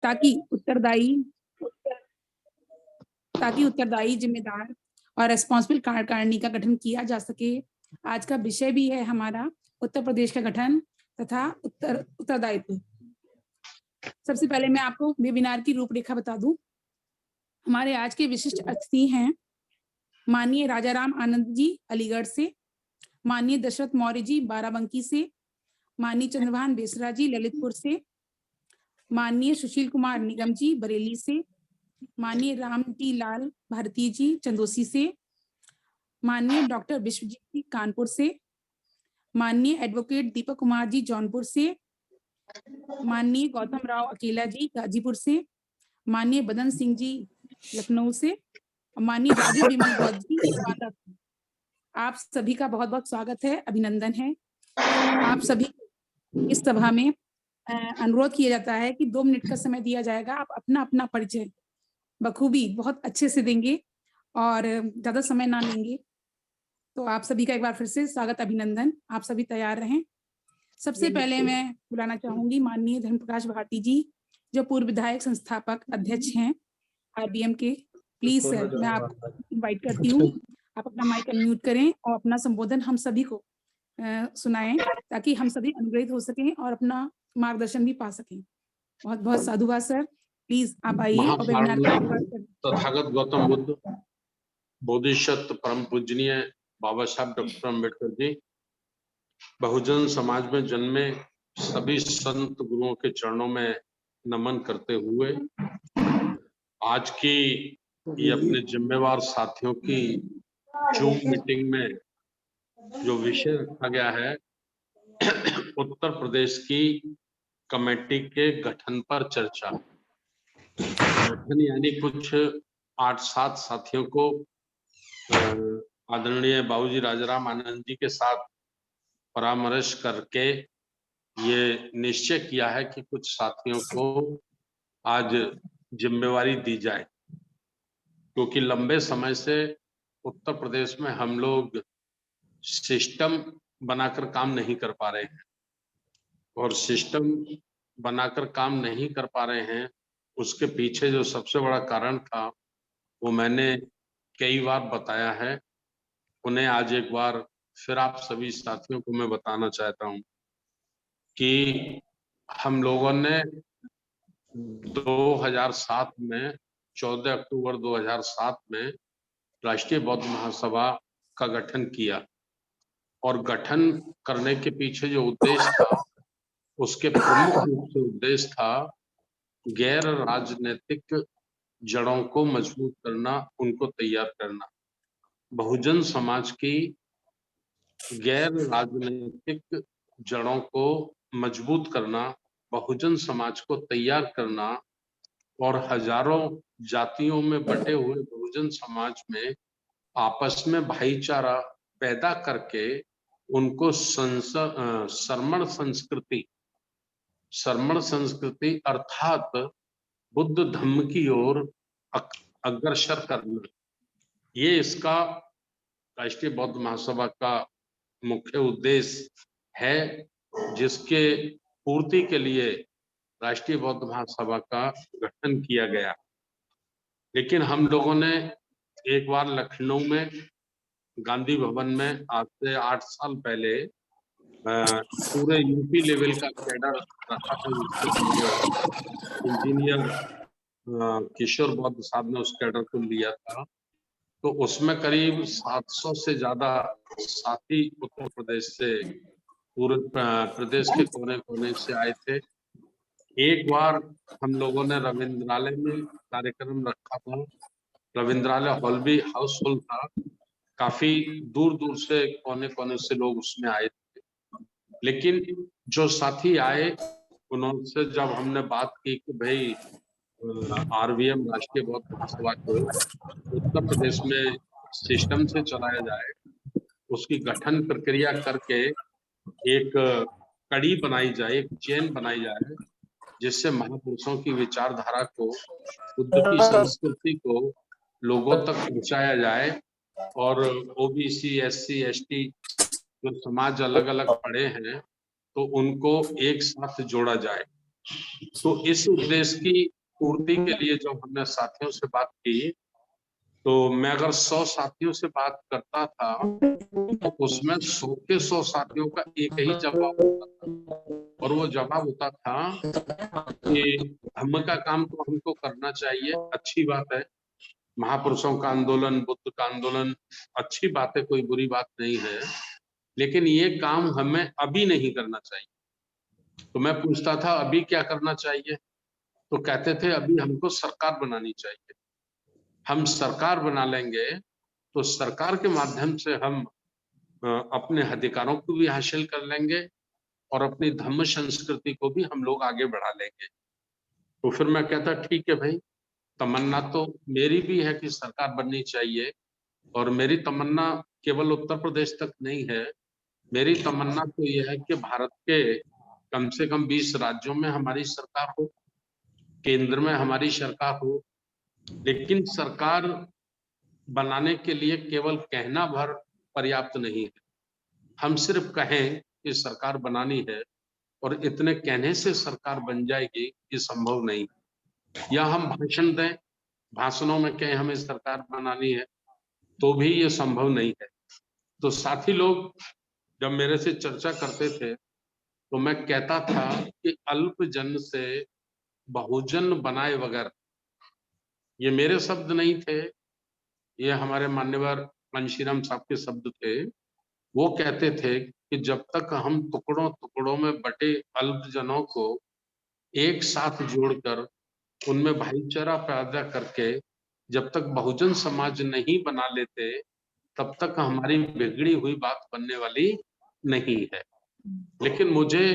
ताकि उत्तरदायी, जिम्मेदार और रेस्पॉन्सिबल कार्यकारिणी का गठन किया जा सके। आज का विषय भी है हमारा उत्तर प्रदेश का गठन तथा उत्तरदायित्व। सबसे पहले मैं आपको वेबिनार की रूपरेखा बता दूं। हमारे आज के विशिष्ट अतिथि हैं माननीय राजाराम आनंद जी अलीगढ़ से, माननीय दशरथ मौर्य जी बाराबंकी से, माननीय चंद्रभान बेसरा जी ललितपुर से, माननीय सुशील कुमार निगम जी बरेली से, माननीय रामटी लाल भारती जी चंदोसी से, माननीय डॉक्टर विश्वजीत जी कानपुर से, माननीय एडवोकेट दीपक कुमार जी जौनपुर से, माननीय गौतम राव अकेला जी गाजीपुर से, माननीय बदन सिंह जी लखनऊ से, माननीय राजू बिमल गौड़ जी बांदा से। आप सभी का बहुत बहुत स्वागत है, अभिनंदन है। आप सभी इस सभा में अनुरोध किया जाता है कि 2 मिनट का समय दिया जाएगा। आप अपना अपना परिचय बखूबी बहुत अच्छे से देंगे और ज्यादा समय ना लेंगे। तो आप सभी का एक बार फिर से स्वागत, अभिनंदन। आप सभी तैयार रहें। सबसे पहले मैं बुलाना चाहूंगी माननीय धर्मप्रकाश भारती जी, जो पूर्व विधायक संस्थापक अध्यक्ष हैं आरबीएम के। प्लीज सर, मैं आपको इनवाइट करती हूँ, आप अपना माइक अनम्यूट करें और अपना संबोधन हम सभी को सुनाएं, ताकि हम सभी अनुग्रहित हो सकें और अपना मार्गदर्शन भी पा सकें। बहुत बहुत साधुवाद सर, प्लीज आप आइए और वेबिनार का शुरुआत करें। तथागत गौतम बुद्ध, बोधिसत्व परम पूजनीय बाबा साहब डॉक्टर अम्बेडकर जी, बहुजन समाज में जन्मे सभी संत गुरुओं के चरणों में नमन करते हुए आज की ये अपने जिम्मेवार साथियों की जूम मीटिंग में जो विषय रखा गया है उत्तर प्रदेश की कमेटी के गठन पर चर्चा। गठन यानी कुछ 8-7 साथियों को आदरणीय बाबूजी राजाराम आनंद जी के साथ परामर्श करके ये निश्चय किया है कि कुछ साथियों को आज जिम्मेवारी दी जाए, क्योंकि लंबे समय से उत्तर प्रदेश में हम लोग सिस्टम बनाकर काम नहीं कर पा रहे हैं, और सिस्टम बनाकर काम नहीं कर पा रहे हैं उसके पीछे जो सबसे बड़ा कारण था वो मैंने कई बार बताया है। उन्हें आज एक बार फिर आप सभी साथियों को मैं बताना चाहता हूं कि हम लोगों ने 2007 में 14 अक्टूबर 2007 में राष्ट्रीय बौद्ध महासभा का गठन किया, और गठन करने के पीछे जो उद्देश्य था उसके प्रमुख रूप से उद्देश्य था गैर राजनीतिक जड़ों को मजबूत करना, उनको तैयार करना। बहुजन समाज की गैर राजनीतिक जड़ों को मजबूत करना, बहुजन समाज को तैयार करना और हजारों जातियों में बटे हुए बहुजन समाज में आपस में भाईचारा पैदा करके उनको सरमण संस्कृति अर्थात बुद्ध धम्म की ओर अग्रसर करना, ये इसका राष्ट्रीय बौद्ध महासभा का मुख्य उद्देश्य है, जिसके पूर्ति के लिए राष्ट्रीय बौद्ध महासभा का गठन किया गया। लेकिन हम लोगों ने एक बार लखनऊ में गांधी भवन में आज से 8 साल पहले पूरे यूपी लेवल का कैडर रखा था, इंजीनियर किशोर बौद्ध साहब ने उस कैडर को लिया था। तो उसमें करीब 700 से ज्यादा साथी उत्तर प्रदेश से, पूरे प्रदेश के कोने कोने से आए थे। एक बार हम लोगों ने रविंद्रालय में कार्यक्रम रखा था। रविंद्रालय हॉल भी हाउसफुल था, काफी दूर दूर से कोने कोने से लोग उसमें आए थे। लेकिन जो साथी आए उनसे जब हमने बात की कि भाई आरबीएम राष्ट्रीय बौद्ध महासभा को उत्तर प्रदेश में सिस्टम से चलाया जाए, उसकी गठन प्रक्रिया करके एक कड़ी बनाई जाए, एक चेन बनाई जाए, जिससे महापुरुषों की विचारधारा को, बुद्ध की संस्कृति को लोगों तक पहुंचाया जाए, और ओबीसी, एससी, एसटी जो समाज अलग अलग पड़े हैं तो उनको एक साथ जोड़ा जाए। तो इस उद्देश्य की पूर्ति के लिए जब हमने साथियों से बात की, तो मैं अगर 100 साथियों से बात करता था तो उसमें 100 के 100 साथियों का एक ही जवाब होता था, और वो जवाब होता था कि धम्म का काम तो हमको करना चाहिए, अच्छी बात है, महापुरुषों का आंदोलन, बुद्ध का आंदोलन अच्छी बात है, कोई बुरी बात नहीं है, लेकिन ये काम हमें अभी नहीं करना चाहिए। तो मैं पूछता था अभी क्या करना चाहिए, तो कहते थे अभी हमको सरकार बनानी चाहिए। हम सरकार बना लेंगे तो सरकार के माध्यम से हम अपने अधिकारों को भी हासिल कर लेंगे और अपनी धम्म संस्कृति को भी हम लोग आगे बढ़ा लेंगे। तो फिर मैं कहता ठीक है भाई, तमन्ना तो मेरी भी है कि सरकार बननी चाहिए, और मेरी तमन्ना केवल उत्तर प्रदेश तक नहीं है, मेरी तमन्ना तो यह है कि भारत के कम से कम 20 राज्यों में हमारी सरकार हो, केंद्र में हमारी सरकार हो। लेकिन सरकार बनाने के लिए केवल कहना भर पर्याप्त नहीं है। हम सिर्फ कहें कि सरकार बनानी है और इतने कहने से सरकार बन जाएगी, ये संभव नहीं। या हम भाषण दें, भाषणों में कहें हमें सरकार बनानी है, तो भी ये संभव नहीं है। तो साथी लोग जब मेरे से चर्चा करते थे तो मैं कहता था कि अल्प जन से बहुजन बनाए बगैर, ये मेरे शब्द नहीं थे, ये हमारे मान्यवर घनश्याम साहब के शब्द थे। वो कहते थे कि जब तक हम टुकड़ों टुकड़ों में बटे अल्पजनों को एक साथ जोड़कर उनमें भाईचारा पैदा करके जब तक बहुजन समाज नहीं बना लेते, तब तक हमारी बिगड़ी हुई बात बनने वाली नहीं है। लेकिन मुझे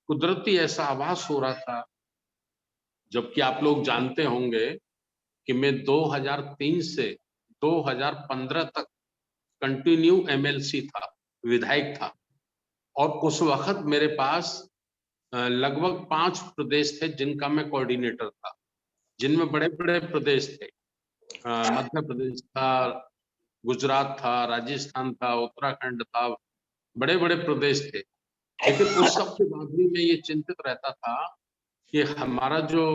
कुदरती ऐसा आभास हो रहा था, जबकि आप लोग जानते होंगे कि मैं 2003 से 2015 तक कंटिन्यू एमएलसी था, विधायक था, और उस वक्त मेरे पास लगभग 5 प्रदेश थे जिनका मैं कोऑर्डिनेटर था, जिनमें बड़े-बड़े प्रदेश थे। मध्य प्रदेश था, गुजरात था, राजस्थान था, उत्तराखंड था, बड़े-बड़े प्रदेश थे। लेकिन उस सब के बाद भी मैं ये चिंतित रहता था कि हमारा जो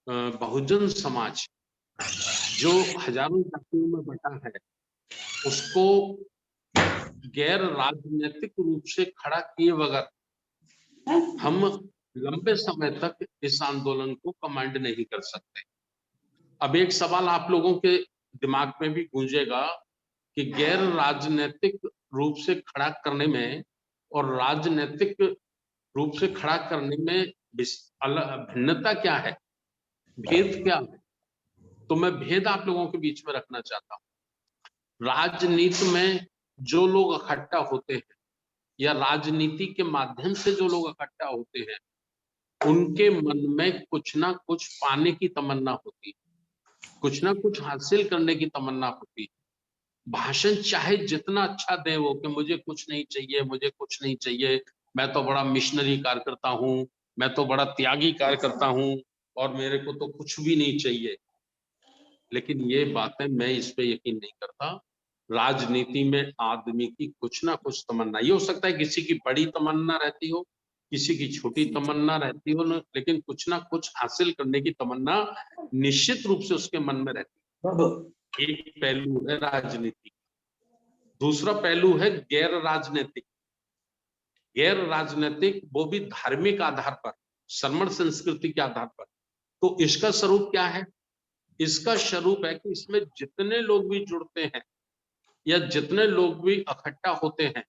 बहुजन समाज जो हजारों जातियों में बटा है, उसको गैर राजनीतिक रूप से खड़ा किए बगैर हम लंबे समय तक इस आंदोलन को कमांड नहीं कर सकते। अब एक सवाल आप लोगों के दिमाग में भी गूंजेगा कि गैर राजनीतिक रूप से खड़ा करने में और राजनीतिक रूप से खड़ा करने में भिन्नता क्या है, भेद क्या है? तो मैं भेद आप लोगों के बीच में रखना चाहता हूँ। राजनीति में जो लोग इकट्ठा होते हैं या राजनीति के माध्यम से जो लोग इकट्ठा होते हैं, उनके मन में कुछ ना कुछ पाने की तमन्ना होती है, कुछ ना कुछ हासिल करने की तमन्ना होती है। भाषण चाहे जितना अच्छा दे वो कि मुझे कुछ नहीं चाहिए, मुझे कुछ नहीं चाहिए, मैं तो बड़ा मिशनरी कार्य करता हूँ, मैं तो बड़ा त्यागी कार्य करता हूँ और मेरे को तो कुछ भी नहीं चाहिए। लेकिन ये बातें मैं इस पे यकीन नहीं करता। राजनीति में आदमी की कुछ ना कुछ तमन्ना, ये हो सकता है किसी की बड़ी तमन्ना रहती हो, किसी की छोटी तमन्ना रहती हो, लेकिन कुछ ना कुछ हासिल करने की तमन्ना निश्चित रूप से उसके मन में रहती है। एक पहलू है राजनीति, दूसरा पहलू है गैर राजनीतिक। गैर राजनीतिक वो भी धार्मिक आधार पर, श्रमण संस्कृति के आधार पर। तो इसका स्वरूप क्या है? इसका स्वरूप है कि इसमें जितने लोग भी जुड़ते हैं या जितने लोग भी इकट्ठा होते हैं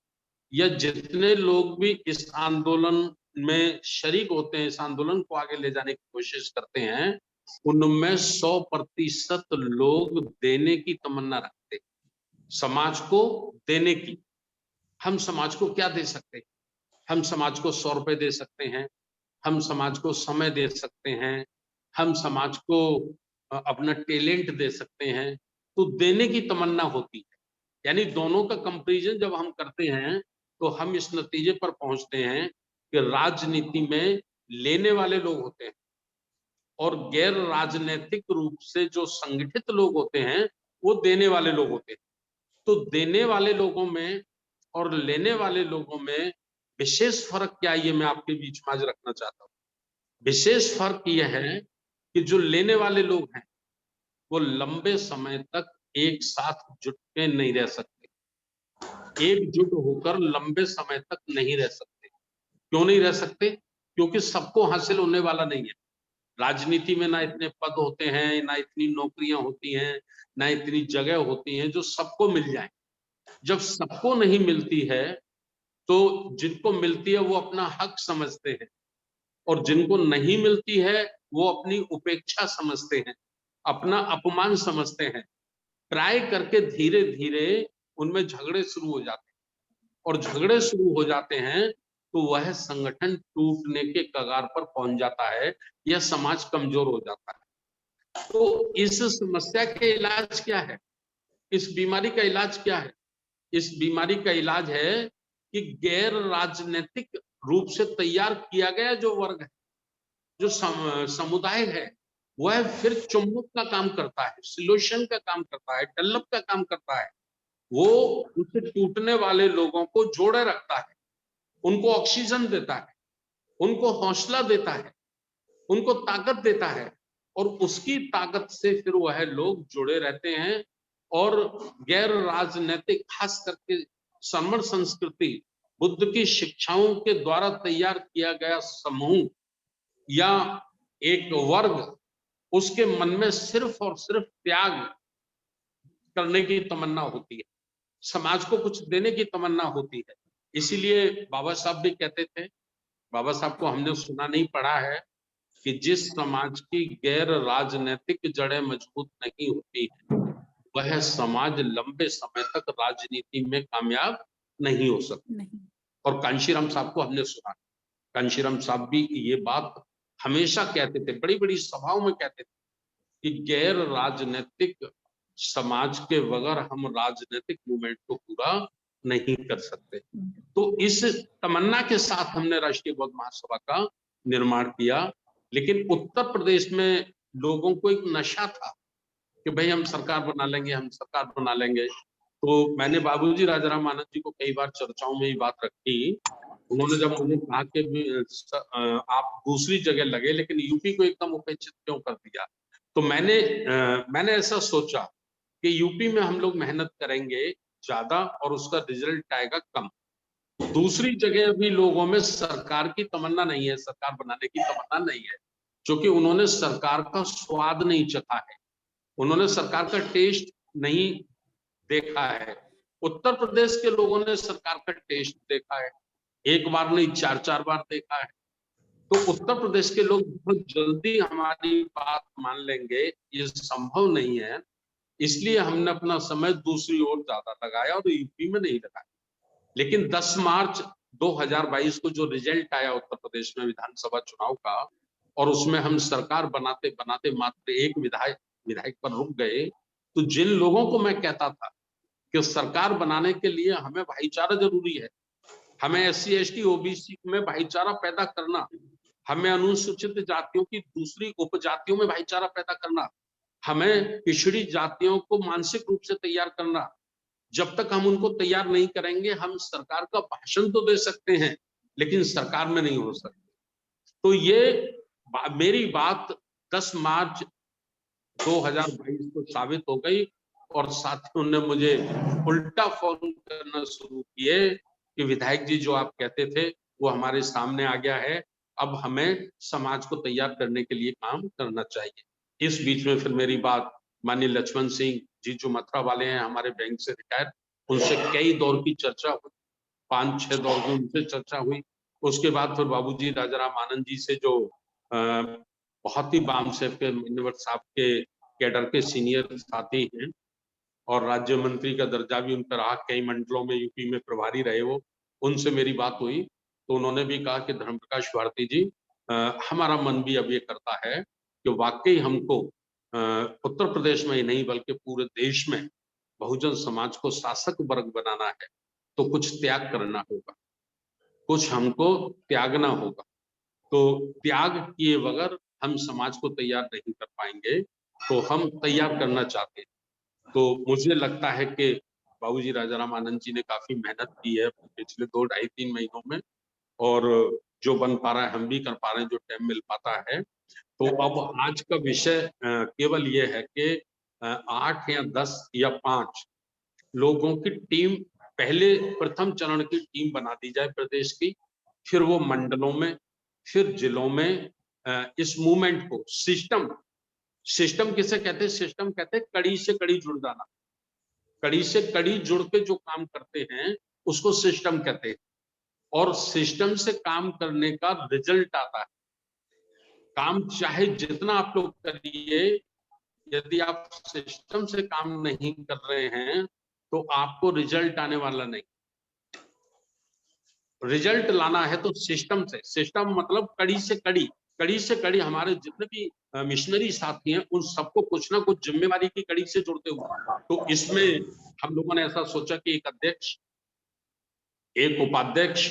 या जितने लोग भी इस आंदोलन में शरीक होते हैं, इस आंदोलन को आगे ले जाने की कोशिश करते हैं, उनमें 100% लोग देने की तमन्ना रखते हैं, समाज को देने की। हम समाज को क्या दे सकते हैं? हम समाज को 100 रुपए दे सकते हैं, हम समाज को समय दे सकते हैं, हम समाज को अपना टैलेंट दे सकते हैं। तो देने की तमन्ना होती है। यानी दोनों का कंपैरिजन जब हम करते हैं तो हम इस नतीजे पर पहुंचते हैं कि राजनीति में लेने वाले लोग होते हैं और गैर राजनीतिक रूप से जो संगठित लोग होते हैं वो देने वाले लोग होते हैं। तो देने वाले लोगों में और लेने वाले लोगों में विशेष फर्क क्या है, ये मैं आपके बीच में आज रखना चाहता हूँ। विशेष फर्क यह है कि जो लेने वाले लोग हैं वो लंबे समय तक एक साथ जुट के नहीं रह सकते, एकजुट होकर लंबे समय तक नहीं रह सकते। क्यों नहीं रह सकते? क्योंकि सबको हासिल होने वाला नहीं है। राजनीति में ना इतने पद होते हैं, ना इतनी नौकरियां होती हैं, ना इतनी जगह होती हैं जो सबको मिल जाए। जब सबको नहीं मिलती है तो जिनको मिलती है वो अपना हक समझते हैं, और जिनको नहीं मिलती है वो अपनी उपेक्षा समझते हैं, अपना अपमान समझते हैं। ट्राई करके धीरे धीरे उनमें झगड़े शुरू हो जाते हैं, और झगड़े शुरू हो जाते हैं तो वह संगठन टूटने के कगार पर पहुंच जाता है, या समाज कमजोर हो जाता है। तो इस समस्या के इलाज क्या है? इस बीमारी का इलाज क्या है? इस बीमारी का इलाज है कि गैर राजनीतिक रूप से तैयार किया गया जो वर्ग है, जो समुदाय है, वह फिर चुंबक का काम करता है, सिलोशन का काम करता है, डल्लप का काम करता है। वो उस टूटने वाले लोगों को जोड़े रखता है, उनको ऑक्सीजन देता है, उनको हौसला देता है, उनको ताकत देता है, और उसकी ताकत से फिर वह लोग जुड़े रहते हैं। और गैर राजनीतिक, खास करके श्रमण संस्कृति, बुद्ध की शिक्षाओं के द्वारा तैयार किया गया समूह या एक वर्ग, उसके मन में सिर्फ और सिर्फ त्याग करने की तमन्ना होती है, समाज को कुछ देने की तमन्ना होती है। इसीलिए बाबा साहब भी कहते थे, बाबा साहब को हमने सुना नहीं पढ़ा है, कि जिस समाज की गैर राजनीतिक जड़ें मजबूत नहीं होती है, वह समाज लंबे समय तक राजनीति में कामयाब नहीं हो सकता। नहीं। और कांशीराम साहब को हमने सुना, कांशीराम साहब भी ये बात हमेशा कहते थे, बड़ी बड़ी सभाओं में कहते थे कि गैर राजनीतिक समाज के बगैर हम राजनीतिक मूवमेंट को पूरा नहीं कर सकते। तो इस तमन्ना के साथ हमने राष्ट्रीय बौद्ध महासभा का निर्माण किया। लेकिन उत्तर प्रदेश में लोगों को एक नशा था कि भाई हम सरकार बना लेंगे, हम सरकार बना लेंगे। तो मैंने बाबूजी राजाराम आनंद जी को कई बार चर्चाओं में ये बात रखी। उन्होंने जब मुझे कहा कि आप दूसरी जगह लगे लेकिन यूपी को एकदम उपेक्षित क्यों कर दिया, तो मैंने ऐसा सोचा कि यूपी में हम लोग मेहनत करेंगे ज्यादा और उसका रिजल्ट आएगा कम। दूसरी जगह भी लोगों में सरकार की तमन्ना नहीं है, सरकार बनाने की तमन्ना नहीं है, क्योंकि उन्होंने सरकार का स्वाद नहीं चखा है, उन्होंने सरकार का टेस्ट नहीं देखा है। उत्तर प्रदेश के लोगों ने सरकार का टेस्ट देखा है, एक बार नहीं चार चार बार देखा है। तो उत्तर प्रदेश के लोग बहुत जल्दी हमारी बात मान लेंगे, ये संभव नहीं है। इसलिए हमने अपना समय दूसरी ओर ज्यादा लगाया और यूपी में नहीं लगाया। लेकिन 10 मार्च 2022 को जो रिजल्ट आया उत्तर प्रदेश में विधानसभा चुनाव का, और उसमें हम सरकार बनाते बनाते मात्र एक विधायक पर रुक गए, तो जिन लोगों को मैं कहता था कि सरकार बनाने के लिए हमें भाईचारा जरूरी है, हमें SC ST OBC में भाईचारा पैदा करना, हमें अनुसूचित जातियों की दूसरी उपजातियों में भाईचारा पैदा करना, हमें पिछड़ी जातियों को मानसिक रूप से तैयार करना, जब तक हम उनको तैयार नहीं करेंगे हम सरकार का भाषण तो दे सकते हैं लेकिन सरकार में नहीं हो सकते। तो ये मेरी बात 10 मार्च 2022 को साबित हो गई, और साथियों ने मुझे उल्टा फोन करना शुरू किए कि विधायक जी जो आप कहते थे वो हमारे सामने आ गया है, अब हमें समाज को तैयार करने के लिए काम करना चाहिए। इस बीच में फिर मेरी बात माननीय लक्ष्मण सिंह जी जो मथुरा वाले हैं, हमारे बैंक से रिटायर, उनसे कई दौर की चर्चा हुई, 5-6 दौर की उनसे चर्चा हुई। उसके बाद फिर बाबूजी राजाराम आनंद जी से जो बहुत ही बामसेफ के मान्यवर साहब के कैडर के सीनियर साथी हैं, और राज्य मंत्री का दर्जा भी उन पर रहा, कई मंडलों में यूपी में प्रभारी रहे वो, उनसे मेरी बात हुई तो उन्होंने भी कहा कि धर्मप्रकाश भारती जी, हमारा मन भी अब ये करता है कि वाकई हमको उत्तर प्रदेश में ही नहीं बल्कि पूरे देश में बहुजन समाज को शासक वर्ग बनाना है, तो कुछ त्याग करना होगा, कुछ हमको त्यागना होगा। तो त्याग किए बगैर हम समाज को तैयार नहीं कर पाएंगे, तो हम तैयार करना चाहते हैं। तो मुझे लगता है कि बाबूजी राजाराम आनंद जी ने काफी मेहनत की है पिछले 2 ढाई 3 महीनों में, और जो बन पा रहा है हम भी कर पा रहे हैं, जो टाइम मिल पाता है। तो अब आज का विषय केवल ये है कि 8 या 10 या 5 लोगों की टीम, पहले प्रथम चरण की टीम बना दी जाए प्रदेश की, फिर वो मंडलों में, फिर जिलों में इस मूवमेंट को सिस्टम किसे कहते हैं? सिस्टम कहते हैं कड़ी से कड़ी जुड़ जाना। कड़ी से कड़ी जुड़ के जो काम करते हैं उसको सिस्टम कहते हैं, और सिस्टम से काम करने का रिजल्ट आता है। काम चाहे जितना आप लोग करिए, यदि आप सिस्टम से काम नहीं कर रहे हैं तो आपको रिजल्ट आने वाला नहीं। रिजल्ट लाना है तो सिस्टम से। सिस्टम मतलब कड़ी से कड़ी। कड़ी से कड़ी हमारे जितने भी मिशनरी साथी हैं उन सबको कुछ ना कुछ जिम्मेवारी की कड़ी से जुड़ते हुए। तो इसमें हम लोगों ने ऐसा सोचा कि एक अध्यक्ष, एक उपाध्यक्ष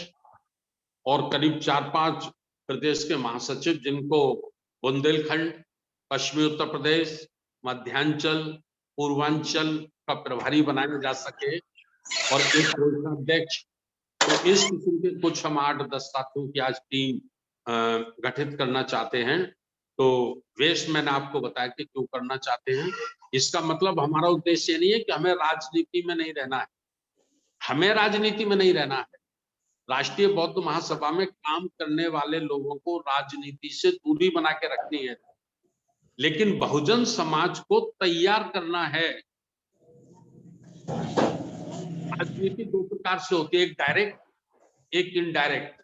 और करीब 4-5 प्रदेश के महासचिव, जिनको बुंदेलखंड, पश्चिमी उत्तर प्रदेश, मध्यांचल, पूर्वांचल का प्रभारी बनाया जा सके, और एक कोषाध्यक्ष। तो इस किस्म के कुछ हम 8-10 साथियों की आज टीम गठित करना चाहते हैं। तो वेस्ट मैंने आपको बताया कि क्यों करना चाहते हैं। इसका मतलब हमारा उद्देश्य नहीं है कि हमें राजनीति में नहीं रहना है। हमें राजनीति में नहीं रहना है। राष्ट्रीय बौद्ध महासभा में काम करने वाले लोगों को राजनीति से दूरी बना के रखनी है, लेकिन बहुजन समाज को तैयार करना है। राजनीति दो प्रकार से होती है, एक डायरेक्ट, एक इनडायरेक्ट।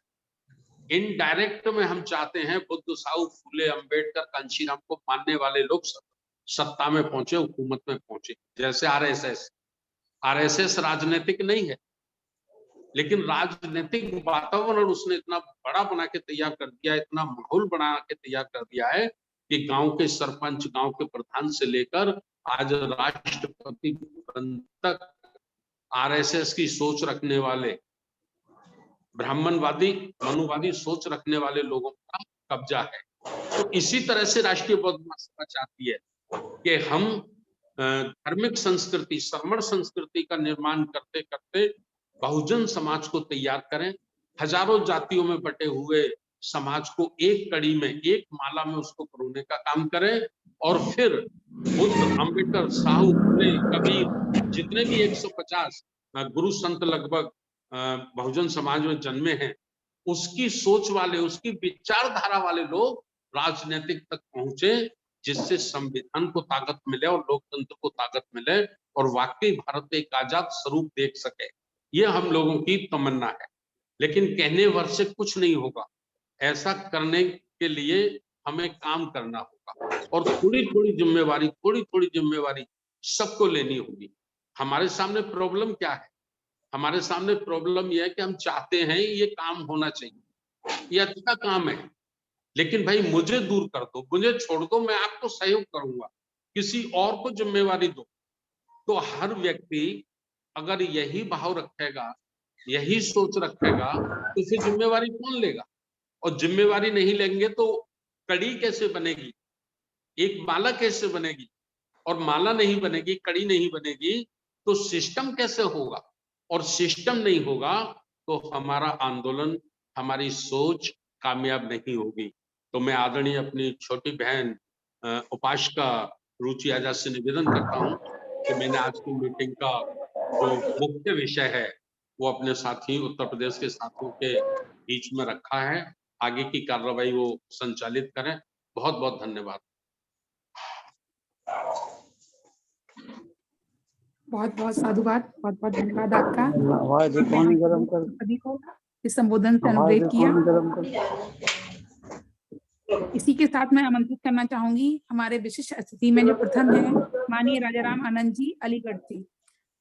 इनडायरेक्ट में हम चाहते हैं बुद्ध, साहू, फुले, अंबेडकर, कांशीराम को मानने वाले लोग सत्ता में पहुंचे, हुकूमत में पहुंचे, जैसे आरएसएस। आरएसएस राजनीतिक नहीं है, लेकिन राजनीतिक वातावरण उसने इतना बड़ा बना के तैयार कर दिया, इतना माहौल बना के तैयार कर दिया है कि गांव के सरपंच, गांव के प्रधान से लेकर आज राष्ट्रपति तक आरएसएस की सोच रखने वाले, ब्राह्मणवादी, मनुवादी सोच रखने वाले लोगों का कब्जा है। तो इसी तरह से राष्ट्रीय बौद्ध महासभा चाहती है कि हम धार्मिक संस्कृति, श्रमण संस्कृति का निर्माण करते करते बहुजन समाज को तैयार करें, हजारों जातियों में बटे हुए समाज को एक कड़ी में, एक माला में उसको परोने का काम करें, और फिर बुद्ध, अंबेडकर, साहू, फुले, कबीर, जितने भी 150 गुरु संत लगभग बहुजन समाज में जन्मे हैं, उसकी सोच वाले, उसकी विचारधारा वाले लोग राजनीतिक तक पहुंचे, जिससे संविधान को ताकत मिले और लोकतंत्र को ताकत मिले, और वाकई भारत एक आजाद स्वरूप देख सके। ये हम लोगों की तमन्ना है। लेकिन कहने भर से कुछ नहीं होगा, ऐसा करने के लिए हमें काम करना होगा, और थोड़ी थोड़ी जिम्मेवारी सबको लेनी होगी। हमारे सामने प्रॉब्लम क्या है? हमारे सामने प्रॉब्लम यह है कि हम चाहते हैं ये काम होना चाहिए, ये अच्छा काम है, लेकिन भाई मुझे दूर कर दो, मुझे छोड़ दो, मैं आपको सहयोग करूंगा, किसी और को जिम्मेवारी दो। तो हर व्यक्ति अगर यही भाव रखेगा, यही सोच रखेगा, तो फिर जिम्मेवारी कौन लेगा? और जिम्मेवारी नहीं लेंगे तो कड़ी कैसे बनेगी, एक माला कैसे बनेगी? और माला नहीं बनेगी, कड़ी नहीं बनेगी, तो सिस्टम कैसे होगा? और सिस्टम नहीं होगा तो हमारा आंदोलन, हमारी सोच कामयाब नहीं होगी। तो मैं आदरणीय अपनी छोटी बहन उपासका रुचि आजाद से निवेदन करता हूं कि मैंने आज की मीटिंग का जो मुख्य विषय है वो अपने साथी, उत्तर प्रदेश के साथियों के बीच में रखा है। आगे की कार्रवाई वो संचालित करें। बहुत बहुत धन्यवाद। बहुत बहुत साधुवाद, बहुत बहुत धन्यवाद आपका। आवाज कौन गरम कर, सभी को इस संबोधन से अनुरोध किया। इसी के साथ मैं आमंत्रित करना चाहूंगी हमारे विशिष्ट अतिथि में जो प्रथम है माननीय राजाराम आनंद जी अलीगढ़ से,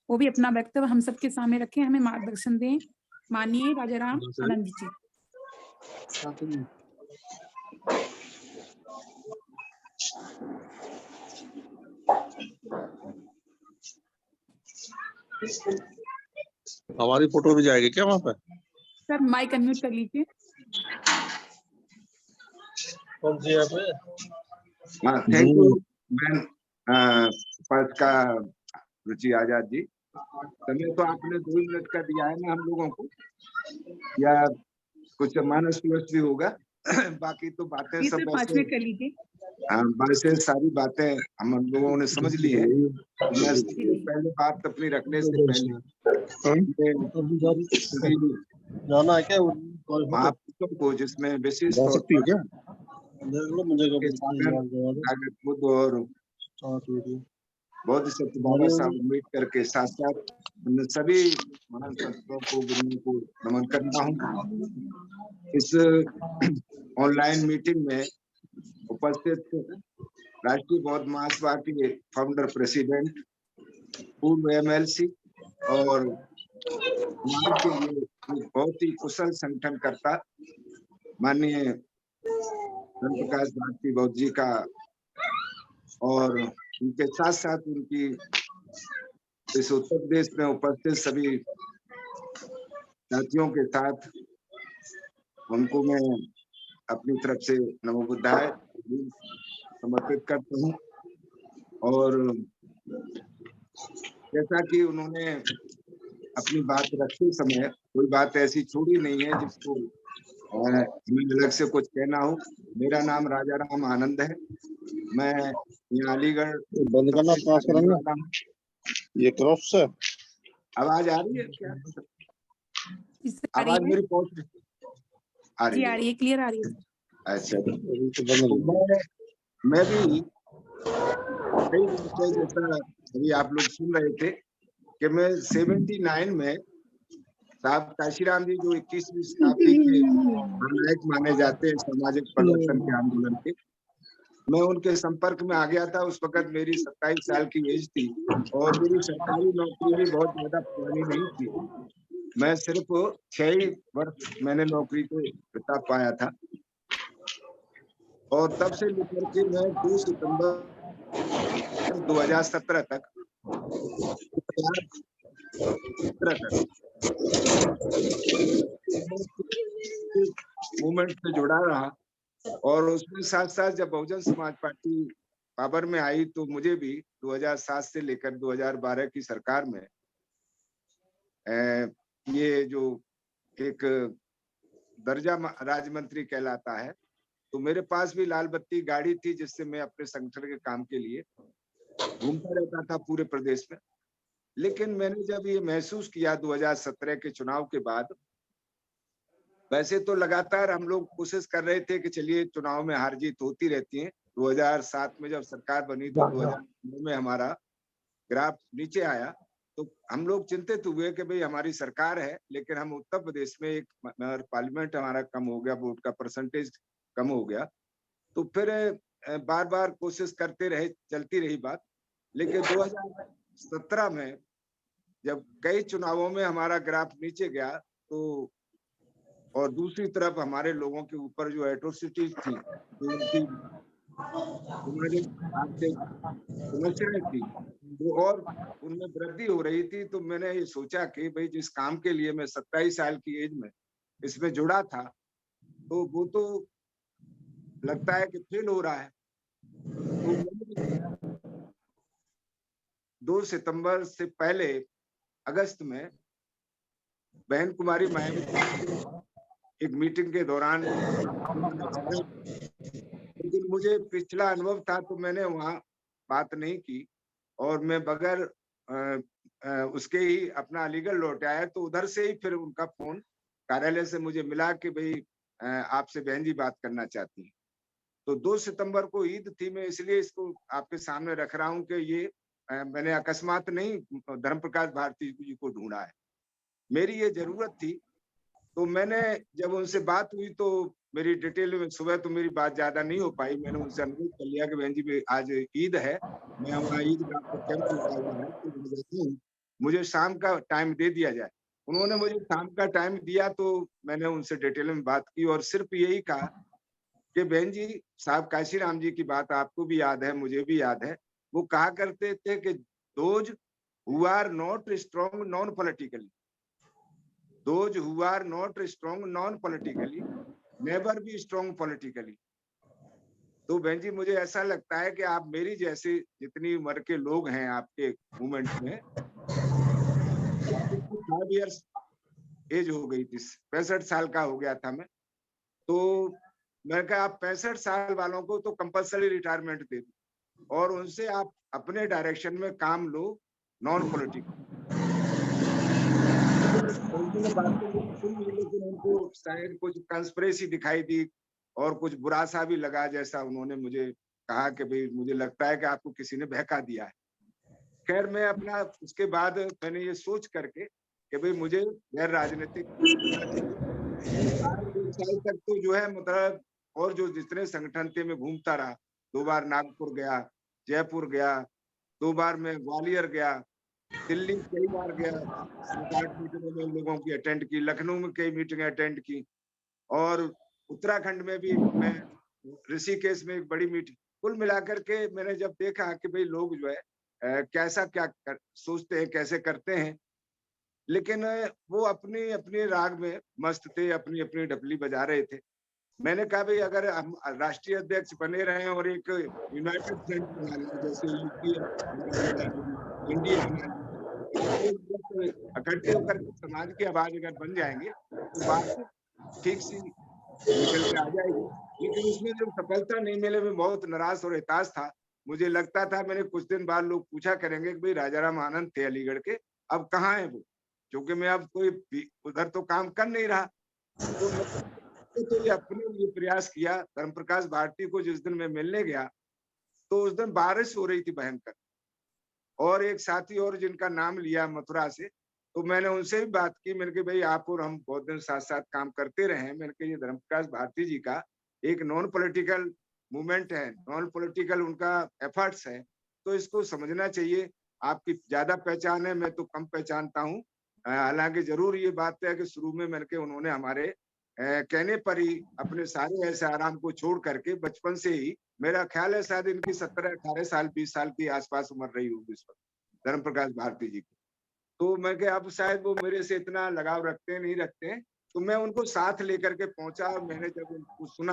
वो भी अपना वक्तव्य हम सबके सामने रखें, हमें मार्गदर्शन दें। माननीय राजाराम आनंद जी। हमारी फोटो भी जाएगी क्या वहाँ पे? सर माइक अनम्यूट कर लीजिए। कौन सी यहाँ पे? थैंक यू मैम का रुचि आजाद जी। समय तो आपने 2 मिनट का दिया है ना हम लोगों को, या कुछ मानस पलस भी होगा। बाकी तो बातें ये सब तो 5 ऐसे, मिनट कर लीजिए। वैसे सारी बातें हम लोगों ने समझ ली है। मैं जी। पहले बात अपनी रखने से पहले सभी जाना है क्या? महापुरुषों को, जिसमें विशेष जा तौर सकती है पर क्या? देख लो मुझे के सागर, सागर बुद्ध और बोधिसत्व बाबा साहब अम्बेडकर के साथ साथ उन सभी महान संतों को, गुरुओं को नमन करता हूँ। इस ऑनलाइन मीटिंग में उपस्थित राष्ट्रीय बौद्ध महासभा के फाउंडर प्रेसिडेंट, पूर्व MLC और समाज के लिए एक बहुत ही कुशल संगठनकर्ता माननीय धर्म प्रकाश भारती बौद्ध जी का, और उनके साथ साथ उनकी इस उत्तर प्रदेश में उपस्थित सभी साथियों के साथ उनको मैं अपनी तरफ से नमो बुद्धाय समर्पित करता हूँ। और जैसा कि उन्होंने अपनी बात रखते समय कोई बात ऐसी छोड़ी नहीं है जिसको हमें अलग से कुछ कहना हो। मेरा नाम राजा राम आनंद है। मैं यहाँ अलीगढ़ बंद करना, पास करेंगे ये क्रॉस से। आवाज आ रही है क्या? इससे आ रही आवाज है? मेरी पहुंच रही आ जी रही आ है? रही है, क्लियर आ रही है। अच्छा, बंद मैं भी कई बातें, जैसा अभी आप लोग सुन रहे थे कि मैं 79 में साहब काशीराम जी, जो 21वीं शताब्दी के नायक माने जाते हैं सामाजिक परिवर्तन के आंदोलन के, मैं उनके संपर्क में आ गया था। उस वक्त मेरी 27 साल की एज थी और मेरी सरकारी नौकरी भी बहुत ज्यादा पुरानी नहीं थी। मैं सिर्फ 6 ही वर्ष मैंने नौकरी को बिता पाया था। और तब से लेकर के मैं 2 सितंबर 2017 तक मूवमेंट से जुड़ा रहा। और उसमें साथ साथ जब बहुजन समाज पार्टी पावर में आई तो मुझे भी 2007 से लेकर 2012 की सरकार में ये जो एक दर्जा राज्य मंत्री कहलाता है, तो मेरे पास भी लाल बत्ती गाड़ी थी जिससे मैं अपने संगठन के काम के लिए घूमता रहता था पूरे प्रदेश में। लेकिन मैंने जब ये महसूस किया 2017 के चुनाव के बाद, वैसे तो लगातार हम लोग कोशिश कर रहे थे कि चलिए चुनाव में हार जीत होती रहती है। 2007 में जब सरकार बनी तो 2009 में हमारा ग्राफ नीचे आया, तो हम लोग चिंतित हुए कि भाई हमारी सरकार है लेकिन हम उत्तर प्रदेश में एक पार्लियामेंट हमारा कम हो गया, वोट का परसेंटेज कम हो गया। तो फिर बार बार कोशिश करते रहे, चलती रही बात। लेकिन 2017 में जब कई चुनावों में हमारा ग्राफ नीचे गया, तो और दूसरी तरफ हमारे लोगों के ऊपर जो एट्रोसिटीज थी, जो उनकी समस्याएं थी, वो और उनमें वृद्धि हो रही थी, तो मैंने ये सोचा कि भाई जिस काम के लिए मैं 27 साल की एज में इसमें जुड़ा था, तो वो तो लगता है कि फेल हो रहा है। तो 2 सितंबर से पहले अगस्त में बहन कुमारी मायावती एक मीटिंग के दौरान, लेकिन मुझे पिछला अनुभव था तो मैंने वहां बात नहीं की और मैं बगैर उसके ही अपना अलीगढ़ लौट आया। तो उधर से ही फिर उनका फोन कार्यालय से मुझे मिला कि भाई आपसे बहन जी बात करना चाहती हैं। तो 2 सितंबर को ईद थी, मैं इसलिए इसको आपके सामने रख रहा हूं कि ये मैंने अकस्मात नहीं धर्म प्रकाश भारती जी को ढूंढा है, मेरी ये जरूरत थी। तो मैंने जब उनसे बात हुई तो मेरी डिटेल में, सुबह तो मेरी बात ज्यादा नहीं हो पाई, मैंने उनसे अनुरोध कर लिया कि बहन जी आज ईद है, मैं वहाँ ईदगाह पर कैंप लगा हुआ है तो मुझे शाम का टाइम दे दिया जाए। उन्होंने मुझे शाम का टाइम दिया तो मैंने उनसे डिटेल में बात की और सिर्फ यही कहा कि बहन जी, साहब काशीराम जी की बात आपको भी याद है, मुझे भी याद है। वो कहा करते थे कि those who are not strong non politically, those who are not strong non-politically never be strong politically। तो बहन जी, मुझे ऐसा लगता है कि आप मेरी जैसे जितनी उम्र के लोग हैं आपके मूवमेंट में, 5 years एज हो गई थी, 65 साल का हो गया था मैं। तो मैंने कहा आप 65 साल वालों को तो कंपल्सरी रिटायरमेंट दे दो और उनसे आप अपने डायरेक्शन में काम लो, नॉन पॉलिटिकल। उन्होंने बातें मेरी सुनी, लेकिन उनको शायद कुछ कंस्पिरेसी दिखाई दी और कुछ बुरा सा भी लगा, जैसा उन्होंने मुझे कहा कि भाई मुझे लगता है कि आपको किसी ने बहका दिया है। खैर मैं अपना उसके बाद मैंने ये सोच करके कि भाई मुझे गैर राजनीतिक करना चाहिए। मैं 4 साल तक तो जो है मतलब और जो जितने संगठन थे मैं घूमता रहा। 2 बार नागपुर गया, जयपुर गया, 2 बार मैं ग्वालियर गया, दिल्ली कई बार गया, 7-8 मीटिंगों में लोगों की अटेंड की, लखनऊ में कई मीटिंगें अटेंड की और उत्तराखंड में भी मैं ऋषिकेश में एक बड़ी मीटिंग। कुल मिलाकर के मैंने जब देखा कि भाई लोग जो है कैसा क्या सोचते हैं, कैसे करते हैं, लेकिन वो अपनी अपनी राग में मस्त थे, अपनी अपनी डफली बजा रहे थे। मैंने कहा भाई अगर हम राष्ट्रीय अध्यक्ष बने रहे और एक यूनाइटेड फ्रंट बना लें, जैसे यूपीए एनडीए बना लें, अगर एक वक्त इकट्ठे होकर के समाज की आवाज अगर बन जाएंगे तो बात ठीक सी निकल के आ जाएगी। लेकिन उसमें जब सफलता नहीं मिले मैं बहुत निराश और हताश था। मुझे लगता था मैंने कुछ दिन बाद लोग पूछा करेंगे कि भाई राजाराम आनंद थे अलीगढ़ के, अब कहाँ है वो? क्योंकि मैं अब कोई उधर तो काम कर नहीं रहा। तो मैंने तो ये अपने लिए प्रयास किया। धर्मप्रकाश भारती को जिस दिन मैं मिलने गया तो उस दिन बारिश हो रही थी भयंकर और एक साथी और जिनका नाम लिया मथुरा से, तो मैंने उनसे भी बात की। मैंने कहा भाई आप और हम बहुत दिन साथ साथ काम करते रहे हैं। मैंने कहा ये धर्मप्रकाश भारती जी का एक नॉन पॉलिटिकल मूवमेंट है, नॉन पॉलिटिकल उनका एफर्ट्स है, तो इसको समझना चाहिए। आपकी ज्यादा पहचान है, मैं तो कम पहचानता हूँ। हालांकि जरूर ये बात है कि शुरू में मैंने कहा उन्होंने हमारे कहने पर ही अपने सारे ऐसे आराम को छोड़ करके बचपन से ही, मेरा ख्याल है शायद इनकी 17-18 साल 20 साल की आसपास उम्र रही होगी इस वक्त धर्मप्रकाश भारती जी की। तो मैं क्या अब शायद वो मेरे से इतना लगाव रखते हैं नहीं रखते हैं, तो मैं उनको साथ लेकर के पहुंचा और मैंने जब उनको सुना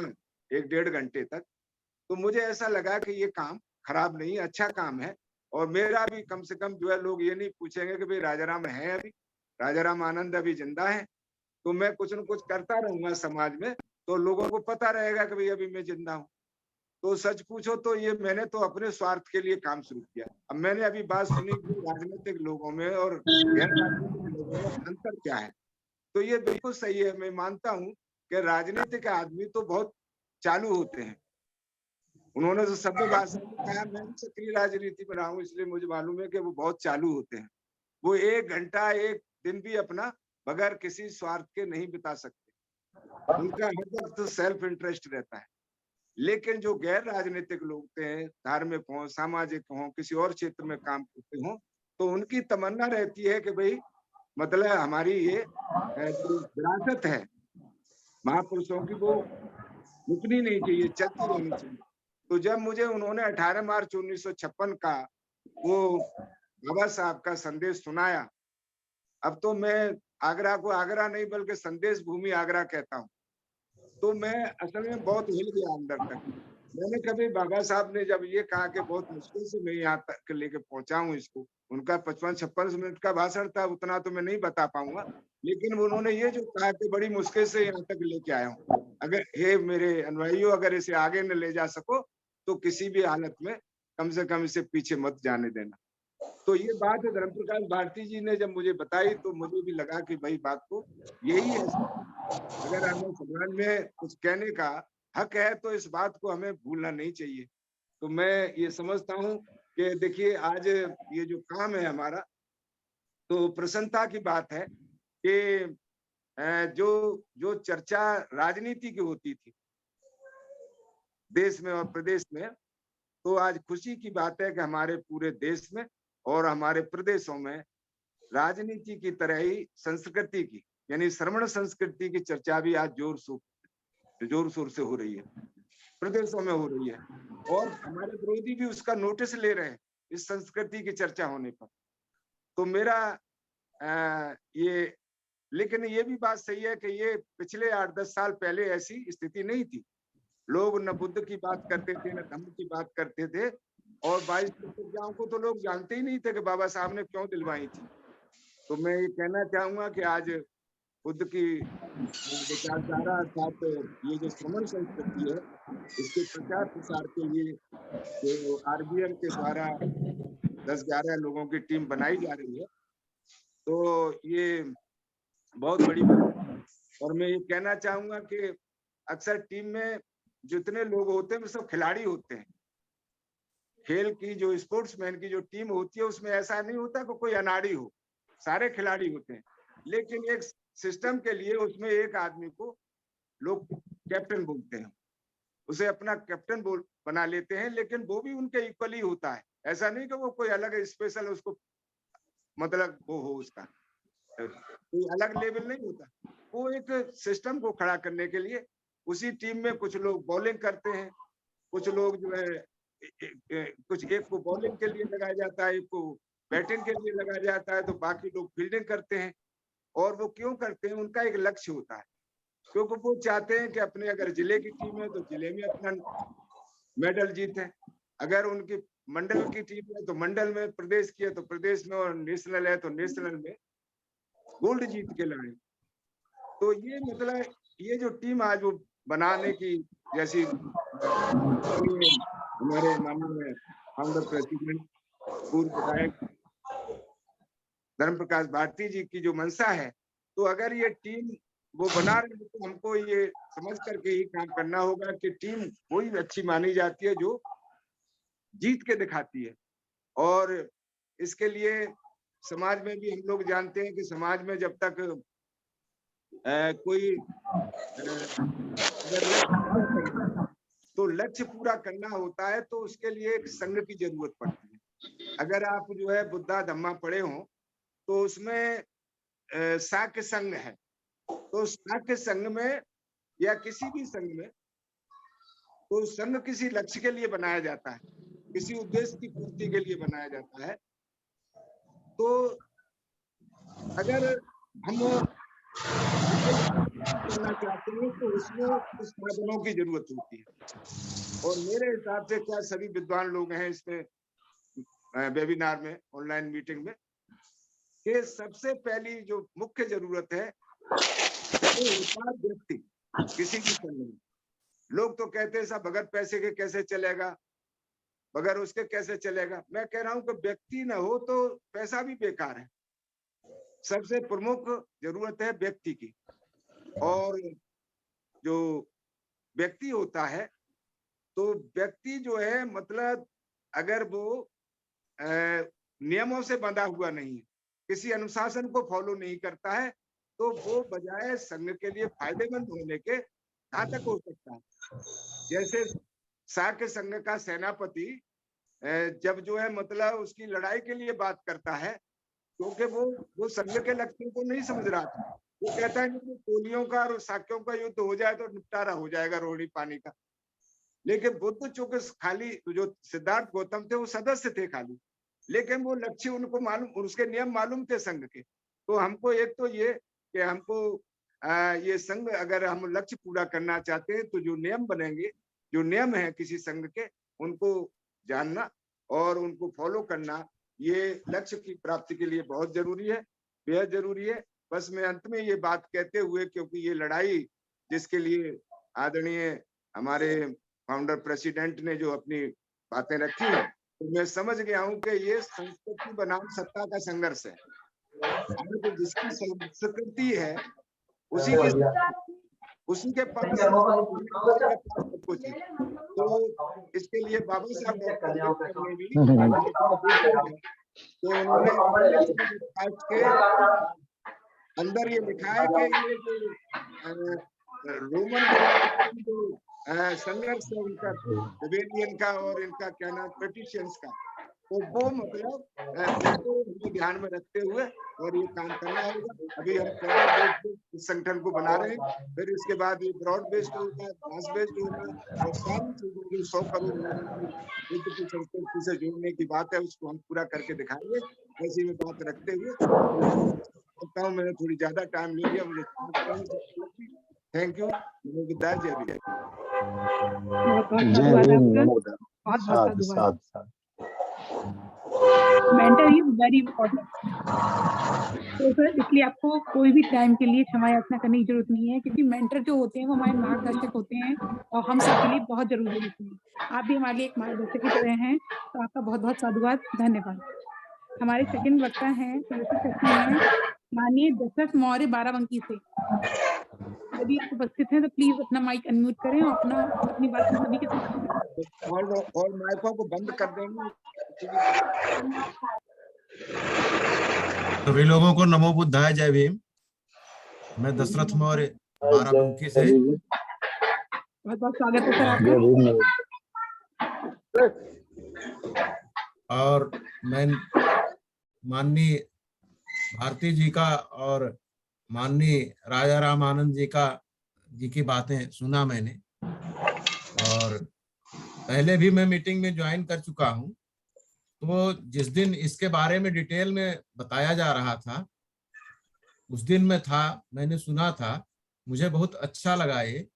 1-1.5 घंटे तक, तो मुझे ऐसा लगा कि ये काम खराब नहीं, अच्छा काम है। और मेरा भी कम से कम जो है लोग ये नहीं पूछेंगे कि भाई राजाराम है अभी, राजाराम आनंद अभी जिंदा है, तो मैं कुछ न कुछ करता रहूंगा समाज में, तो लोगों को पता रहेगा कि भाई अभी मैं जिंदा हूँ। तो सच पूछो तो ये मैंने तो अपने स्वार्थ के लिए काम शुरू किया। अब मैंने अभी बात सुनी कि राजनीतिक लोगों में और गैर राजनीतिक लोगों में अंतर क्या है, तो ये बिल्कुल सही है। मैं मानता हूँ कि राजनीतिक आदमी तो बहुत चालू होते हैं। उन्होंने तो सभ्य भाषा में कहा, मैं भी सक्रिय राजनीति में रहा हूँ इसलिए मुझे मालूम है कि वो बहुत चालू होते हैं। वो 1 घंटा 1 दिन भी अपना बगैर किसी स्वार्थ के नहीं बिता सकते। उनका हर वक्त सेल्फ इंटरेस्ट रहता है। लेकिन जो गैर राजनीतिक लोग हैं, धार्मिक हों, सामाजिक हों, किसी और क्षेत्र में काम करते हों, तो उनकी तमन्ना रहती है कि भाई मतलब हमारी ये जो विरासत है महापुरुषों की, वो रुकनी नहीं चाहिए, चलती रहनी चाहिए। तो जब मुझे उन्होंने 18 मार्च 1956 का वो बाबा साहब का संदेश सुनाया, अब तो मैं आगरा को आगरा नहीं बल्कि संदेश भूमि आगरा कहता हूँ। तो मैं असल में बहुत हिल गया अंदर तक। मैंने कभी बाबा साहब ने जब ये कहा कि बहुत मुश्किल से मैं यहाँ तक लेके पहुंचा हूँ इसको, उनका 55-56 मिनट का भाषण था, उतना तो मैं नहीं बता पाऊंगा, लेकिन उन्होंने ये जो कहा कि बड़ी मुश्किल से यहाँ तक लेके आया हूँ, अगर हे मेरे अनुयायियों अगर इसे आगे न ले जा सको तो किसी भी हालत में कम से कम इसे पीछे मत जाने देना। तो ये बात धर्मप्रकाश भारती जी ने जब मुझे बताई तो मुझे भी लगा कि भाई बात तो यही है। अगर हमें समाज में कुछ कहने का हक है तो इस बात को हमें भूलना नहीं चाहिए। तो मैं ये समझता हूँ कि देखिए आज ये जो काम है हमारा, तो प्रसन्नता की बात है कि जो जो चर्चा राजनीति की होती थी देश में और प्रदेश में, तो आज खुशी की बात है कि हमारे पूरे देश में और हमारे प्रदेशों में राजनीति की तरह ही संस्कृति की, यानी श्रवण संस्कृति की चर्चा भी आज जोर शोर से हो रही है, प्रदेशों में हो रही है। और हमारे विरोधी भी उसका नोटिस ले रहे हैं इस संस्कृति की चर्चा होने पर। तो मेरा ये, लेकिन ये भी बात सही है कि ये पिछले 8-10 साल पहले ऐसी स्थिति नहीं थी। लोग न बुद्ध की बात करते थे, न धम्म की बात करते थे, और 22 प्रतिज्ञाओं को तो लोग जानते ही नहीं थे कि बाबा साहब ने क्यों दिलवाई थी। तो मैं ये कहना चाहूंगा कि आज बुद्ध की विचारधारा अर्थात ये जो श्रमण संस्कृति है, इसके प्रचार प्रसार के लिए जो RBN के द्वारा 10-11 लोगों की टीम बनाई जा रही है, तो ये बहुत बड़ी बात है। और मैं ये कहना चाहूंगा कि अक्सर टीम में जितने लोग होते हैं वो सब खिलाड़ी होते हैं। खेल की जो स्पोर्ट्समैन की जो टीम होती है उसमें ऐसा नहीं होता कि कोई अनाड़ी हो, सारे खिलाड़ी होते हैं। लेकिन एक सिस्टम के लिए उसमें एक आदमी को लोग कैप्टन बोलते हैं, उसे अपना कैप्टन बना लेते हैं, लेकिन वो भी उनके इक्वली होता है। ऐसा नहीं कि वो कोई अलग स्पेशल उसको मतलब वो हो, उसका कोई अलग लेवल नहीं होता। वो एक सिस्टम को खड़ा करने के लिए उसी टीम में कुछ लोग बॉलिंग करते हैं, कुछ लोग जो है कुछ एक को बॉलिंग के लिए लगाया जाता है, एक को बैटिंग के लिए लगाया जाता है, तो बाकी लोग फील्डिंग करते हैं। और वो क्यों करते हैं? उनका एक लक्ष्य होता है, क्योंकि वो चाहते हैं कि अपने अगर जिले की टीम है तो जिले में अपना मेडल जीते, अगर उनकी मंडल की टीम है तो मंडल में, प्रदेश की है तो प्रदेश में, और नेशनल है तो नेशनल में गोल्ड जीत के लाए। तो ये मतलब ये जो टीम आज वो बनाने की, जैसी हमारे माननीय फाउंडर प्रेसिडेंट पूर्व विधायक धर्म प्रकाश भारती जी की जो मंशा है, तो अगर ये टीम वो बना रहे हैं तो हमको ये समझ करके ही काम करना होगा कि टीम वही अच्छी मानी जाती है जो जीत के दिखाती है। और इसके लिए समाज में भी हम लोग जानते हैं कि समाज में जब तक कोई अगर तो लक्ष्य पूरा करना होता है तो उसके लिए एक संघ की जरूरत पड़ती है। अगर आप जो है बुद्धा धम्मा पढ़े हो तो उसमें शाक्य संघ है, तो शाक्य संघ में या किसी भी संघ में तो संघ किसी लक्ष्य के लिए बनाया जाता है, किसी उद्देश्य की पूर्ति के लिए बनाया जाता है। तो अगर हम करना चाहते हैं तो उसमें कुछ साधनों की जरूरत होती है। और मेरे हिसाब से क्या सभी विद्वान लोग हैं इसमें वेबिनार में, ऑनलाइन मीटिंग में, कि सबसे पहली जो मुख्य जरूरत है वो होता है व्यक्ति। किसी की संग में लोग तो कहते हैं साहब बगैर पैसे के कैसे चलेगा, बगैर उसके कैसे चलेगा। मैं कह रहा हूं कि व्यक्ति ना हो तो पैसा भी बेकार है। सबसे प्रमुख जरूरत है व्यक्ति की। और जो व्यक्ति होता है तो व्यक्ति जो है मतलब अगर वो नियमों से बंधा हुआ नहीं है, किसी अनुशासन को फॉलो नहीं करता है, तो वो बजाय संघ के लिए फायदेमंद होने के घातक हो सकता है। जैसे शाक्य संघ का सेनापति जब जो है मतलब उसकी लड़ाई के लिए बात करता है, क्योंकि वो संघ के लक्ष्यों को नहीं समझ रहा था। वो कहता है कि कोलियों का और शाक्यों का युद्ध हो जाए तो निपटारा हो जाएगा रोहिणी पानी का। लेकिन बुद्ध चूंकि खाली जो सिद्धार्थ गौतम थे वो सदस्य थे खाली, लेकिन वो लक्ष्य उनको मालूम, उसके नियम मालूम थे संघ के। तो हमको एक तो ये कि हमको ये संघ अगर हम लक्ष्य पूरा करना चाहते हैं तो जो नियम बनेंगे, जो नियम है किसी संघ के, उनको जानना और उनको फॉलो करना, ये लक्ष्य की प्राप्ति के लिए बहुत जरूरी है, बेहद जरूरी है। बस मैं अंत में ये बात कहते हुए, क्योंकि ये लड़ाई जिसके लिए आदरणीय हमारे फाउंडर प्रेसिडेंट ने जो अपनी बातें रखी है, तो मैं समझ गया हूं कि ये संस्कृति बनाम सत्ता का संघर्ष है। तो जिसकी संस्कृति है उसी के पास कुछ है। तो इसके लिए बाबा साहब ने भी तो उन्होंने के अंदर ये लिखा है कि ये जो रोमन जो संघर्ष है उनका, रिबेलियन का और इनका क्या नाम पेटिशंस का, तो वो मतलब हमें ध्यान में रखते हुए और ये काम करना होगा। अभी हम इस संगठन को बना रहे हैं, फिर इसके बाद ये ब्रॉड बेस्ड होगा, मास बेस्ड होगा, और सारी चीजों जो 100 करोड़ युद्ध की संस्कृति से जोड़ने की बात है उसको हम पूरा करके दिखाएंगे। ऐसी में बात रखते हुए मैंने थोड़ी ज्यादा टाइम ले लिया, मुझे थैंक यू। जय विजय। बहुत बहुत धन्यवाद आपका, बहुत बहुत धन्यवाद। Mentor is very important. तो सर इसलिए आपको कोई भी टाइम के लिए क्षमा याचना करने की जरूरत नहीं है, क्योंकि मेंटर जो होते हैं वो हमारे मार्गदर्शक होते हैं और हम सबके लिए बहुत जरूरी होते हैं। आप भी हमारे लिए एक मार्गदर्शक की तरह हैं, तो आपका बहुत बहुत साधुवाद, धन्यवाद। हमारे सेकंड वक्ता हैं, प्रदर्शक व्यक्ति हैं माननीय दशरथ मौर्य बाराबंकी से। यदि आप उपस्थित हैं तो प्लीज अपना माइक अनम्यूट करें और अपनी बात हम सभी के समक्ष रखें। और माइकों को बंद कर देंगे। सभी लोगों को नमो बुद्धाय, जय भीम। मैं दशरथ मौर्य बाराबंकी से। बहुत बहुत स्वागत है सर आपका। और मैं माननीय भारती जी का और माननीय राजा राम आनंद जी की बातें सुना मैंने, और पहले भी मैं मीटिंग में ज्वाइन कर चुका हूं। तो जिस दिन इसके बारे में डिटेल में बताया जा रहा था उस दिन में था, मैंने सुना था, मुझे बहुत अच्छा लगा ये,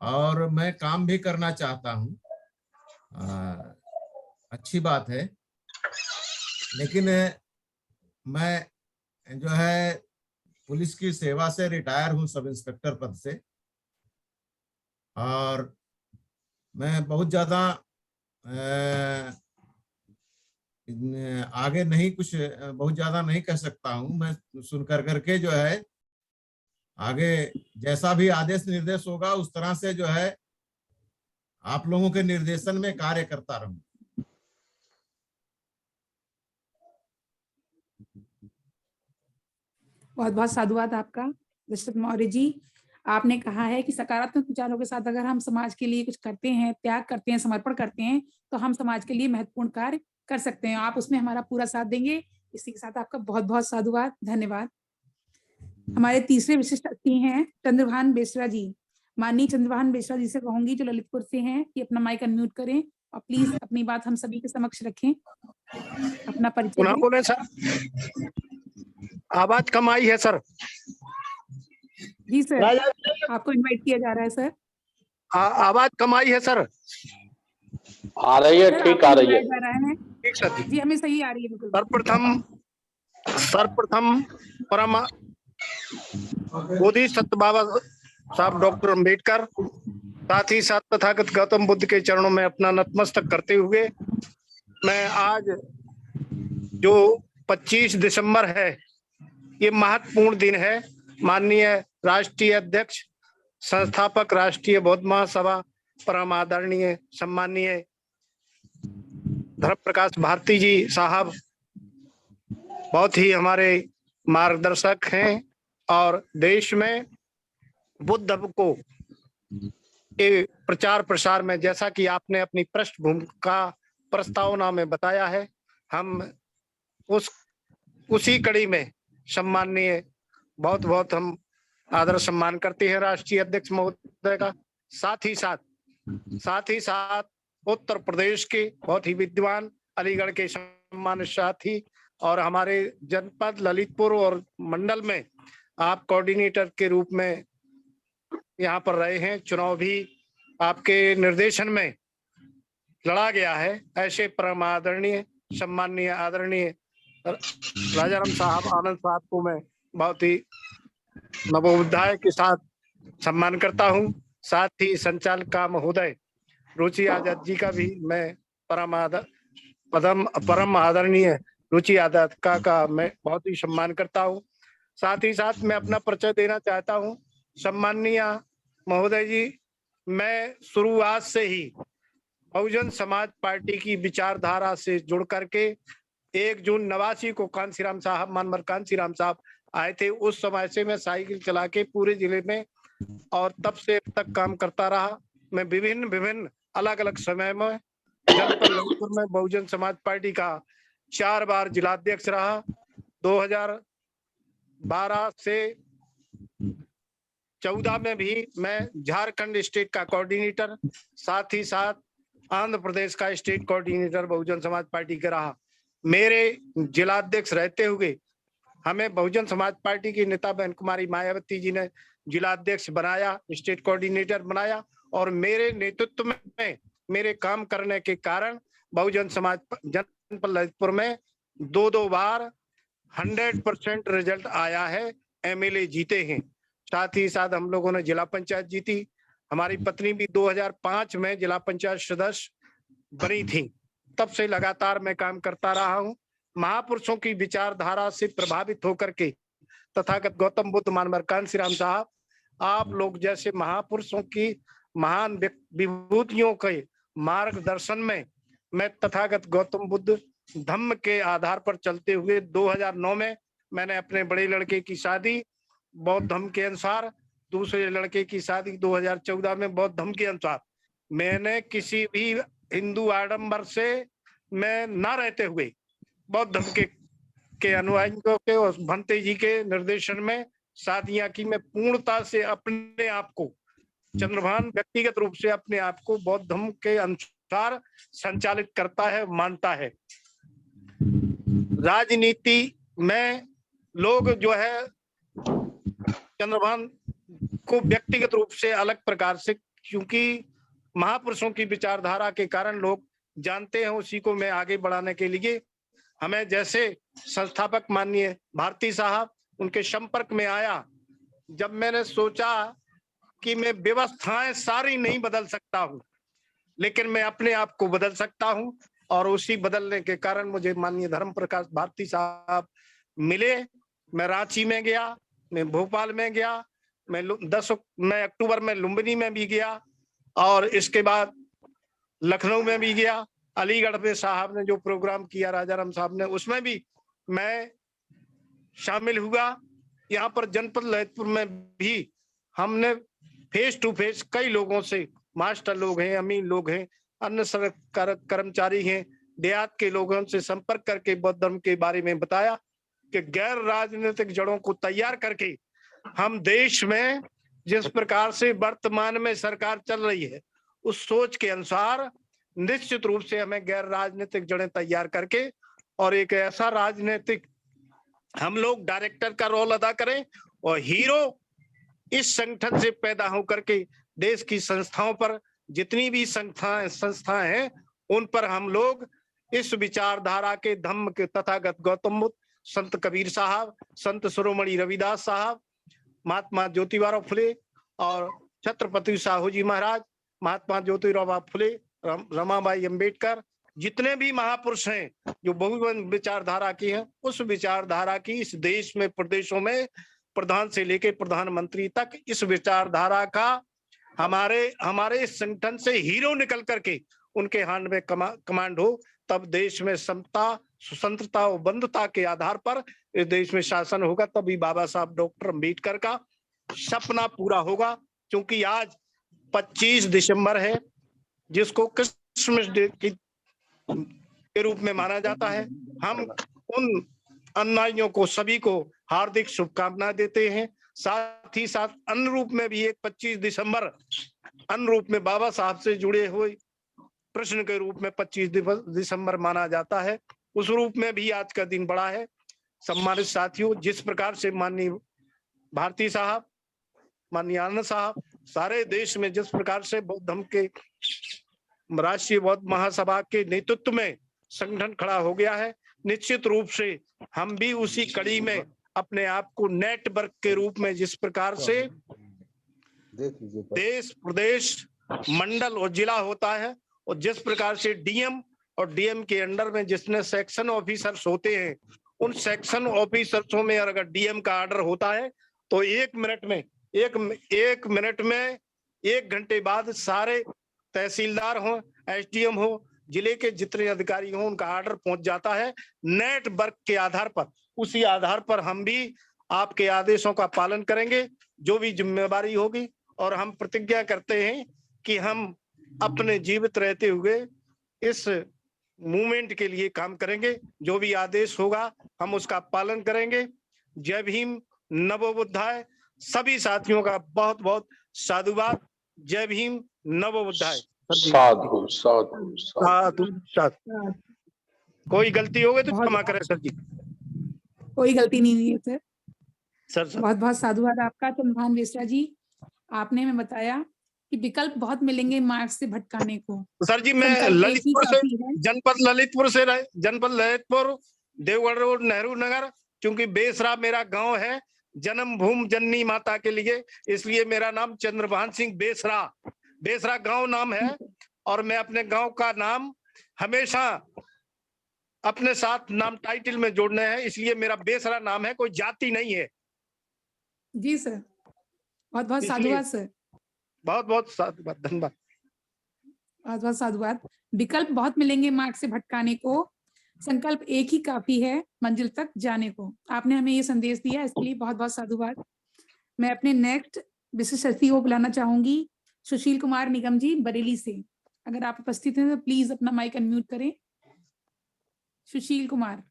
और मैं काम भी करना चाहता हूँ। अच्छी बात है। लेकिन मैं जो है पुलिस की सेवा से रिटायर हूँ, सब इंस्पेक्टर पद से, और मैं बहुत ज्यादा आगे नहीं, कुछ बहुत ज्यादा नहीं कह सकता हूँ। मैं सुन करके जो है आगे जैसा भी आदेश निर्देश होगा उस तरह से जो है आप लोगों के निर्देशन में कार्य करता रहूं। बहुत बहुत साधुवाद आपका दशरथ मौर्य जी। आपने कहा है कि सकारात्मक विचारों के साथ अगर हम समाज के लिए कुछ करते हैं, त्याग करते हैं, समर्पण करते हैं, तो हम समाज के लिए महत्वपूर्ण कार्य कर सकते हैं। आप उसमें हमारा पूरा साथ देंगे। इसी के साथ आपका बहुत बहुत साधुवाद, धन्यवाद। हमारे तीसरे विशिष्ट अतिथि हैं चंद्रभान बेसरा जी। माननीय चंद्रभान बेसरा जी से कहूंगी, जो ललितपुर से हैं, कि अपना माइक अनम्यूट करें और प्लीज अपनी बात हम सभी के समक्ष रखें, अपना परिचय दें। बोले सर, आवाज कम आई है सर। जी सर, आपको इनवाइट किया जा रहा है सर। आवाज कम आई है सर। आ रही है, ठीक आ रही है। जा रहा है ठीक सर जी, हमें सही आ रही है बिल्कुल। सर्वप्रथम परम बोधि सत्य बाबा साहब डॉक्टर अम्बेडकर, साथ ही साथ तथागत गौतम बुद्ध के चरणों में अपना नतमस्तक करते हुए, मैं आज जो 25 दिसंबर है, ये महत्वपूर्ण दिन है। माननीय राष्ट्रीय अध्यक्ष, संस्थापक राष्ट्रीय बौद्ध महासभा, परम आदरणीय सम्माननीय धर्म प्रकाश भारती जी साहब बहुत ही हमारे मार्गदर्शक हैं, और देश में बुद्ध को के प्रचार प्रसार में, जैसा कि आपने अपनी पृष्ठभूमि का प्रस्तावना में बताया है, हम उसी कड़ी में सम्माननीय बहुत बहुत हम आदर सम्मान करते हैं राष्ट्रीय अध्यक्ष महोदय का। साथ ही साथ उत्तर प्रदेश के बहुत ही विद्वान, अलीगढ़ के सम्मानित साथी, और हमारे जनपद ललितपुर और मंडल में आप कोऑर्डिनेटर के रूप में यहाँ पर रहे हैं। चुनाव भी आपके निर्देशन में लड़ा गया है। ऐसे परम आदरणीय सम्माननीय आदरणीय राजाराम साहब आनंद साहब को मैं बहुत ही नवोदय के साथ सम्मान करता हूँ। साथ ही संचालका महोदय रुचि आजाद जी का भी मैं परम आदरणीय रुचि आजाद का मैं बहुत ही सम्मान करता हूँ। साथ ही साथ मैं अपना परिचय देना चाहता हूँ। सम्माननीय महोदय जी, मैं शुरुआत से ही बहुजन समाज पार्टी की विचारधारा से जुड़ करके 1 जून 89 को कांसीराम साहब, मानवर कांसीराम साहब आए थे, उस समय से मैं साइकिल चला के पूरे जिले में और तब से तक काम करता रहा। मैं विभिन्न अलग अलग समय में जनपद ललितपुर में बहुजन समाज पार्टी का 4 बार जिलाध्यक्ष रहा। 2012 से 14 में भी मैं झारखंड स्टेट का कोऑर्डिनेटर, साथ ही साथ आंध्र प्रदेश का state coordinator Bahujan Samaj party का रहा। मेरे जिलाध्यक्ष रहते हुए हमें बहुजन समाज पार्टी की नेता बहन कुमारी मायावती जी ने जिलाध्यक्ष बनाया, स्टेट कोऑर्डिनेटर बनाया, और मेरे नेतृत्व में मेरे काम करने के कारण बहुजन समाज जनपद ललितपुर में 2 बार 100% रिजल्ट आया है, एमएलए जीते हैं। साथ ही साथ हम लोगों ने जिला पंचायत जीती। हमारी पत्नी भी 2005 में जिला पंचायत सदस्य बनी थी। तब से लगातार मैं काम करता रहा हूँ। महापुरुषों की विचारधारा से प्रभावित होकर के तथागत गौतम बुद्ध मानवर कांसी राम साहब, आप लोग जैसे महापुरुषों की महान विभूतियों के मार्गदर्शन में मैं तथागत गौतम बुद्ध धम्म के आधार पर चलते हुए 2009 में मैंने अपने बड़े लड़के की शादी बौद्ध धम्म के अनुसार, दूसरे लड़के की शादी 2014 में बौद्ध धम्म के अनुसार। मैंने किसी भी हिंदू आडंबर से मैं ना रहते हुए बौद्ध धर्म के अनुयायियों के और भंते जी के निर्देशन में शादियां की। मैं पूर्णता से अपने आप को चंद्रभान व्यक्तिगत रूप से अपने आप को बौद्ध धर्म के अनुसार संचालित करता है, मानता है। राजनीति में लोग जो है चंद्रभान को व्यक्तिगत रूप से अलग प्रकार से, क्योंकि महापुरुषों की विचारधारा के कारण लोग जानते हैं, उसी को मैं आगे बढ़ाने के लिए हमें जैसे संस्थापक माननीय भारती साहब उनके संपर्क में आया। जब मैंने सोचा कि मैं व्यवस्थाएं सारी नहीं बदल सकता हूं, लेकिन मैं अपने आप को बदल सकता हूं, और उसी बदलने के कारण मुझे माननीय धर्म प्रकाश भारती साहब मिले। मैं रांची में गया, मैं भोपाल में गया, मैं अक्टूबर में लुम्बिनी में भी गया, और इसके बाद लखनऊ में भी गया। अलीगढ़ में साहब ने जो प्रोग्राम किया राजाराम साहब ने, उसमें भी मैं शामिल हुआ। यहाँ पर जनपद ललितपुर में भी हमने फेस टू फेस कई लोगों से, मास्टर लोग हैं, अमीन लोग हैं, अन्य सरकार कर्मचारी हैं, देहात के लोगों से संपर्क करके बौद्ध धर्म के बारे में बताया कि गैर राजनीतिक जड़ों को तैयार करके हम देश में जिस प्रकार से वर्तमान में सरकार चल रही है, उस सोच के अनुसार निश्चित रूप से हमें गैर राजनीतिक जड़ें तैयार करके और एक ऐसा राजनीतिक हम लोग डायरेक्टर का रोल अदा करें और हीरो इस संगठन से पैदा होकर के देश की संस्थाओं पर, जितनी भी संस्थाएं हैं उन पर हम लोग इस विचारधारा के धम्म के तथागत गौतम बुद्ध, संत कबीर साहब, संत शिरोमणि रविदास साहब, महात्मा ज्योतिबा फुले और छत्रपति साहू जी महाराज, महात्मा ज्योतिराव फुले, रमाबाई अंबेडकर, जितने भी महापुरुष हैं जो बहुजन विचारधारा की हैं, उस विचारधारा की इस देश में प्रदेशों में प्रधान से लेकर प्रधानमंत्री तक इस विचारधारा का हमारे इस संगठन से हीरो निकल करके उनके हाथ में कमांड हो, तब देश में समता, स्वतंत्रता और बंधुता के आधार पर इस देश में शासन होगा। तभी बाबा साहब डॉक्टर अम्बेडकर का सपना पूरा होगा। क्योंकि आज 25 दिसंबर है, जिसको क्रिसमस डे के रूप में माना जाता है। हम उन अनुयायियों को सभी को हार्दिक शुभकामनाएं देते हैं। साथ ही साथ अन्य रूप में भी एक 25 दिसंबर अन्य रूप में बाबा साहब से जुड़े हुए प्रश्न के रूप में 25 दिसंबर माना जाता है। उस रूप में भी आज का दिन बड़ा है। सम्मानित साथियों, जिस प्रकार से माननीय भारती साहब, माननीय आनंद साहब, सारे देश में जिस प्रकार से बौद्ध धर्म के राष्ट्रीय बौद्ध महासभा के नेतृत्व में संगठन खड़ा हो गया है, निश्चित रूप से हम भी उसी कड़ी में अपने आप को नेटवर्क के रूप में, जिस प्रकार से देश, प्रदेश, मंडल और जिला होता है, और जिस प्रकार से डीएम और डीएम के अंडर में जितने सेक्शन ऑफिसर्स होते हैं, उन सेक्शन ऑफिसर्सों में अगर डीएम का ऑर्डर होता है तो 1 मिनट में 1 घंटे बाद सारे तहसीलदार हो, एसडीएम हो, जिले के जितने अधिकारी हो, उनका ऑर्डर पहुंच जाता है नेटवर्क के आधार पर। उसी आधार पर हम भी आपके आदेशों का पालन करेंगे, जो भी जिम्मेवारी होगी, और हम प्रतिज्ञा करते हैं कि हम अपने जीवित रहते हुए इस मूवमेंट के लिए काम करेंगे। जो भी आदेश होगा हम उसका पालन करेंगे। जय भीम, नमो बुद्धाय। सभी साथियों का बहुत बहुत साधुवाद। जय भीम, नमो बुद्धाय। साधु साधु साधु साधु। कोई गलती हो गई तो क्षमा करें सर जी। कोई गलती नहीं हुई है सर। सर बहुत बहुत साधुवाद आपका चंद्रभान वेसरा जी। आपने हमें बताया कि विकल्प बहुत मिलेंगे मार्ग से भटकाने को। सर जी, मैं संकल्प एक ही ललितपुर से, काफी है। जनपद ललितपुर, देवगढ़ रोड, नेहरू नगर। क्योंकि बेसरा मेरा गांव है, जन्म भूमि जननी माता के लिए, इसलिए मेरा नाम चंद्रभान सिंह बेसरा गांव नाम है। और मैं अपने गांव का नाम हमेशा अपने साथ नाम टाइटल में जोड़ना है, इसलिए मेरा बेसरा नाम है, कोई जाति नहीं है। जी सर, बहुत बहुत इसलिए साधुवाद सर, बहुत बहुत साधुवाद, धन्यवाद। बहुत बहुत साधुवाद। विकल्प बहुत मिलेंगे मार्ग से भटकाने को, संकल्प एक ही काफी है मंजिल तक जाने को। आपने हमें ये संदेश दिया, इसके लिए बहुत बहुत साधुवाद। मैं अपने नेक्स्ट विशिष्ट अतिथि को बुलाना चाहूंगी, सुशील कुमार निगम जी, बरेली से। अगर आप उपस्थित हैं तो प्लीज अपना माइक अनम्यूट करें। Sushil Kumar,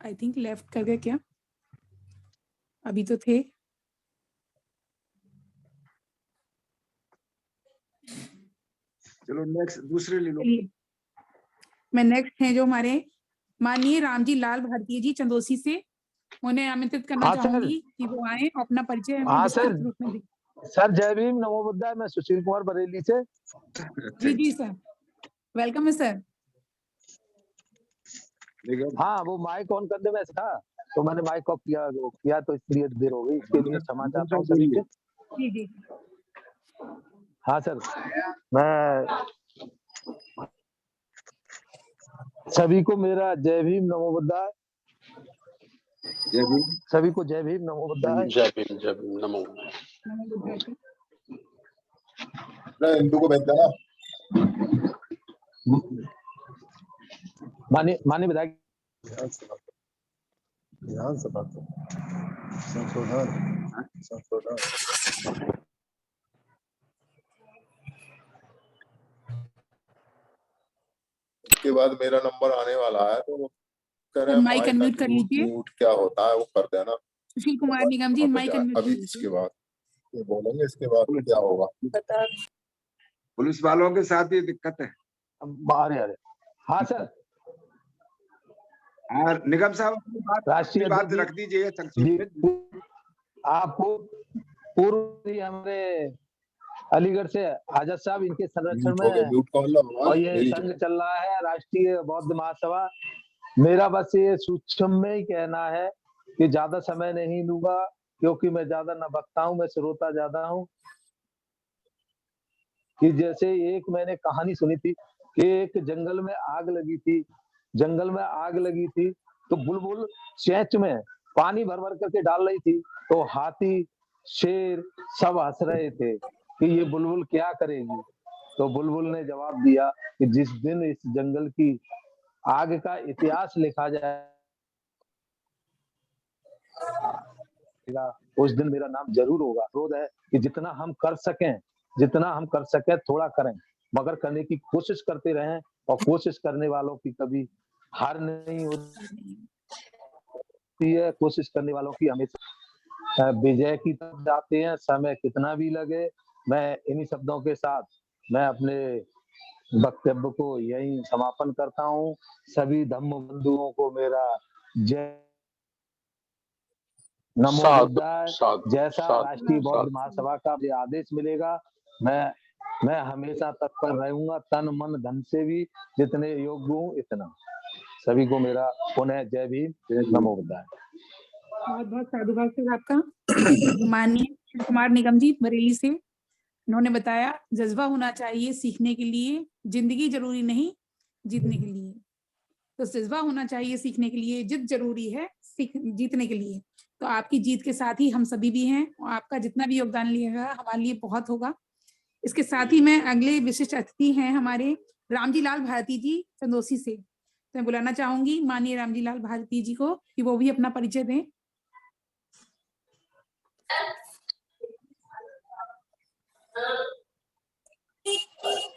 I think left कर गए क्या? अभी तो थे। चलो नेक्स्ट दूसरे ले लो। चलिए, मैं नेक्स्ट हैं जो हमारे माननीय रामजी लाल भारतीय जी, चंदोसी से। उन्हें आमंत्रित करना हाँ, सर। चाहूंगी कि वो आए और अपना परिचय हमें हाँ, विस्तृत सर। रूप में दें। सर जय भीम, नमो बुद्धाय। मैं सुशील कुमार बरेली से। जी जी सर, वेलकम है सर। हाँ, वो माइक ऑन करने में था तो मैंने माइक ऑफ किया तो इसलिए देर हो गई, इसके लिए क्षमा चाहता हूँ सभी से। जी जी हाँ सर, मैं सभी को मेरा जय भीम, नमो बुद्धाय। जय भीम। सभी को जय भीम, नमो बुद्धाय। जय भीम, नमो। नमो बुद्धाय सर। हिंदू को भेजता ना। माननीय विधायक, विधानसभा संशोधन के बाद मेरा नंबर आने वाला है, तो वो कह रहे हैं माइक अनम्यूट कर लीजिए। म्यूट क्या होता है वो कर देना। सुशील कुमार निगम जी, माइक अनम्यूट अभी कीजिए। इसके बाद ये बोलेंगे, इसके बाद क्या होगा। पुलिस वालों के साथ ये दिक्कत है। अरे हाँ सर, और निगम साहब अपनी राष्ट्रीय बात अध्यक्ष रख दीजिए संक्षिप्त में। आपको पूर्व ही हमारे अलीगढ़ से आजाद साहब, इनके संरक्षण में और ये संघ चल रहा है राष्ट्रीय बौद्ध महासभा। मेरा बस ये सूक्ष्म में ही कहना है कि ज्यादा समय नहीं लूंगा, क्योंकि मैं ज्यादा न बकता हूं, मैं श्रोता ज्यादा हूं। कि जैसे एक मैंने कहानी सुनी थी कि एक जंगल में आग लगी थी, तो बुलबुल चेंच में पानी भर भर करके डाल रही थी, तो हाथी, शेर सब हंस रहे थे कि ये बुलबुल क्या करेगी। तो बुलबुल ने जवाब दिया कि जिस दिन इस जंगल की आग का इतिहास लिखा जाएगा, उस दिन मेरा नाम जरूर होगा। क्रोध है कि जितना हम कर सकें थोड़ा करें, मगर करने की कोशिश करते रहें, और कोशिश करने वालों की कभी हार नहीं होती है। कोशिश करने वालों की हमेशा विजय की तरफ जाते हैं, समय कितना भी लगे। मैं इन्हीं शब्दों के साथ मैं अपने वक्तव्य को यही समापन करता हूं। सभी धम्म बंधुओं को मेरा जय नमो बुद्धाय। जैसा राष्ट्रीय बौद्ध महासभा का भी आदेश मिलेगा, मैं हमेशा तत्पर रहूंगा, तन मन धन से भी, जितने योग्य हूँ इतना। सभी को मेरा पुनः जय भीम, नमो बुद्धाय। बहुत बहुत साधुवाद सर आपका। माननीय सुशील कुमार निगम जी, बरेली से। उन्होंने बताया जज्बा होना चाहिए सीखने के लिए, जिंदगी जरूरी नहीं जीतने के लिए। तो जज्बा होना चाहिए सीखने के लिए, जिद जरूरी है जीतने के लिए। तो आपकी जीत के साथ ही हम सभी भी हैं, और आपका जितना भी योगदान लिएगा हमारे लिए बहुत होगा। इसके साथ ही मैं अगले विशिष्ट अतिथि हैं हमारे रामजी लाल भारती जी, चंदोसी से। तो मैं बुलाना चाहूंगी माननीय रामजी लाल भारती जी को कि वो भी अपना परिचय दें।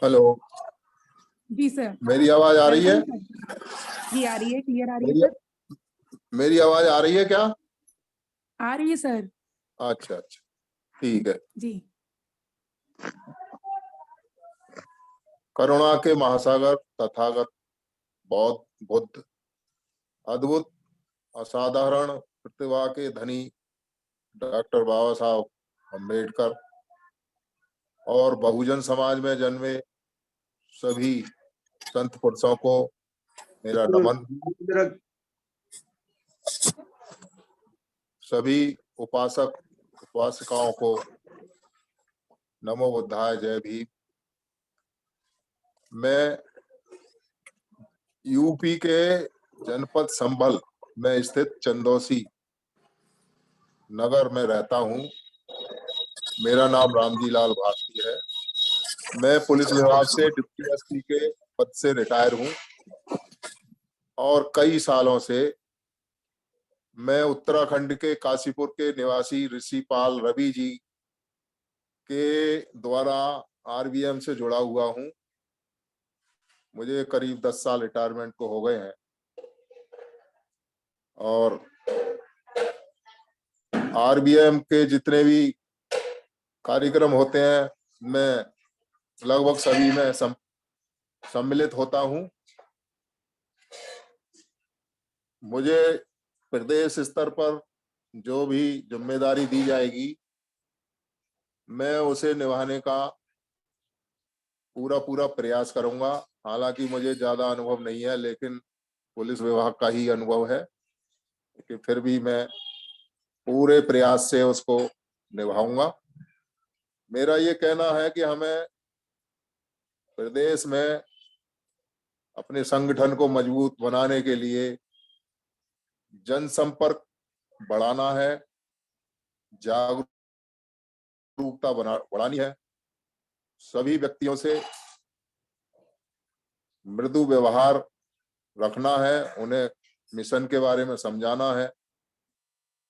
हेलो जी सर, मेरी आवाज आ रही है? जी आ रही है, क्लियर आ रही है सर। मेरी आवाज आ रही है क्या? आ रही है सर। अच्छा अच्छा, ठीक है। जी। करुणा के महासागर तथागत बौद्ध बुद्ध, अद्भुत असाधारण प्रतिभा के धनी डॉक्टर बाबा साहब अम्बेडकर और बहुजन समाज में जन्मे सभी संत पुरुषों को मेरा नमन। सभी उपासक उपासिकाओं को नमो बुद्धाय, जय भीम। मैं यूपी के जनपद संभल में स्थित चंदौसी नगर में रहता हूं। मेरा नाम रामजी लाल भारती है। मैं पुलिस विभाग से डिप्टी एसपी के पद से रिटायर हूं और कई सालों से मैं उत्तराखंड के काशीपुर के निवासी ऋषिपाल रवि जी के द्वारा आरबीएम से जुड़ा हुआ हूं। मुझे करीब 10 साल रिटायरमेंट को हो गए हैं और आरबीएम के जितने भी कार्यक्रम होते हैं मैं लगभग सभी में सम्मिलित होता हूं। मुझे प्रदेश स्तर पर जो भी जिम्मेदारी दी जाएगी मैं उसे निभाने का पूरा प्रयास करूंगा। हालांकि मुझे ज्यादा अनुभव नहीं है, लेकिन पुलिस विभाग का ही अनुभव है कि फिर भी मैं पूरे प्रयास से उसको निभाऊंगा। मेरा ये कहना है कि हमें प्रदेश में अपने संगठन को मजबूत बनाने के लिए जनसंपर्क बढ़ाना है, जागरूकता बढ़ानी है, सभी व्यक्तियों से मृदु व्यवहार रखना है, उन्हें मिशन के बारे में समझाना है,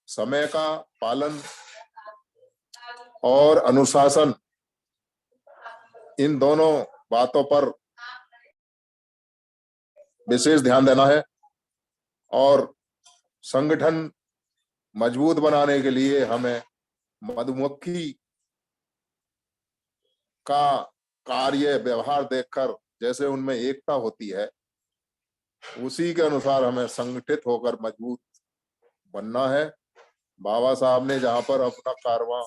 समय का पालन और अनुशासन, इन दोनों बातों पर विशेष ध्यान देना है और संगठन मजबूत बनाने के लिए हमें मधुमक्खी का कार्य व्यवहार देखकर जैसे उनमें एकता होती है, उसी के अनुसार हमें संगठित होकर मजबूत बनना है। बाबा साहब ने जहां पर अपना कारवां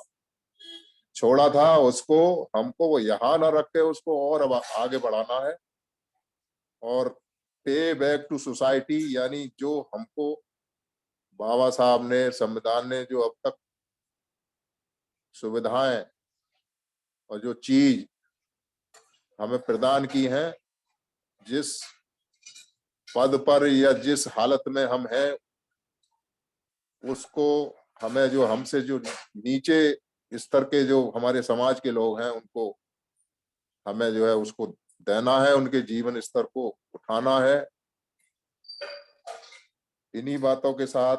छोड़ा था उसको हमको वो यहाँ ना रख के उसको और अब आगे बढ़ाना है और पे बैक टू सोसाइटी, यानी जो हमको बाबा साहब ने, संविधान ने जो अब तक सुविधाएं और जो चीज हमें प्रदान की हैं, जिस पद पर या जिस हालत में हम हैं, उसको हमें जो हमसे जो नीचे स्तर के जो हमारे समाज के लोग हैं उनको हमें जो है उसको देना है, उनके जीवन स्तर को उठाना है। इन्हीं बातों के साथ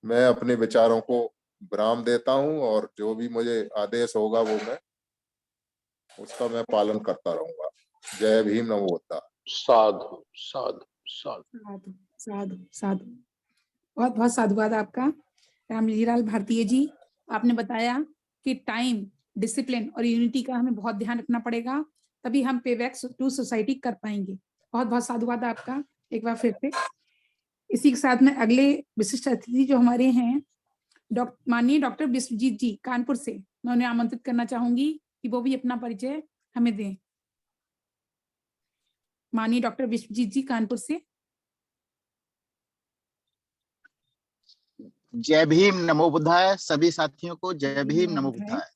मैं अपने विचारों को विराम देता हूं और जो भी मुझे आदेश होगा वो मैं उसका मैं पालन करता रहूंगा। जय भीम, नमो बुद्धाय। साधु साधु साधु साधु साधु साधु। बहुत बहुत साधुवाद आपका रामजी लाल भारतीय जी। आपने बताया कि टाइम, डिसिप्लिन और यूनिटी का हमें बहुत ध्यान रखना पड़ेगा, तभी हम पे बैक टू सोसाइटी कर पाएंगे। बहुत बहुत साधुवाद आपका एक बार फिर से। इसी के साथ में अगले विशिष्ट अतिथि जो हमारे हैं माननीय डॉक्टर विश्वजीत जी कानपुर से, मैं उन्हें आमंत्रित करना चाहूंगी कि वो भी अपना परिचय हमें दें। माननीय डॉक्टर विश्वजीत जी कानपुर से। जय भीम, नमो बुद्धाय। सभी साथियों को जय भीम, नमो बुद्धाय।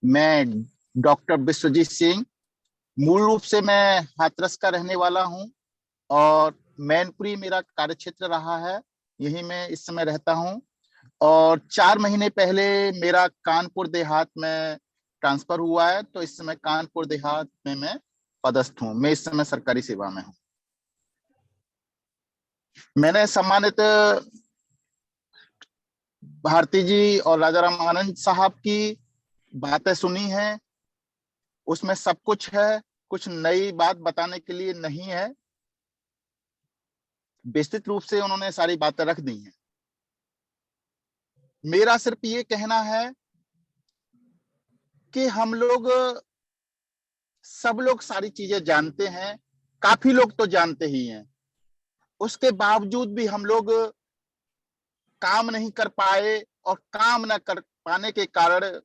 मैं डॉक्टर विश्वजीत सिंह, मूल रूप से मैं हाथरस का रहने वाला हूं और मैनपुरी मेरा कार्यक्षेत्र रहा है, यहीं मैं इस समय रहता हूं और 4 महीने पहले मेरा कानपुर देहात में ट्रांसफर हुआ है, तो इस समय कानपुर देहात में मैं पदस्थ हूं। मैं इस समय सरकारी सेवा में हूं। मैंने सम्मानित भारती जी और राजा राम आनंद साहब की बातें सुनी हैं, उसमें सब कुछ है, कुछ नई बात बताने के लिए नहीं है। विस्तृत रूप से उन्होंने सारी बातें रख दी हैं। मेरा सिर्फ ये कहना है कि हम लोग सब लोग सारी चीजें जानते हैं, काफी लोग तो जानते ही हैं, उसके बावजूद भी हम लोग काम नहीं कर पाए और काम न कर पाने के कारण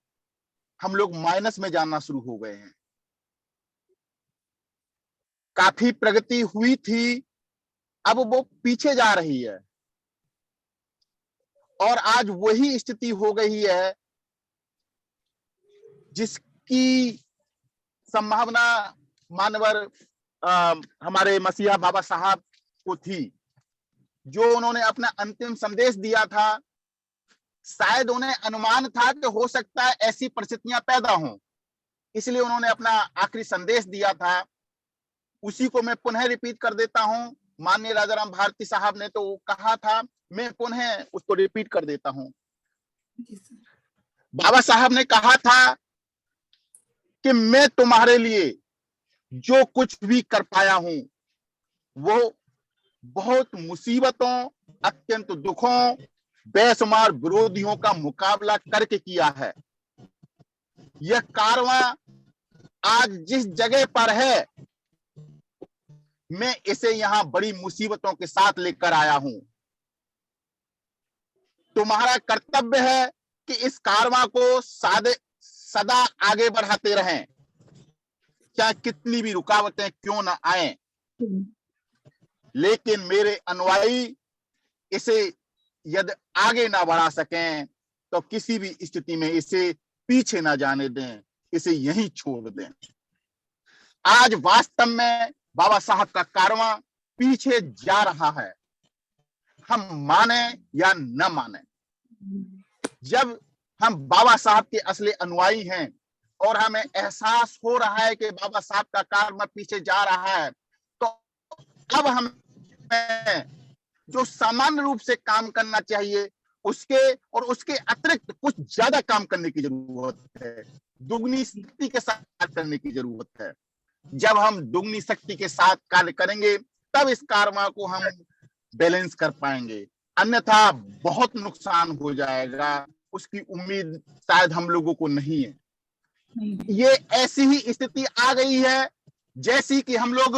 हम लोग माइनस में जाना शुरू हो गए हैं। काफी प्रगति हुई थी, अब वो पीछे जा रही है और आज वही स्थिति हो गई है जिसकी संभावना मानवर हमारे मसीहा बाबा साहब को थी। जो उन्होंने अपना अंतिम संदेश दिया था, शायद उन्हें अनुमान था कि हो सकता है ऐसी परिस्थितियां पैदा हों, इसलिए उन्होंने अपना आखिरी संदेश दिया था। उसी को मैं पुनः रिपीट कर देता हूं। माननीय राजाराम भारती साहब ने तो कहा था, मैं पुनः उसको रिपीट कर देता हूं। बाबा साहब ने कहा था कि मैं तुम्हारे लिए जो कुछ भी कर पाया हूं वो बहुत मुसीबतों, अत्यंत दुखों, बेशुमार विरोधियों का मुकाबला करके किया है। यह कारवां आज जिस जगह पर है, मैं इसे यहां बड़ी मुसीबतों के साथ लेकर आया हूं। तुम्हारा कर्तव्य है कि इस कारवां को सदा आगे बढ़ाते रहें, चाहे कितनी भी रुकावटें क्यों ना आए। लेकिन मेरे अनुयायी इसे यदि आगे ना बढ़ा सकें तो किसी भी स्थिति में इसे पीछे ना जाने दें, इसे यहीं छोड़ दें। आज वास्तव में बाबा साहब का कारवां पीछे जा रहा है, हम माने या न माने। जब हम बाबा साहब के असली अनुयायी हैं और हमें एहसास हो रहा है कि बाबा साहब का कारवां पीछे जा रहा है, तो अब हमें जो सामान्य रूप से काम करना चाहिए उसके अतिरिक्त कुछ ज्यादा काम करने की जरूरत है, दुगनी शक्ति के साथ करने की जरूरत है। जब हम दुगनी शक्ति के साथ कार्य करेंगे तब इस कारवां को हम बैलेंस कर पाएंगे, अन्यथा बहुत नुकसान हो जाएगा। उसकी उम्मीद शायद हम लोगों को नहीं है। ये ऐसी ही स्थिति आ गई है जैसी कि हम लोग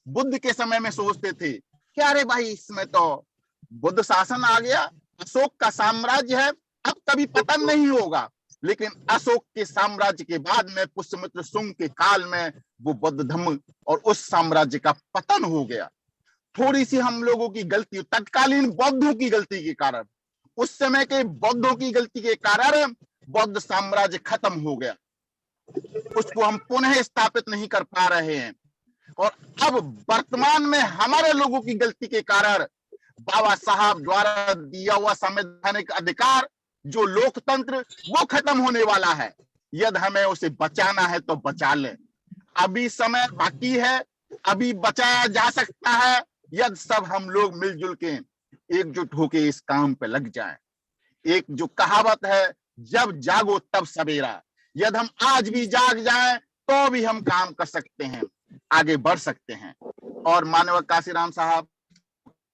बुद्ध के समय में सोचते थे कि अरे भाई इसमें तो बुद्ध शासन आ गया, अशोक का साम्राज्य है, अब कभी पतन नहीं होगा। लेकिन अशोक के साम्राज्य के बाद में पुष्यमित्र शुंग के काल में वो बौद्ध धर्म और उस साम्राज्य का पतन हो गया। थोड़ी सी हम लोगों की गलती, तत्कालीन बौद्धों की गलती के कारण, उस समय के बौद्धों की गलती के कारण बौद्ध साम्राज्य खत्म हो गया, उसको हम पुनः स्थापित नहीं कर पा रहे हैं। और अब वर्तमान में हमारे लोगों की गलती के कारण बाबा साहब द्वारा दिया हुआ संवैधानिक अधिकार जो लोकतंत्र, वो खत्म होने वाला है। यदि हमें उसे बचाना है तो बचा लें, अभी समय बाकी है, अभी बचाया जा सकता है यदि सब हम लोग मिलजुल के एकजुट होके इस काम पे लग जाएं। एक जो कहावत है, जब जागो तब सवेरा, यदि हम आज भी जाग जाएं तो भी हम काम कर सकते हैं, आगे बढ़ सकते हैं। और मानव काशीराम साहब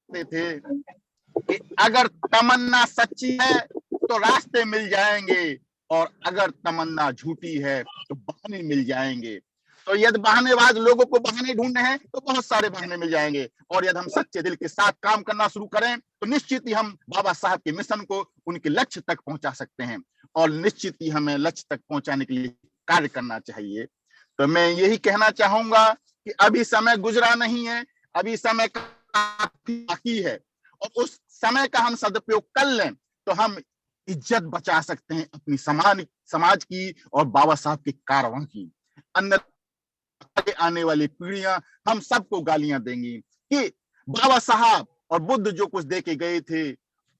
थे कि अगर तमन्ना सच्ची है तो रास्ते मिल जाएंगे, और अगर तमन्ना झूठी है तो बहाने मिल जाएंगे। तो यदि बहानेबाज लोगों को बहाने ढूंढने हैं तो बहुत सारे बहाने मिल जाएंगे, और यदि हम सच्चे दिल के साथ काम करना शुरू करें तो निश्चित ही हम बाबा साहब के मिशन को उनके लक्ष्य तक पहुंचा सकते हैं, और निश्चित ही हमें लक्ष्य तक पहुंचाने के लिए कार्य करना चाहिए। तो मैं यही कहना चाहूंगा कि अभी समय गुजरा नहीं है, अभी समय काफी बाकी है, और उस समय का हम सदुपयोग कर लें तो हम इज्जत बचा सकते हैं अपनी समाज की और बाबा साहब के कारवां की। अन्य आने वाली पीढ़ियां हम सबको गालियां देंगी कि बाबा साहब और बुद्ध जो कुछ दे के गए थे।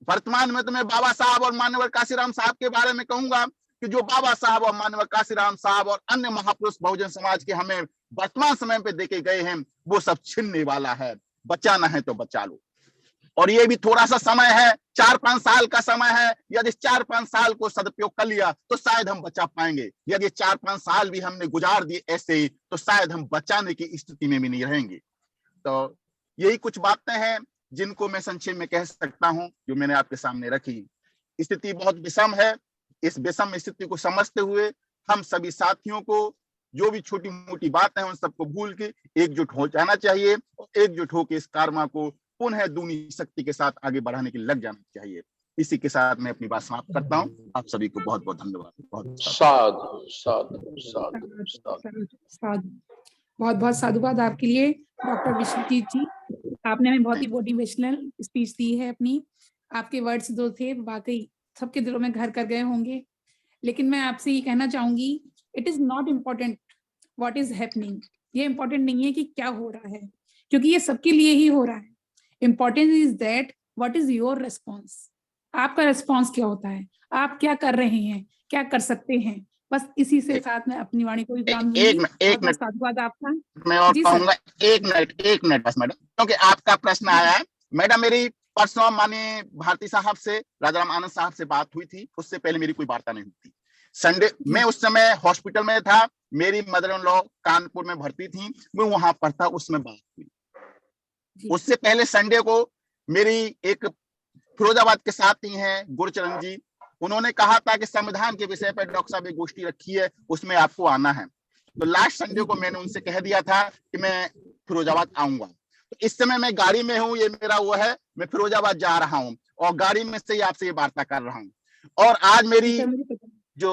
वर्तमान में तो मैं बाबा साहब और मानव काशीराम साहब के बारे में कहूंगा कि जो बाबा साहब और मानव काशीराम साहब और अन्य महापुरुष बहुजन समाज के हमें वर्तमान समय पे देके गए हैं, वो सब छिनने वाला है। बचाना है तो बचा लो, और ये भी थोड़ा सा समय है, 4-5 साल का समय है। यदि 4-5 साल को सदुपयोग कर लिया तो शायद हम बचा पाएंगे। यदि 4-5 साल भी हमने गुजार दिए ऐसे ही तो शायद हम बचाने की स्थिति में भी नहीं रहेंगे। तो यही कुछ बातें हैं जिनको मैं संक्षेप में कह सकता हूं, जो मैंने आपके सामने रखी। स्थिति बहुत विषम है। इस विषम स्थिति को समझते हुए हम सभी साथियों को जो भी छोटी मोटी बातें हैं उन सबको भूल के एकजुट हो जाना चाहिए, और एकजुट होकर इस कारवां को पुनः दूनी शक्ति के साथ आगे बढ़ाने के लिए लग जाना चाहिए। इसी के साथ मैं अपनी बात समाप्त करता हूँ। आप सभी को बहुत बहुत धन्यवाद। साधु साधु साधु साधु साधु। बहुत बहुत साधुवाद आपके लिए डॉक्टर विश्वजीत जी। आपने हमें बहुत ही मोटिवेशनल स्पीच दी है अपनी। आपके वर्ड्स जो थे वाकई सबके दिलों में घर कर गए होंगे। लेकिन मैं आपसे ये कहना चाहूंगी, it is not important what is happening. ये इम्पोर्टेंट नहीं है कि क्या हो रहा है, क्योंकि ये सबके लिए ही हो रहा है। Important is that what is your response. आपका रिस्पॉन्स क्या होता है, आप क्या कर रहे हैं, क्या कर सकते हैं। बस इसी से साथ में अपनी वाणी को विराम दूंगी। एक मिनट साधुवाद आपका। मैं और जी सर। कहूंगा, एक मिनट बस मैडम, क्योंकि आपका प्रश्न आया है। मैडम मेरी परसों माननीय भारती साहब से, राजाराम आनंद साहब से बात हुई थी, उससे पहले मेरी कोई वार्ता नहीं हुई थी। संडे मैं उस समय हॉस्पिटल में था, मेरी मदर इन लॉ कानपुर में भर्ती थी, मैं वहां पर था, उसमें बात हुई। उससे पहले संडे को मेरी एक फिरोजाबाद के साथी हैं गुरचरण जी, उन्होंने कहा था कि संविधान के विषय पर डॉक्टर साहब एक गोष्ठी रखी है, उसमें आपको आना है। तो लास्ट संडे को मैंने उनसे कह दिया था कि मैं फिरोजाबाद आऊंगा। तो इस समय मैं गाड़ी में हूँ, ये मेरा वो है, मैं फिरोजाबाद जा रहा हूँ और गाड़ी में से ही आपसे ये वार्ता कर रहा हूँ। और आज मेरी जो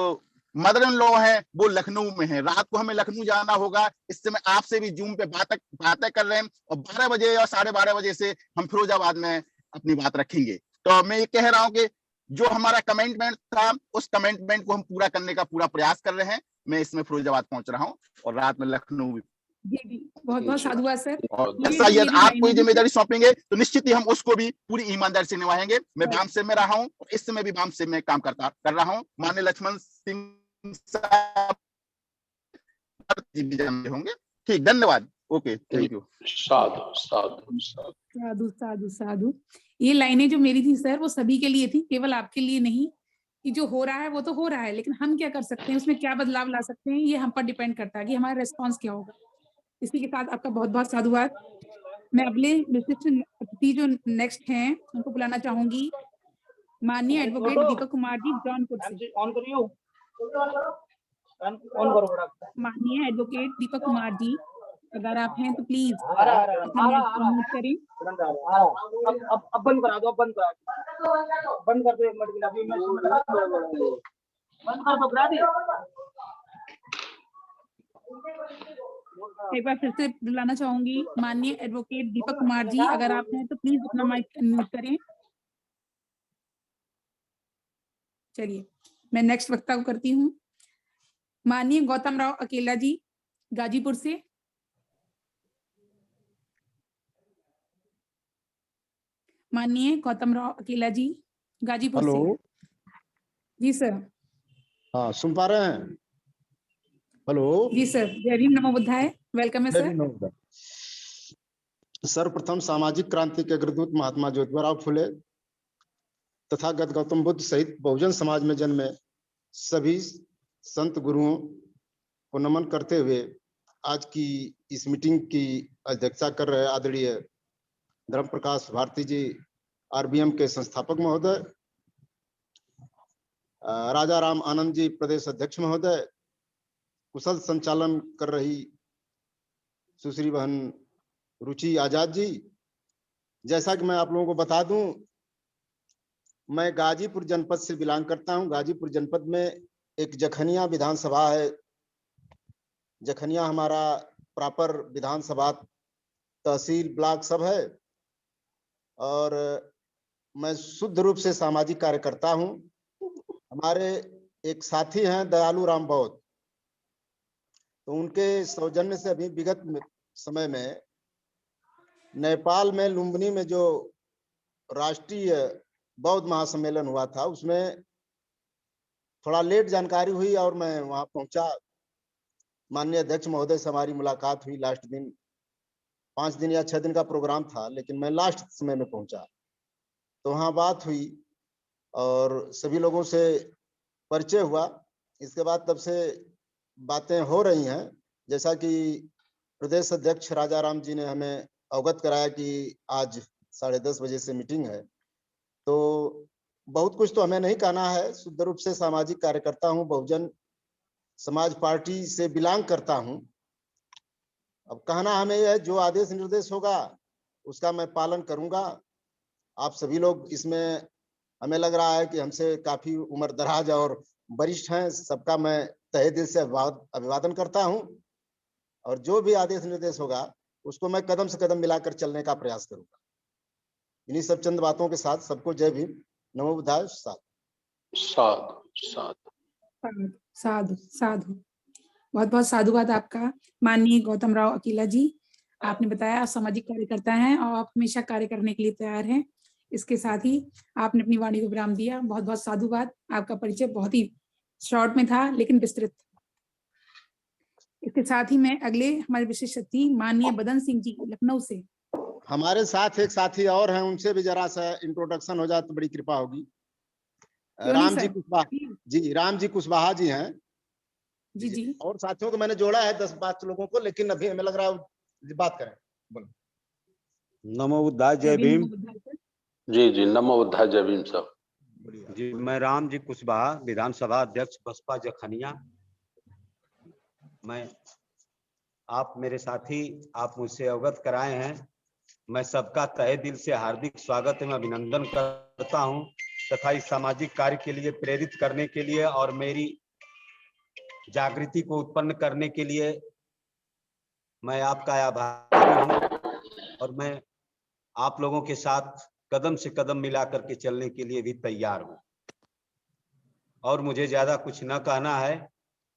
मदर इन लॉ है वो लखनऊ में है, रात को हमें लखनऊ जाना होगा। इस समय आपसे भी जूम पे बातें कर रहे हैं और 12 बजे और 12:30 बजे से हम फिरोजाबाद में अपनी बात रखेंगे। तो मैं ये कह रहा हूँ कि जो हमारा कमिटमेंट था, उस कमिटमेंट को हम पूरा करने का पूरा प्रयास कर रहे हैं। मैं इसमें फिरोजाबाद पहुंच रहा हूँ और रात में लखनऊ भी। बहुत बहुत साधुवाद सर। शायद आप कोई जिम्मेदारी सौंपेंगे तो निश्चित ही हम उसको भी पूरी ईमानदारी से निभाएंगे। मैं बाम से में रहा हूँ और इस समय भी बाम से में काम कर रहा हूँ। माननीय लक्ष्मण सिंह साहब होंगे। ठीक, धन्यवाद। Okay, thank you. साधु साधु साधु साधु साधु। ये लाइनें जो मेरी थी सर, वो सभी के लिए थी, केवल आपके लिए नहीं। कि जो हो रहा है वो तो हो रहा है, लेकिन हम क्या कर सकते हैं, उसमें क्या बदलाव ला सकते हैं, ये हम पर डिपेंड करता है कि हमारा रिस्पॉन्स क्या होगा। इसी के साथ आपका बहुत बहुत साधुवाद। मैं अगले विशिष्ट अतिथि जो नेक्स्ट हैं उनको बुलाना चाहूंगी। माननीय एडवोकेट दीपक कुमार जी जौनपुर से। माननीय एडवोकेट दीपक कुमार जी, अगर आप हैं तो प्लीज अनम्यूट करें। अब बंद करा दो, बंद कर दो 1 मिनट के लिए। अभी मैं बंद कर दो, करा दी। एक बार फिर से बुलाना चाहूंगी माननीय एडवोकेट दीपक कुमार जी, अगर आप हैं तो प्लीज अपना माइक अनम्यूट करें। चलिए, मैं नेक्स्ट वक्ता को करती हूँ। माननीय गौतम राव अकेला जी गाजीपुर से। माननीय गौतम राव अकेला जी गाजीपुर से। हेलो जी सर। हाँ, सुन पा रहे हैं? हेलो जी सर। जय भीम नमो बुद्धाय। वेलकम है सर। सर्वप्रथम सामाजिक क्रांति के अग्रदूत महात्मा ज्योतिबा फुले तथागत गौतम बुद्ध सहित बहुजन समाज में जन्मे सभी संत गुरुओं को नमन करते हुए आज की इस मीटिंग की अध्यक्षता कर रहे आदरणीय धर्म प्रकाश भारती जी, आरबीएम के संस्थापक महोदय, राजा राम आनंद जी प्रदेश अध्यक्ष महोदय, कुशल संचालन कर रही सुश्री बहन रुचि आजाद जी। जैसा कि मैं आप लोगों को बता दूं, मैं गाजीपुर जनपद से बिलोंग करता हूं। गाजीपुर जनपद में एक जखनिया विधानसभा है। जखनिया हमारा प्रॉपर विधानसभा तहसील ब्लॉक सब है और मैं शुद्ध रूप से सामाजिक कार्यकर्ता हूं। हमारे एक साथी हैं दयालु राम बौद्ध, तो उनके सौजन्य से अभी विगत समय में नेपाल में लुम्बिनी में जो राष्ट्रीय बौद्ध महासम्मेलन हुआ था, उसमें थोड़ा लेट जानकारी हुई और मैं वहां पहुंचा। माननीय अध्यक्ष महोदय से हमारी मुलाकात हुई लास्ट दिन। 5 दिन या 6 दिन का प्रोग्राम था, लेकिन मैं लास्ट समय में पहुंचा तो वहां बात हुई और सभी लोगों से परिचय हुआ। इसके बाद तब से बातें हो रही हैं। जैसा कि प्रदेश अध्यक्ष राजा राम जी ने हमें अवगत कराया कि आज 10:30 बजे से मीटिंग है, तो बहुत कुछ तो हमें नहीं कहना है। शुद्ध रूप से सामाजिक कार्यकर्ता हूं, बहुजन समाज पार्टी से बिलोंग करता हूं। अब कहना हमें यह है, जो आदेश निर्देश होगा उसका मैं पालन करूंगा। आप सभी लोग इसमें हमें लग रहा है कि हमसे काफी उम्र दराज और वरिष्ठ हैं। सबका मैं तहे दिल से अभिवादन करता हूं और जो भी आदेश निर्देश होगा उसको मैं कदम से कदम मिलाकर चलने का प्रयास करूंगा। इन्हीं सब चंद बातों के साथ सबको जय भीम, नमो बुद्धाय, साधु साधु साधु साधु साधु। बहुत बहुत साधुवाद आपका माननीय गौतम राव अकेला जी। आपने बताया आप सामाजिक कार्यकर्ता हैं और आप हमेशा कार्य करने के लिए तैयार हैं। इसके साथ ही आपने अपनी वाणी को विराम दिया। बहुत बहुत साधुवाद। आपका परिचय बहुत ही शॉर्ट में था लेकिन विस्तृत। इसके साथ ही मैं अगले हमारे विशिष्ट अतिथि माननीय बदन सिंह जी लखनऊ से। हमारे साथ एक साथी और हैं, उनसे भी जरा सा इंट्रोडक्शन हो जाए तो बड़ी कृपा होगी। राम जी कुशवाहा जी, राम जी कुशवाहा जी हैं। जी जी। और साथियों को मैंने जोड़ा है 10-5 लोगों को, लेकिन अभी हमें लग रहा है बात करें। बोलो। नमो बुद्धाय, जय भीम। जी जी, नमो बुद्धाय, जय भीम साहब। जी, मैं राम जी कुशवाहा, विधानसभा अध्यक्ष बसपा जखनिया। मैं आप मेरे साथी, आप मुझसे अवगत कराए हैं। मैं सबका तहे दिल से हार्दिक स्वागत एवं अभिनंदन करता हूं तथा इस सामाजिक कार्य के लिए प्रेरित करने के लिए और मेरी जागृति को उत्पन्न करने के लिए मैं आपका आभारी हूं और मैं आप लोगों के साथ कदम से कदम मिलाकर के चलने के लिए भी तैयार हूं। और मुझे ज्यादा कुछ न कहना है,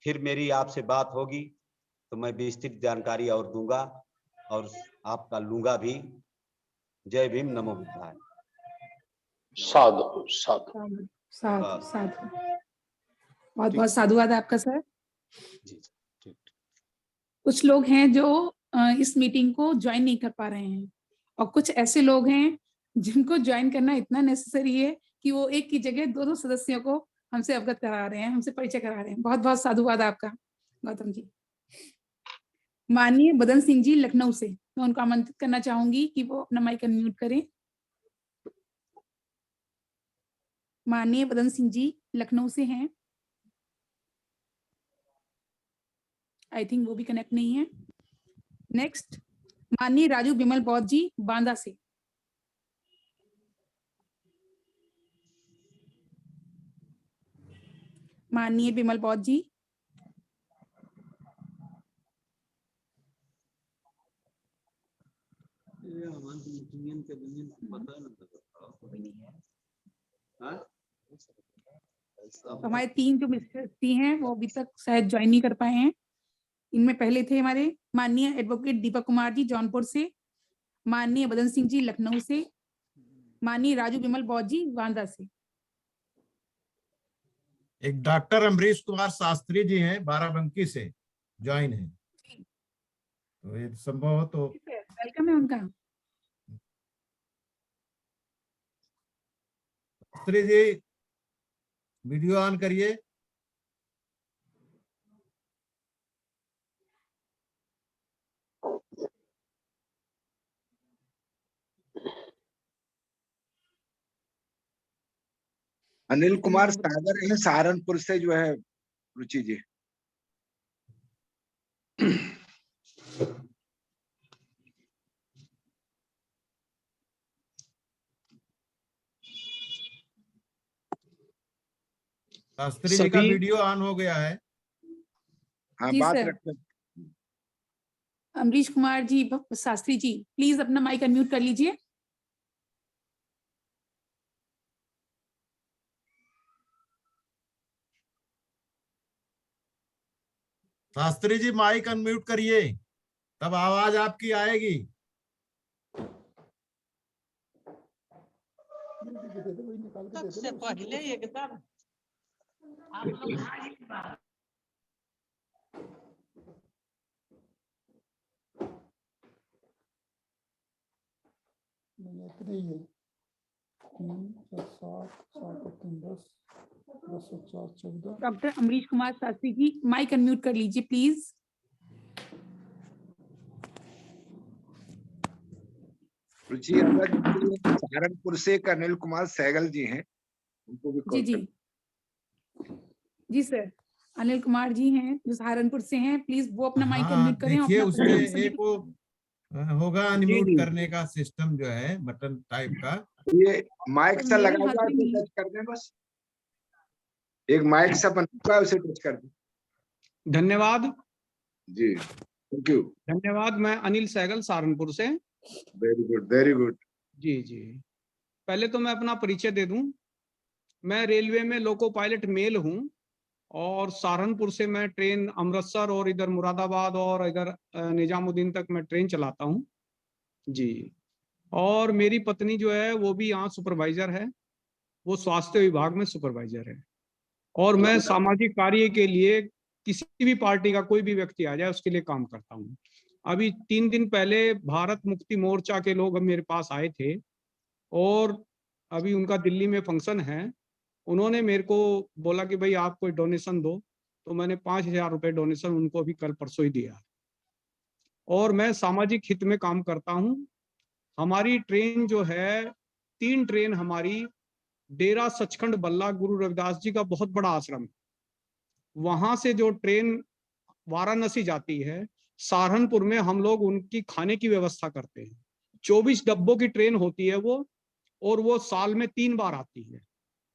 फिर मेरी आपसे बात होगी तो मैं विस्तृत जानकारी और दूंगा और आपका लूंगा भी। जय भीम, नमो बुद्धाय। साधु साधु साधु साधु। बहुत बहुत साधुवाद आपका सर। कुछ लोग हैं जो इस मीटिंग को ज्वाइन नहीं कर पा रहे हैं और कुछ ऐसे लोग हैं जिनको ज्वाइन करना इतना नेसेसरी है कि वो एक की जगह 2-2 सदस्यों को हमसे अवगत करा रहे हैं, हमसे परिचय करा रहे हैं। बहुत बहुत साधुवाद आपका गौतम जी। माननीय बदन सिंह जी लखनऊ से, मैं उनको आमंत्रित करना चाहूंगी कि वो अपना माइक अनम्यूट करें। माननीय बदन सिंह जी लखनऊ से हैं। आई थिंक वो भी कनेक्ट नहीं है। नेक्स्ट माननीय राजू बिमल बौद्ध जी बांदा से। माननीय बिमल बौद्ध जी। हमारे 3 जो मिस्टर हैं वो अभी तक शायद ज्वाइन नहीं कर पाए हैं। इनमें पहले थे हमारे माननीय एडवोकेट दीपक कुमार जी जौनपुर से, माननीय बदन सिंह जी लखनऊ से, माननीय राजू बिमल बौद्ध जी बांदा से। एक डॉक्टर अमरीश कुमार शास्त्री जी हैं बाराबंकी से ज्वाइन है, तो ये संभव हो तो वेलकम है उनका। शास्त्री जी वीडियो ऑन करिए। अनिल कुमार सागर है सहारनपुर से जो है रुचि जी। शास्त्री जी का वीडियो ऑन हो गया है। हाँ, बात रखते। अमरीश कुमार जी शास्त्री जी प्लीज अपना माइक अनम्यूट कर लीजिए। शास्त्री जी माइक अनम्यूट करिए, तब आवाज आपकी आएगी। सबसे पहले एकदम आप लोग doctor Amrish Kumar Shastri ji mic unmute कर लीजिए प्लीज। रुचि सहारनपुर से अनिल कुमार सहगल जी हैं, उनको भी जी जी सर, अनिल कुमार जी हैं जो सहारनपुर से हैं, प्लीज वो अपना माइक अनम्यूट करें। देखिए उसके एक वो होगा अनम्यूट करने का सिस्टम जो है बटन टाइप का, ये माइक सा मेरे लगा हाथ हुआ है, में उसे नहीं। टच कर दें बस। एक माइक सा बना हुआ है, उसे टच कर दें। धन्यवाद। जी, थैंक यू। धन्यवाद। मैं अनिल सहगल, सहारनपुर से। Very good, very good. जी जी। पहले तो मैं अपना परिचय दे दूं। मैं रेलवे में लोको पायलट मेल हूं और सहारनपुर से मैं ट्रेन अमृतसर और इधर मुरादाबाद और इधर निजामुद्दीन तक मैं ट्रेन चलाता हूं जी। और मेरी पत्नी जो है वो भी यहाँ सुपरवाइजर है, वो स्वास्थ्य विभाग में सुपरवाइजर है। और मैं सामाजिक कार्य के लिए किसी भी पार्टी का कोई भी व्यक्ति आ जाए उसके लिए काम करता हूँ। अभी 3 दिन पहले भारत मुक्ति मोर्चा के लोग मेरे पास आए थे और अभी उनका दिल्ली में फंक्शन है। उन्होंने मेरे को बोला कि भाई आप कोई डोनेशन दो, तो मैंने 5,000 रुपए डोनेशन उनको अभी कल परसों ही दिया। और मैं सामाजिक हित में काम करता हूँ। हमारी ट्रेन जो है 3 ट्रेन हमारी डेरा सचखंड बल्ला गुरु रविदास जी का बहुत बड़ा आश्रम है, वहां से जो ट्रेन वाराणसी जाती है, सहारनपुर में हम लोग उनकी खाने की व्यवस्था करते हैं। 24 डब्बों की ट्रेन होती है वो, और वो साल में 3 बार आती है।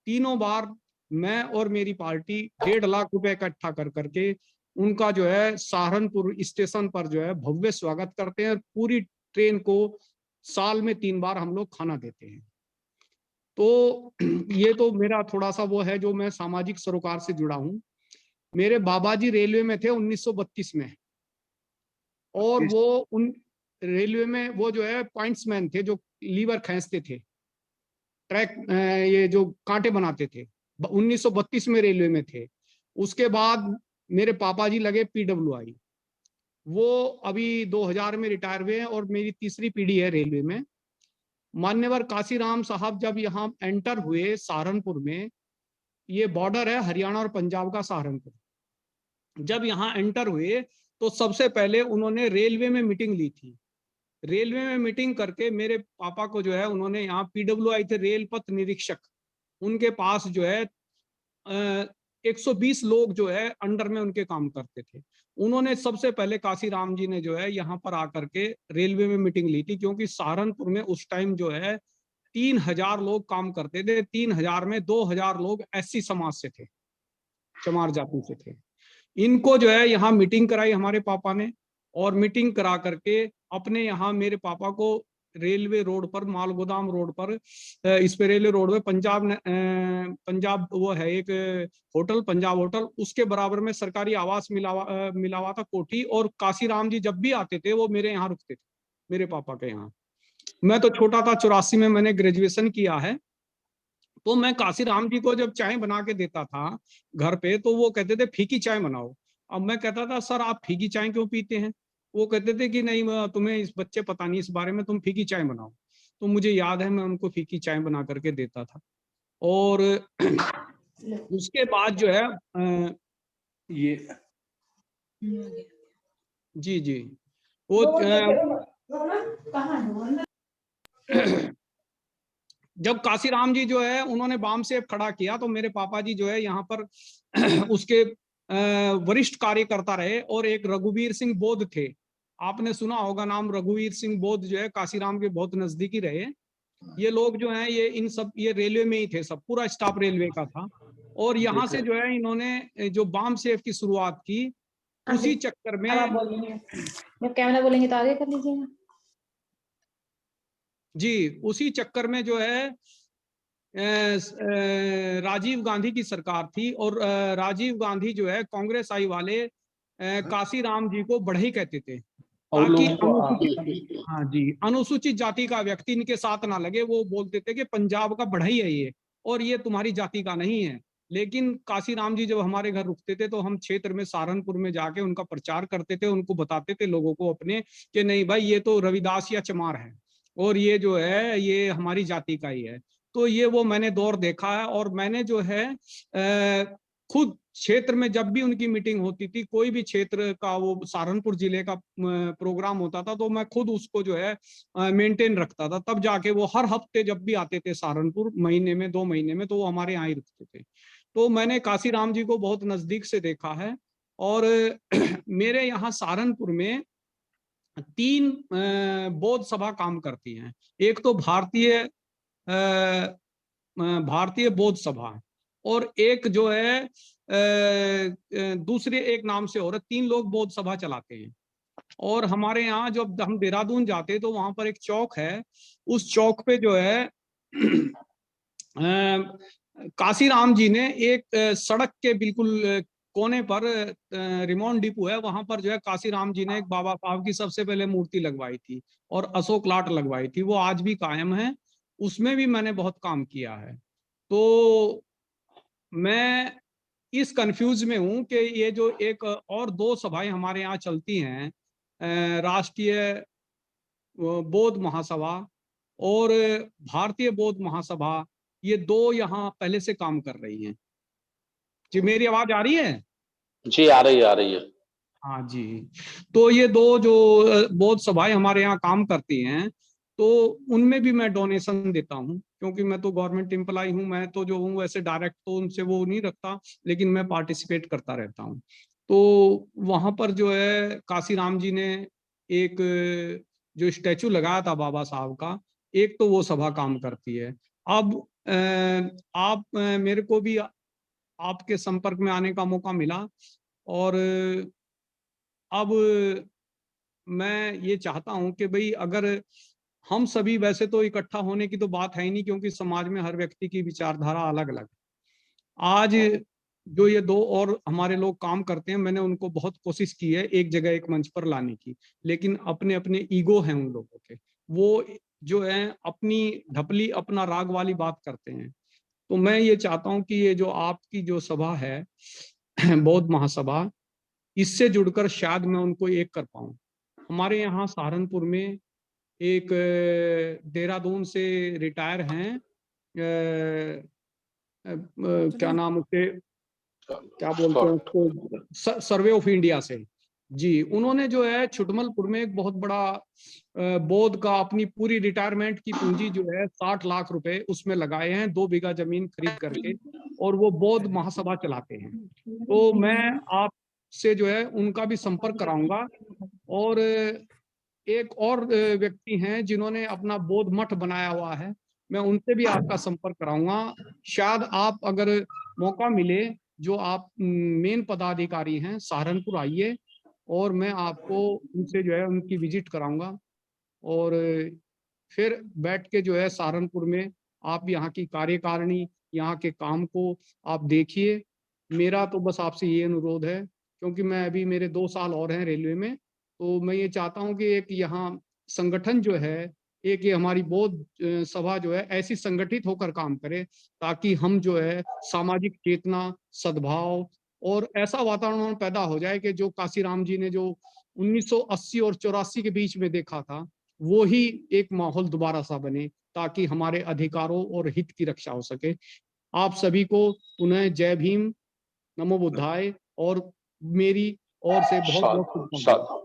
तीनों बार मैं और मेरी पार्टी 1.5 लाख रुपए इकट्ठा कर करके उनका जो है सहारनपुर स्टेशन पर जो है भव्य स्वागत करते हैं। और पूरी ट्रेन को साल में 3 बार हम लोग खाना देते हैं। तो ये तो मेरा थोड़ा सा वो है जो मैं सामाजिक सरोकार से जुड़ा हूँ। मेरे बाबा जी रेलवे में थे 1932 में, और वो उन रेलवे में वो जो है पॉइंट्समैन थे, जो लीवर खींचते थे, ट्रैक ये जो कांटे बनाते थे। 1932 में रेलवे में थे। उसके बाद मेरे पापा जी लगे PWI, वो अभी 2000 में रिटायर हुए हैं और मेरी तीसरी पीढ़ी है रेलवे में। मान्यवर काशीराम साहब जब यहाँ एंटर हुए सहारनपुर में, ये बॉर्डर है हरियाणा और पंजाब का सहारनपुर, जब यहाँ एंटर हुए तो सबसे पहले उन्होंने रेलवे में मीटिंग ली थी। रेलवे में मीटिंग करके मेरे पापा को जो है उन्होंने यहाँ PWI थे, रेल पथ निरीक्षक, उनके पास जो है 120 लोग जो है अंडर में उनके काम करते थे। उन्होंने सबसे पहले काशीराम जी ने जो है यहाँ पर आकर के रेलवे में मीटिंग ली थी, क्योंकि सहारनपुर में उस टाइम जो है 3000 लोग काम करते थे। 3000 में 2000 लोग SC समाज से थे, चमार जाति से थे। इनको जो है यहाँ मीटिंग कराई हमारे पापा ने, और मीटिंग करा करके अपने यहाँ मेरे पापा को रेलवे रोड पर, माल गोदाम रोड पर, इस पे रेलवे रोड में पंजाब वो है एक होटल, पंजाब होटल, उसके बराबर में सरकारी आवास मिला हुआ था, कोठी। और काशीराम जी जब भी आते थे वो मेरे यहाँ रुकते थे, मेरे पापा के यहाँ। मैं तो छोटा था, 84 में मैंने ग्रेजुएशन किया है। तो मैं काशीराम जी को जब चाय बना के देता था घर पे, तो वो कहते थे फीकी चाय बनाओ। अब मैं कहता था सर आप फीकी चाय क्यों पीते हैं? वो कहते थे कि नहीं तुम्हें इस बच्चे पता नहीं इस बारे में, तुम फीकी चाय बनाओ। तो मुझे याद है मैं उनको फीकी चाय बना करके देता था। और उसके बाद जो है ये जी जी वो जब काशीराम जी जो है उन्होंने बाम से खड़ा किया, तो मेरे पापा जी जो है यहाँ पर उसके वरिष्ठ कार्यकर्ता रहे। और एक रघुवीर सिंह बोध थे, आपने सुना होगा नाम, रघुवीर सिंह बोध जो है काशीराम के बहुत नजदीकी रहे। ये लोग जो हैं ये रेलवे में ही थे, सब पूरा स्टाफ रेलवे का था। और यहाँ से जो है इन्होंने जो बाम सेफ की शुरुआत की, उसी चक्कर में कैमरा बोलेंगे तो आगे कर लीजिएगा जी, उसी चक्कर में जो है राजीव गांधी की सरकार थी। और राजीव गांधी जो है कांग्रेस आई वाले काशीराम जी को बढ़ई कहते थे, ताकि हाँ जी, अनुसूचित जाति का व्यक्ति इनके साथ ना लगे। वो बोलते थे कि पंजाब का बढ़ई है ये, और ये तुम्हारी जाति का नहीं है। लेकिन काशीराम जी जब हमारे घर रुकते थे तो हम क्षेत्र में सहारनपुर में जाके उनका प्रचार करते थे, उनको बताते थे लोगों को अपने कि नहीं भाई ये तो रविदास या चमार है, और ये जो है ये हमारी जाति का ही है। तो ये वो मैंने दौर देखा है। और मैंने जो है खुद क्षेत्र में जब भी उनकी मीटिंग होती थी, कोई भी क्षेत्र का वो सहारनपुर जिले का प्रोग्राम होता था, तो मैं खुद उसको जो है मेंटेन रखता था। तब जाके वो हर हफ्ते जब भी आते थे सहारनपुर, महीने में 2 महीने में, तो वो हमारे यहाँ ही रुकते थे। तो मैंने काशीराम जी को बहुत नजदीक से देखा है। और मेरे यहाँ सहारनपुर में 3 बौद्ध सभा काम करती हैं। एक तो भारतीय भारतीय बौद्ध सभा, और एक जो है दूसरे एक नाम से और 3 लोग बौद्ध सभा चलाते हैं। और हमारे यहाँ जब हम देहरादून जाते हैं तो वहां पर एक चौक है, उस चौक पे जो है काशीराम जी ने एक सड़क के बिल्कुल कोने पर रिमोन डिपो है, वहां पर जो है काशीराम जी ने एक बाबा साहब की सबसे पहले मूर्ति लगवाई थी और अशोक लाट लगवाई थी, वो आज भी कायम है, उसमें भी मैंने बहुत काम किया है। तो मैं इस कंफ्यूज में हूं कि ये जो एक और 2 सभाएं हमारे यहाँ चलती हैं, राष्ट्रीय बौद्ध महासभा और भारतीय बौद्ध महासभा, ये 2 यहाँ पहले से काम कर रही हैं। जी मेरी आवाज आ रही है? जी आ रही है। हाँ जी, तो ये 2 जो बौद्ध सभाएं हमारे यहाँ काम करती हैं, तो उनमें भी मैं डोनेशन देता हूँ, क्योंकि मैं तो गवर्नमेंट एम्प्लॉय हूँ, मैं तो जो हूँ वैसे डायरेक्ट तो उनसे वो नहीं रखता, लेकिन मैं पार्टिसिपेट करता रहता हूँ। तो वहां पर जो है काशीराम जी ने एक जो स्टैचू लगाया था बाबा साहब का, एक तो वो सभा काम करती है। अब आप मेरे को भी आपके संपर्क में आने का मौका मिला, और अब मैं ये चाहता हूं कि भाई अगर हम सभी, वैसे तो इकट्ठा होने की तो बात है ही नहीं, क्योंकि समाज में हर व्यक्ति की विचारधारा अलग अलग। आज जो ये 2 और हमारे लोग काम करते हैं, मैंने उनको बहुत कोशिश की है एक जगह एक मंच पर लाने की, लेकिन अपने अपने ईगो हैं उन लोगों के, वो जो है अपनी ढपली अपना राग वाली बात करते हैं। तो मैं ये चाहता हूं कि ये जो आपकी जो सभा है बौद्ध महासभा, इससे जुड़कर शायद मैं उनको एक कर पाऊं। हमारे यहाँ सहारनपुर में एक देहरादून से रिटायर हैं, क्या नाम उसके, क्या बोलते हैं उसको, सर्वे ऑफ इंडिया से जी, उन्होंने जो है छुटमलपुर में एक बहुत बड़ा बौद्ध का अपनी पूरी रिटायरमेंट की पूंजी जो है 60 लाख रुपए उसमें लगाए हैं, 2 बीघा जमीन खरीद करके, और वो बौद्ध महासभा चलाते हैं। तो मैं आपसे जो है उनका भी संपर्क कराऊंगा। और एक और व्यक्ति हैं जिन्होंने अपना बौद्ध मठ बनाया हुआ है, मैं उनसे भी आपका संपर्क कराऊंगा। शायद आप अगर मौका मिले, जो आप मेन पदाधिकारी हैं, सहारनपुर आइए और मैं आपको उनसे जो है उनकी विजिट कराऊंगा, और फिर बैठ के जो है सहारनपुर में आप यहाँ की कार्यकारिणी, यहाँ के काम को आप देखिए। मेरा तो बस आपसे ये अनुरोध है, क्योंकि मैं अभी मेरे 2 साल और हैं रेलवे में, तो मैं ये चाहता हूँ कि एक यहाँ संगठन जो है, एक ये हमारी बौद्ध सभा जो है ऐसी संगठित होकर काम करे, ताकि हम जो है सामाजिक चेतना, सद्भाव और ऐसा वातावरण पैदा हो जाए कि जो काशीराम जी ने जो 1980 और 84 के बीच में देखा था, वो ही एक माहौल दोबारा सा बने, ताकि हमारे अधिकारों और हित की रक्षा हो सके। आप सभी को पुनः जय भीम, नमो बुद्धाय, और मेरी ओर से बहुत साधु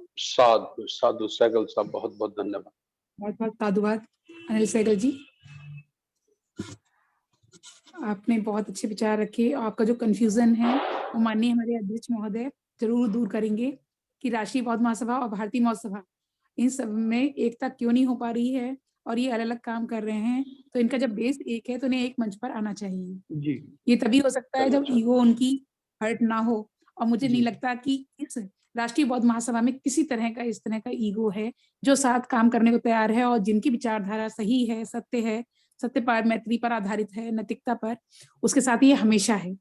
साधु सहगल साहब, बहुत बहुत धन्यवाद। बहुत बहुत साधुवाद अनिल सहगल जी, आपने बहुत अच्छे विचार रखे। आपका जो कंफ्यूजन है वो माननीय हमारे अध्यक्ष महोदय जरूर दूर करेंगे कि राष्ट्रीय बौद्ध महासभा और भारतीय महासभा, इन सब में एकता क्यों नहीं हो पा रही है, और ये अलग अलग काम कर रहे हैं। तो इनका जब बेस एक है तो इन्हें एक मंच पर आना चाहिए जी। ये तभी हो सकता है जब ईगो उनकी हर्ट ना हो, और मुझे नहीं लगता कि इस राष्ट्रीय बौद्ध महासभा में किसी तरह का इस तरह का ईगो है। जो साथ काम करने को तैयार है और जिनकी विचारधारा सही है, सत्य पर, मैत्री पर आधारित है, नैतिकता पर, उसके साथ ये हमेशा है।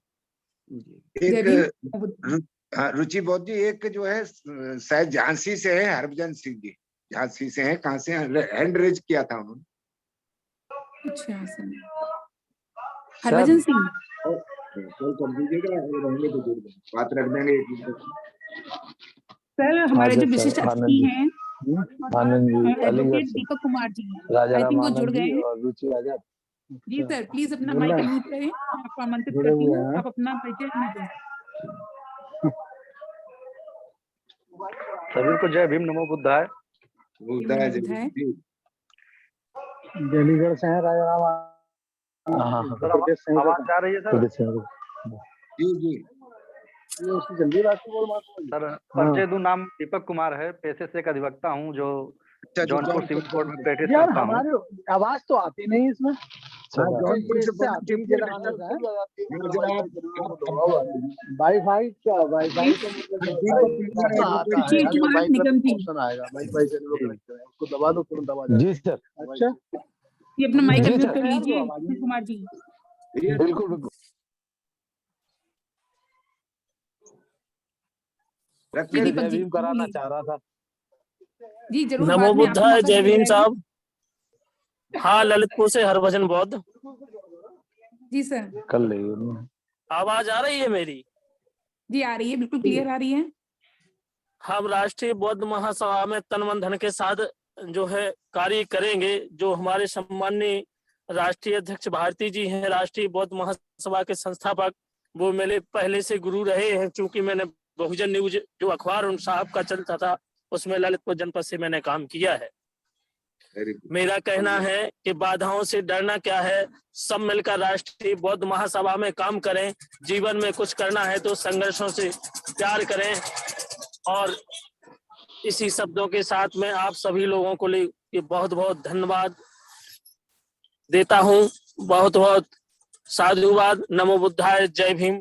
रुचि बौद्ध जी, एक जो है शायद झांसी से है, हरभजन सिंह जी, झांसी से है, कहाँ से हैंड रेज किया था उन्होंने? अच्छा, हरभजन सिंह कर दीजिएगा, बात रख देंगे। सर हमारे जो विशिष्ट अतिथि हैं Anand ji, advocate Deepak Kumar ji, I think वो जुड़ गए हैं। रुचि आजाद जी सर, प्लीज अपना माइक म्यूट करें, आपको आमंत्रित करती हूँ, आप अपना परिचय दें। सभी को जय भीम, नमो बुद्धाय। देलीगढ़ से हैं राजा राम। आवाज आ रही है सर? जी जी जल्दी बात सर। परिचय दूं, नाम दीपक कुमार है, पेशे से एक अधिवक्ता हूँ जो जौनपुर सिविल कोर्ट में प्रैक्टिस करता हूँ। हमारी आवाज तो आती नहीं इसमें। अच्छा जौनपुर से बोल डीजे लगाना वाईफाई क्या वाईफाई का दीपक कुमार एडवोकेट सुशील कुमार निगम जी, आएगा वाईफाई से उसको दबा दो तुरंत दबा जी सर। अच्छा ये अपना माइक जी अनम्यूट सर। कर लीजिए सुशील कुमार जी। बिल्कुल बिल्कुल। रखे दीपक जय जी भीम कराना बोलिए। चाह रहा था। जी जरूर, नमो बाद में आपको बुद्धाय, मौका जय दिया भीम जाएगा। साहब। हाँ, ललितपुर से हरभजन बौद्ध। जी सर। कर लेंगे। आवाज आ रही है मेरी? जी आ रही है, बिल्कुल क्लियर आ रही है। हम राष्ट्रीय बौद्ध महासभा में तन मन धन के साथ जो है कार्य करेंगे। जो हमारे सम्माननीय राष्ट्रीय अध्यक्ष भारती जी हैं, राष्ट्रीय बौद्ध महासभा के संस्थापक, वो मेरे पहले से गुरु रहे हैं। चूंकि मैंने बहुजन न्यूज जो अखबार उन साहब का चलता था, उसमें ललितपुर जनपद से मैंने काम किया है। मेरा कहना है कि बाधाओं से डरना क्या है, सब मिलकर राष्ट्रीय बौद्ध महासभा में काम करें। जीवन में कुछ करना है तो संघर्षों से प्यार करें। और इसी शब्दों के साथ मैं आप सभी लोगों को लिए बहुत बहुत धन्यवाद देता हूं। बहुत बहुत साधुवाद। नमो बुद्धाय, जय भीम,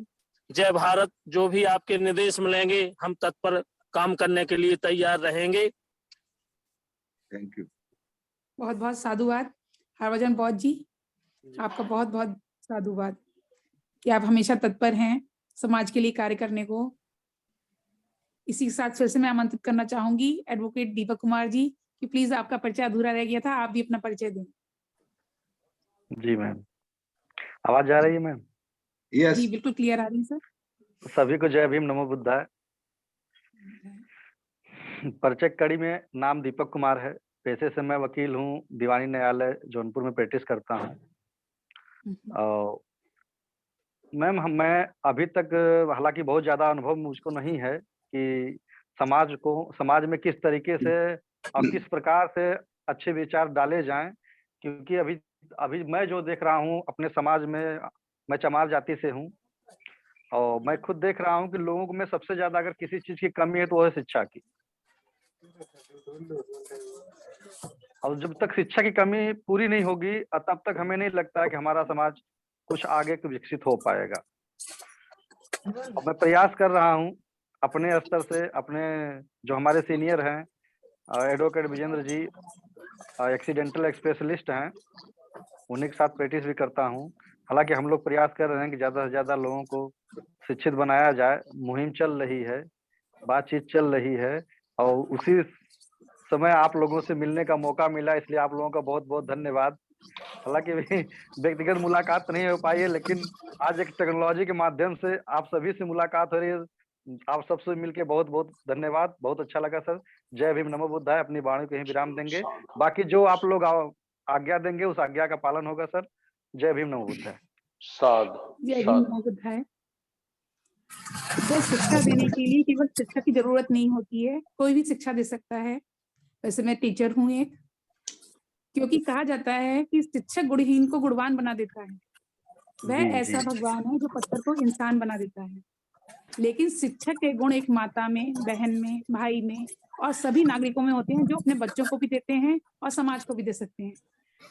जय भारत। जो भी आपके निर्देश मिलेंगे हम तत्पर काम करने के लिए तैयार रहेंगे। Thank you. बहुत बहुत साधुवाद हरभजन बौद्ध जी, आपका बहुत बहुत साधुवाद कि आप हमेशा तत्पर हैं समाज के लिए कार्य करने को। इसी के साथ फिर से मैं आमंत्रित करना चाहूंगी एडवोकेट दीपक कुमार जी कि प्लीज, आपका परिचय अधूरा रह गया था, आप भी अपना परिचय दें। जी मैम, आवाज जा रही है मैम? यस जी बिल्कुल क्लियर आ रही है सर। सभी को जय भीम, नमो बुद्धाय। परिचय कड़ी में नाम दीपक कुमार है। पेशे से मैं वकील हूँ, दीवानी न्यायालय जौनपुर में प्रैक्टिस करता हूँ। और मैम मैं अभी तक, हालांकि बहुत ज्यादा अनुभव मुझको नहीं है कि समाज में किस तरीके से और किस प्रकार से अच्छे विचार डाले जाएं, क्योंकि अभी मैं जो देख रहा हूँ अपने समाज में, मैं चमार जाति से हूँ और मैं खुद देख रहा हूँ कि लोगों में सबसे ज्यादा अगर किसी चीज की कमी है तो वो है शिक्षा की। और जब तक शिक्षा की कमी पूरी नहीं होगी तब तक हमें नहीं लगता है कि हमारा समाज कुछ आगे विकसित हो पाएगा। और मैं प्रयास कर रहा हूँ अपने स्तर से, अपने जो हमारे सीनियर हैं एडवोकेट विजेंद्र जी एक्सीडेंटल स्पेशलिस्ट हैं, उन्हीं के साथ प्रैक्टिस भी करता हूँ। हालांकि हम लोग प्रयास कर रहे हैं कि ज्यादा से ज्यादा लोगों को शिक्षित बनाया जाए। मुहिम चल रही है, बातचीत चल रही है और उसी समय आप लोगों से मिलने का मौका मिला, इसलिए आप लोगों का बहुत बहुत धन्यवाद। हालांकि व्यक्तिगत मुलाकात नहीं हो पाई है, लेकिन आज एक टेक्नोलॉजी के माध्यम से आप सभी से मुलाकात हो रही है। आप सबसे मिलके बहुत बहुत धन्यवाद, बहुत अच्छा लगा सर। जय भीम, नमो बुद्धाय। अपनी वाणी को यहीं विराम देंगे, बाकी जो आप लोग आज्ञा देंगे उस आज्ञा का पालन होगा सर। जय भीम, नमो बुद्धाय। जय भीम, नमो बुद्धाय। तो शिक्षा देने के लिए केवल शिक्षा की जरूरत नहीं होती है, कोई भी शिक्षा दे सकता है। वैसे मैं टीचर हूँ एक, क्योंकि कहा जाता है कि शिक्षक गुणहीन को गुणवान बना देता है। वह ऐसा भगवान है जो पत्थर को इंसान बना देता है। लेकिन शिक्षक के गुण एक माता में, बहन में, भाई में और सभी नागरिकों में होते हैं, जो अपने बच्चों को भी देते हैं और समाज को भी दे सकते हैं।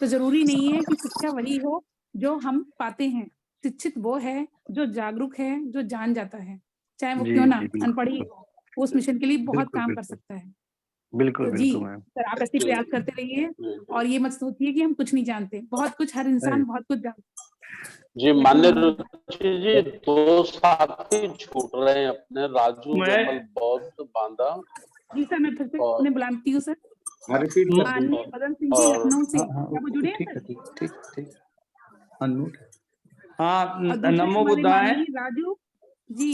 तो जरूरी नहीं है कि शिक्षा वही हो जो हम पाते हैं। शिक्षित वो है जो जागरूक है, जो जान जाता है, चाहे वो क्यों ना अनपढ़ ही हो, उस मिशन के लिए बहुत काम कर सकता है। बिल्कुल तो जी बिल्कुल मैम। सर, आप ऐसे प्रयास करते रहिए और ये मत सोचिए कि हम कुछ नहीं जानते। बहुत कुछ, हर इंसान बहुत कुछ जानता है। जी मान्य रुचि जी, 2 साथी छूट रहे हैं अपने, राजू विमल बौद्ध बांदा। जी सर, मैं फिर से उन्हें बुलाती हूँ सर। रिपीट कर माननीय बदन सिंह जी लखनऊ से, क्या वो जुड़े हैं सर? ठीक हाँ, और दूसरे नमो हमारे बुद्धाय। माननीय राजू जी।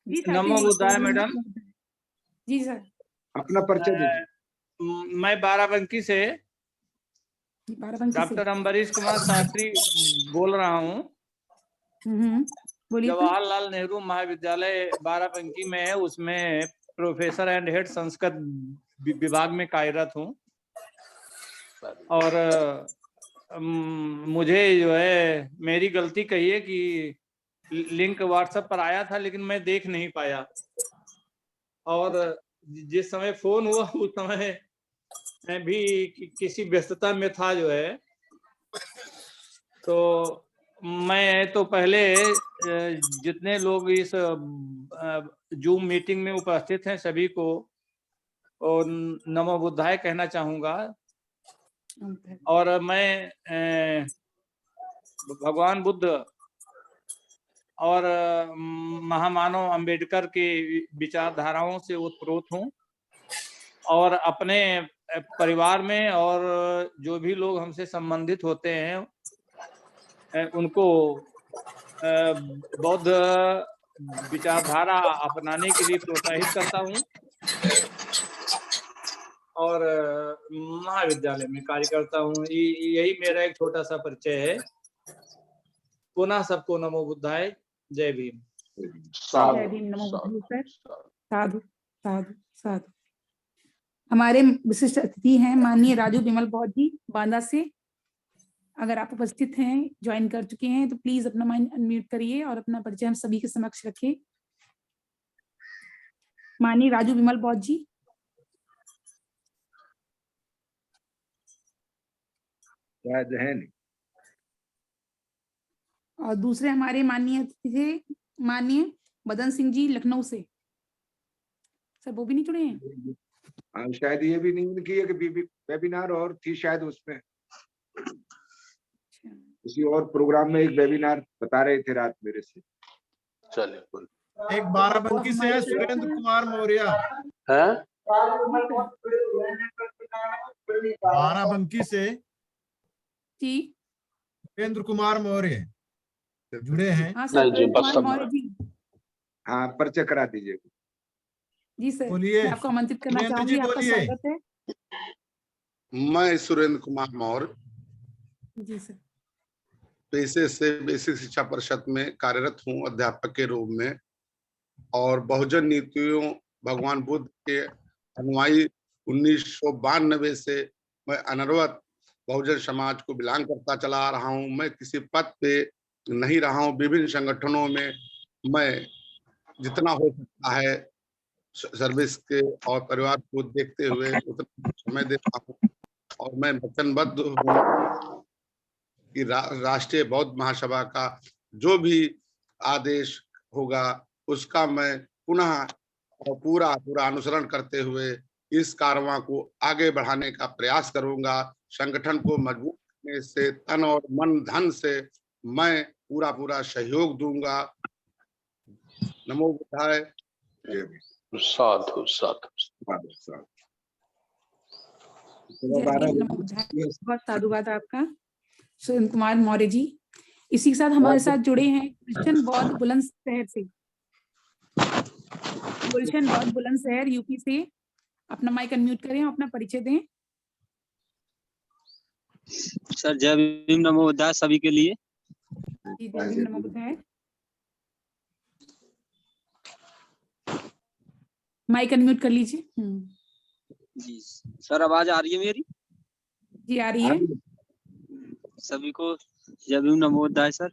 जी साथी नमो जी, बुद्धाय मैडम। जी सर। अपना परिचय दीजिए। मैं बाराबंकी से बाराबंकी से डॉक्टर अम्बरीश कुमार शास्त्री बोल रहा हूँ। बोलिए सर। जवाहरलाल नेहरू महाविद्यालय बाराबंकी में है, उसमें प्रोफेसर एंड हेड संस्कृत विभाग में कार्यरत हूँ। और मुझे जो है, मेरी गलती कही है कि लिंक व्हाट्सएप पर आया था लेकिन मैं देख नहीं पाया, और जिस समय फोन हुआ उस समय मैं भी किसी व्यस्तता में था जो है। तो मैं तो पहले जितने लोग इस जूम मीटिंग में उपस्थित हैं सभी को और नमो बुद्धाय कहना चाहूँगा। और मैं भगवान बुद्ध और महामानव अंबेडकर की विचारधाराओं से उत्प्रोत हूँ और अपने परिवार में और जो भी लोग हमसे संबंधित होते हैं उनको बौद्ध विचारधारा अपनाने के लिए प्रोत्साहित करता हूँ और महाविद्यालय में कार्य करता हूँ। यही मेरा एक छोटा सा परिचय है। पुनः सबको नमो बुद्धाय, जय भीम। जय भीम, नमो बुद्धाय सर। साधु साधु साधु। हमारे विशिष्ट अतिथि हैं माननीय राजू बिमल बौद्ध जी बांदा से। अगर आप उपस्थित हैं, ज्वाइन कर चुके हैं तो प्लीज अपना माइक अनम्यूट करिए और अपना परिचय हम सभी के समक्ष रखिए। माननीय राजू बिमल बौद्ध जी। शायद है नहीं। और दूसरे हमारे माननीय अतिथि थे माननीय मदन सिंह जी लखनऊ से। सर वो भी नहीं जुड़े हैं? हाँ, शायद ये भी नहीं की है कि वेबिनार और थी शायद उसमें किसी और प्रोग्राम में एक वेबिनार बता रहे थे रात मेरे से। चलिए एक बाराबंकी से है सुरेंद्र कुमार मौर्य है। बाराबंकी से जी सुरेंद्र कुमार मौर्य जुड़े हैं। हाँ सर, हाँ, परिचय करा दीजिए। जी सर, बोलिए। मैं आपको आमंत्रित करना सुरेंद्र चाहूंगी। जी आपका बोलिए। स्वागत है। मैं सुरेंद्र कुमार मौर्य जी सर। पेशे से बेसिक शिक्षा परिषद में कार्यरत हूँ अध्यापक के रूप में और बहुजन नीतियों भगवान बुद्ध के अनुयायी 1992 से मैं अनवरत बहुजन समाज को बिलोंग करता चला आ रहा हूँ। मैं किसी पद पे नहीं रहा हूँ। विभिन्न संगठनों में मैं जितना हो सकता है सर्विस के और परिवार को देखते हुए उतना समय देता हूँ और मैं वचनबद्ध हूँ कि राष्ट्रीय बौद्ध महासभा का जो भी आदेश होगा उसका मैं पुनः और पूरा अनुसरण करते हुए इस कारवां को आगे बढ़ाने का प्रयास करूंगा। संगठन को मजबूत करने से तन और मन धन से मैं पूरा सहयोग दूंगा। नमो बुद्धाय। साधु साधु। बहुत साधुवाद आपका सुरेंद्र कुमार मौर्य जी। इसी के साथ हमारे साथ जुड़े हैं गुलशन बौद्ध बुलंदशहर से। गुलशन बौद्ध बुलंदशहर यूपी से। अपना माइक अनम्यूट करें और अपना परिचय दें। सर जय भीम नमो बुद्धाय सभी के लिए। जी जय भीम नमो बुद्धाय। माइक अनम्यूट कर लीजिए। जी सर, आवाज आ रही है मेरी? जी आ रही है। सभी को जय भीम नमो बुद्धाय। सर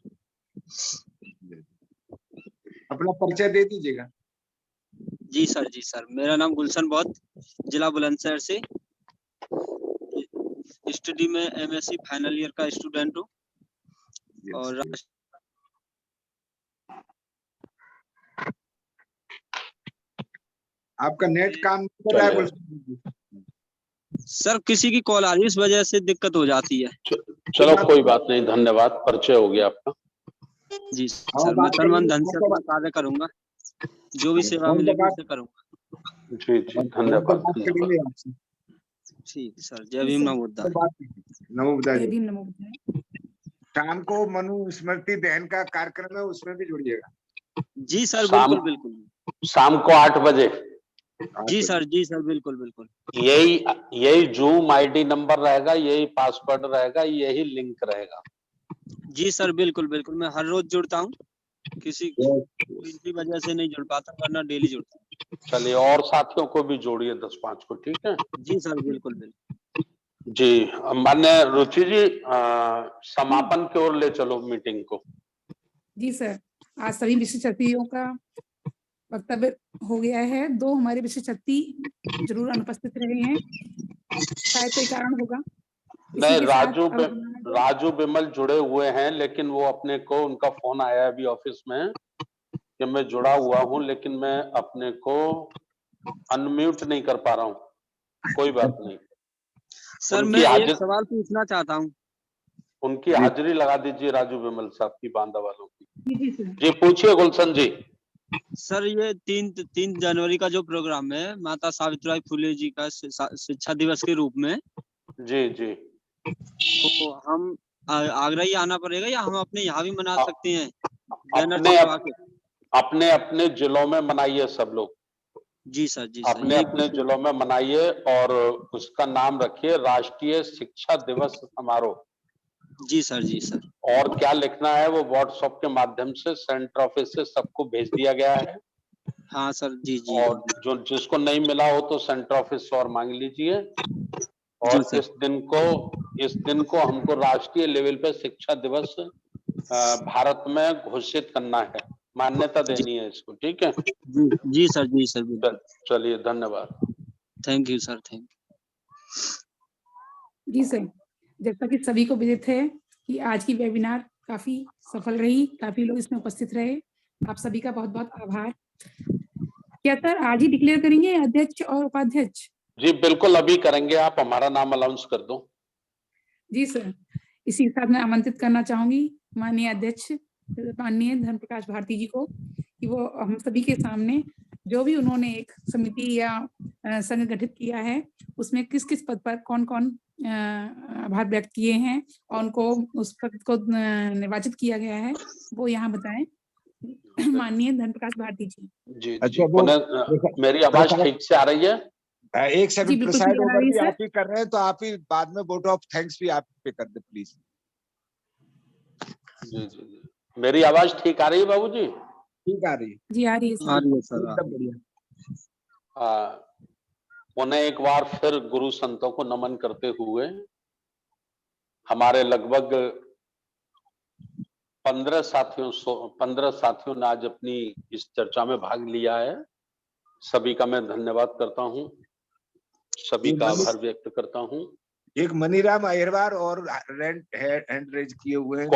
अपना परिचय दे दीजिएगा। जी सर, मेरा नाम गुलशन बौद्ध, जिला बुलंदशहर से। स्टडी में एमएससी फाइनल ईयर का स्टूडेंट हूँ और आपका नेट काम कर रहा है गुलशन? सर किसी की कॉल आ रही है, इस वजह से दिक्कत हो जाती है। चलो कोई बात नहीं, धन्यवाद, परिचय हो गया आपका। जी सर, मैं तन मन धन से अपना कार्य करूंगा, जो भी सेवा मिलेगी उसे करूंगा। जी धन्यवाद। ठीक सर, जय भीम नमो बुद्धाय। नमो बुद्धाय। जय भीम नमो बुद्धाय। शाम को मनु स्मृति दहन का कार्यक्रम है, उसमें भी जुड़िएगा। जी सर, बिल्कुल। शाम को 8 बजे। जी सर, बिल्कुल। यही जूम आईडी नंबर रहेगा, यही पासवर्ड रहेगा, यही लिंक रहेगा। जी सर, बिल्कुल। मैं हर रोज जुड़ता हूँ, किसी वजह से नहीं जुड़ पाता, वरना डेली जुड़ता हूँ। चलिए और साथियों को भी जोड़िए 10-5 को, ठीक है? जी सर, बिल्कुल। जी मान्य रुचि जी, समापन की ओर ले चलो मीटिंग को। जी सर, आज सभी विशिष्ट अतिथियों का वक्तव्य हो गया है। 2 हमारे विशिष्ट अतिथि जरूर अनुपस्थित रहे हैं, शायद कोई कारण होगा। नहीं, के साथ अब राजू बिमल जुड़े हुए हैं, लेकिन वो अपने को, उनका फोन आया है अभी ऑफिस में कि मैं जुड़ा हुआ हूं, लेकिन मैं अपने को अनम्यूट नहीं कर पा रहा हूं। कोई बात नहीं। सर मैं एक सवाल पूछना चाहता हूँ। उनकी हाजिरी लगा दीजिए राजू बिमल साहब की, बांदा वालों की। जी पूछिए गुलशन जी। सर ये 3 जनवरी का जो प्रोग्राम है माता सावित्रीबाई फुले जी का शिक्षा दिवस के रूप में, जी जी, तो हम आगरा ही आना पड़ेगा या हम अपने यहाँ भी मना सकते हैं? अपने अपने जिलों में मनाइए सब लोग। जी सर, जी सर, अपने अपने जिलों में मनाइए और उसका नाम रखिए राष्ट्रीय शिक्षा दिवस समारोह। जी सर, जी सर। और क्या लिखना है वो व्हाट्सएप के माध्यम से सेंटर ऑफिस से सबको भेज दिया गया है। हाँ सर, जी जी। और जो जिसको नहीं मिला हो तो सेंटर ऑफिस से और मांग लीजिए। और इस दिन को हमको राष्ट्रीय लेवल पे शिक्षा दिवस भारत में घोषित करना है, मान्यता देनी है इसको। ठीक है जी सर, जी सर। चलिए, धन्यवाद। Thank you sir, thank you. जी सर, जैसा कि सभी को विदित है कि आज की वेबिनार काफी सफल रही, काफी लोग इसमें उपस्थित रहे। आप सभी का बहुत बहुत आभार। क्या सर आज ही डिक्लेयर करेंगे अध्यक्ष और उपाध्यक्ष? जी बिल्कुल, अभी करेंगे। आप हमारा नाम अनाउंस कर दो। जी सर, इसी के साथ मैं आमंत्रित करना चाहूंगी माननीय अध्यक्ष माननीय धर्म प्रकाश भारती जी को कि वो हम सभी के सामने जो भी उन्होंने एक समिति या संघ गठित किया है उसमें किस किस पद पर कौन कौन आभार व्यक्त किए हैं और उनको उस पद को निर्वाचित किया गया है वो यहाँ बताएं। माननीय धर्म प्रकाश भारती जी। जी अच्छा, मेरी आवाज ठीक से आ रही है? एक सेकंड, प्रिसाइड ओवर भी आप ही कर रहे हैं तो आप ही बाद में वोट ऑफ थैंक्स भी आप पे कर दे प्लीज। जी जी जी, मेरी आवाज ठीक आ रही है बाबूजी? ठीक आ रही है जी, आ रही है सर। एकदम बढ़िया। उन्हें एक बार फिर गुरु संतों को नमन करते हुए हमारे लगभग 15 साथियों ने आज अपनी इस चर्चा में भाग लिया है। सभी का मैं धन्यवाद करता हूं, सभी का आभार व्यक्त करता हूं। एक मनीराम अहिरवार और हैंड रेज किए हुए हैं।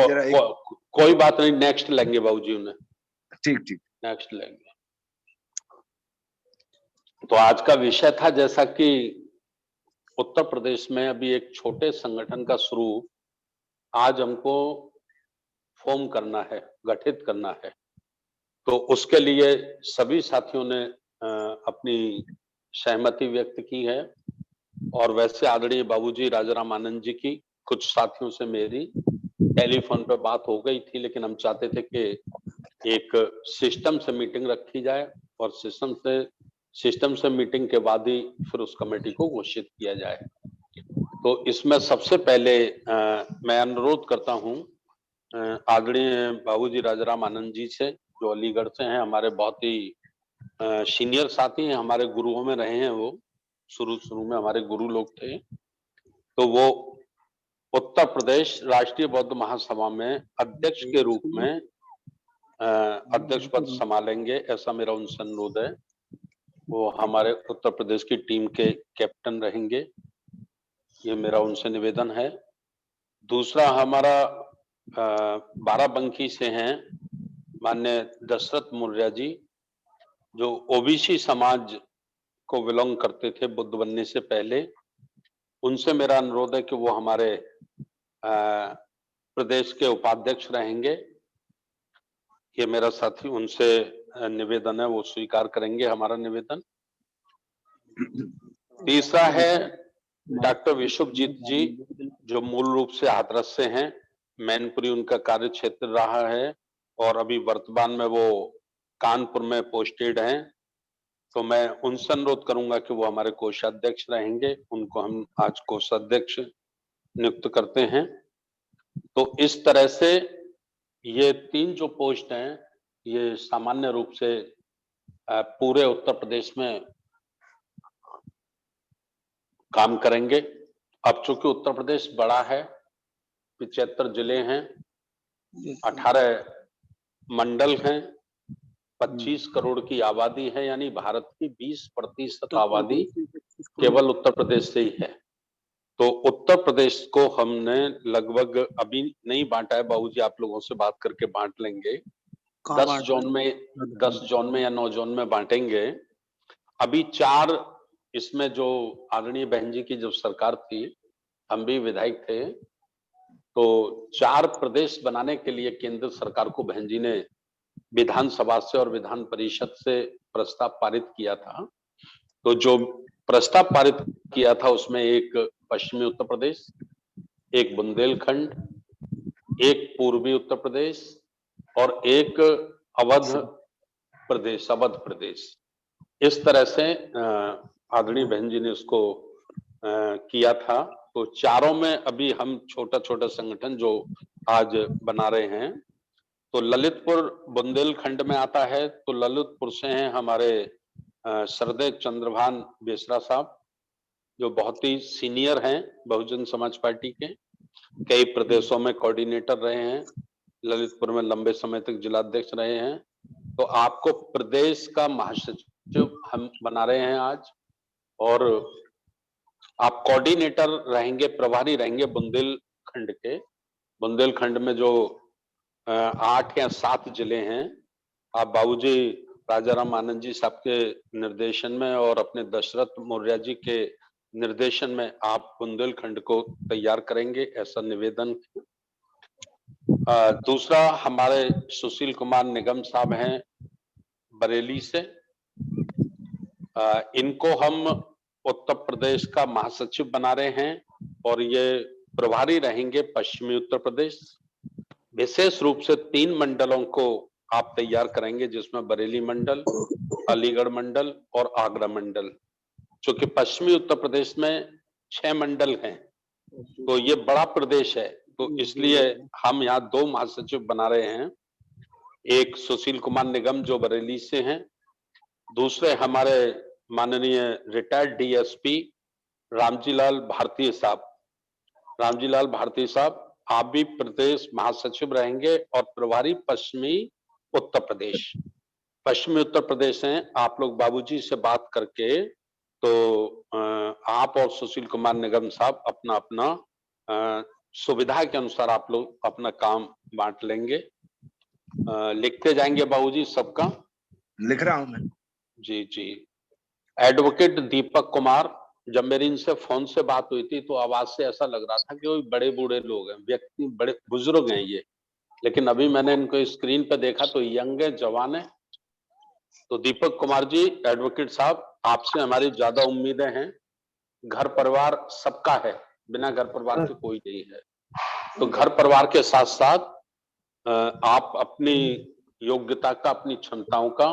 कोई बात नहीं, नेक्स्ट लेंगे बाबूजी उन्हें। ठीक ठीक, नेक्स्ट लेंगे। तो आज का विषय था, जैसा कि उत्तर प्रदेश में अभी एक छोटे संगठन का स्वरूप आज हमको फॉर्म करना है, गठित करना है। तो उसके लिए सभी साथियों ने अपनी सहमति व्यक्त की है। और वैसे आदरणीय बाबूजी राजाराम आनंद जी की कुछ साथियों से मेरी टेलीफोन पे बात हो गई थी, लेकिन हम चाहते थे कि एक सिस्टम से मीटिंग रखी जाए और सिस्टम से मीटिंग के बाद ही फिर उस कमेटी को घोषित किया जाए। तो इसमें सबसे पहले मैं अनुरोध करता हूं आदरणीय बाबूजी राजाराम आनंद जी से, जो अलीगढ़ से हैं, हमारे बहुत ही सीनियर साथी हैं, हमारे गुरुओं में रहे हैं। वो शुरू में हमारे गुरु लोग थे। तो वो उत्तर प्रदेश राष्ट्रीय बौद्ध महासभा में अध्यक्ष के रूप में अध्यक्ष पद संभालेंगे, ऐसा मेरा उनसे अनुरोध है। वो हमारे उत्तर प्रदेश की टीम के कैप्टन रहेंगे, ये मेरा उनसे निवेदन है। दूसरा, हमारा बाराबंकी से हैं माननीय दशरथ मौर्य जी, जो ओबीसी समाज को बिलोंग करते थे बुद्ध बनने से पहले। उनसे मेरा अनुरोध है कि वो हमारे प्रदेश के उपाध्यक्ष रहेंगे। ये मेरा साथी, उनसे निवेदन है, वो स्वीकार करेंगे हमारा निवेदन। तीसरा है डॉक्टर विश्वजीत जी, जो मूल रूप से हाथरस से हैं। मैनपुरी उनका कार्य क्षेत्र रहा है और अभी वर्तमान में वो कानपुर में पोस्टेड हैं। तो मैं उनसे अनुरोध करूंगा कि वो हमारे कोषाध्यक्ष रहेंगे। उनको हम आज कोषाध्यक्ष नियुक्त करते हैं। तो इस तरह से ये 3 जो पोस्ट हैं, ये सामान्य रूप से पूरे उत्तर प्रदेश में काम करेंगे। अब चूंकि उत्तर प्रदेश बड़ा है, 75 जिले हैं, 18 मंडल हैं, 25 करोड़ की आबादी है, यानी भारत की 20% आबादी केवल उत्तर प्रदेश से ही है। तो उत्तर प्रदेश को हमने लगभग अभी नहीं बांटा है बाबूजी, आप लोगों से बात करके बांट लेंगे। 10 जोन में या 9 जोन में बांटेंगे। अभी 4 इसमें जो आदरणीय बहन जी की जब सरकार थी, हम भी विधायक थे, तो 4 प्रदेश बनाने के लिए केंद्र सरकार को बहन जी ने विधानसभा से और विधान परिषद से प्रस्ताव पारित किया था। तो जो प्रस्ताव पारित किया था उसमें एक पश्चिमी उत्तर प्रदेश, एक बुंदेलखंड, एक पूर्वी उत्तर प्रदेश और एक अवध प्रदेश। इस तरह से आदरणीय बहन जी ने उसको किया था। तो चारों में अभी हम छोटा छोटा संगठन जो आज बना रहे हैं, तो ललितपुर बुंदेलखंड में आता है। तो ललितपुर से हैं हमारे सरदेव चंद्रभान बेसरा साहब, जो बहुत ही सीनियर हैं बहुजन समाज पार्टी के, कई प्रदेशों में कोऑर्डिनेटर रहे हैं, ललितपुर में लंबे समय तक जिलाध्यक्ष रहे हैं। तो आपको प्रदेश का महासचिव हम बना रहे हैं आज, और आप कोऑर्डिनेटर रहेंगे, प्रभारी रहेंगे बुंदेलखंड के। बुंदेलखंड में जो 8 या 7 जिले हैं, आप बाबूजी राजाराम आनंद जी साहब के निर्देशन में और अपने दशरथ मौर्य जी के निर्देशन में आप बुंदेलखंड को तैयार करेंगे, ऐसा निवेदन। दूसरा हमारे सुशील कुमार निगम साहब हैं बरेली से, इनको हम उत्तर प्रदेश का महासचिव बना रहे हैं और ये प्रभारी रहेंगे पश्चिमी उत्तर प्रदेश। विशेष रूप से 3 मंडलों को आप तैयार करेंगे, जिसमें बरेली मंडल, अलीगढ़ मंडल और आगरा मंडल। चूंकि पश्चिमी उत्तर प्रदेश में 6 मंडल हैं, तो ये बड़ा प्रदेश है, तो इसलिए हम यहाँ 2 महासचिव बना रहे हैं। एक सुशील कुमार निगम जो बरेली से हैं, दूसरे हमारे माननीय रिटायर्ड डीएसपी रामजीलाल भारती साहब। रामजीलाल भारती साहब, आप भी प्रदेश महासचिव रहेंगे और प्रभारी पश्चिमी उत्तर प्रदेश। पश्चिमी उत्तर प्रदेश हैं, आप लोग बाबूजी से बात करके तो आप और सुशील कुमार निगम साहब अपना अपना सुविधा के अनुसार आप लोग अपना काम बांट लेंगे। लिखते जाएंगे बाबूजी सबका? लिख रहा हूं मैं। जी जी। एडवोकेट दीपक कुमार, जब मेरी इनसे फोन से बात हुई थी तो आवाज से ऐसा लग रहा था कि वो बड़े बूढ़े लोग हैं, व्यक्ति बड़े बुजुर्ग हैं ये, लेकिन अभी मैंने इनको स्क्रीन पे देखा तो यंग है, जवान है। तो दीपक कुमार जी एडवोकेट साहब, आपसे हमारी ज्यादा उम्मीदें हैं। घर परिवार सबका है, बिना घर परिवार के कोई नहीं है। तो घर परिवार के साथ साथ आप अपनी योग्यता का, अपनी क्षमताओं का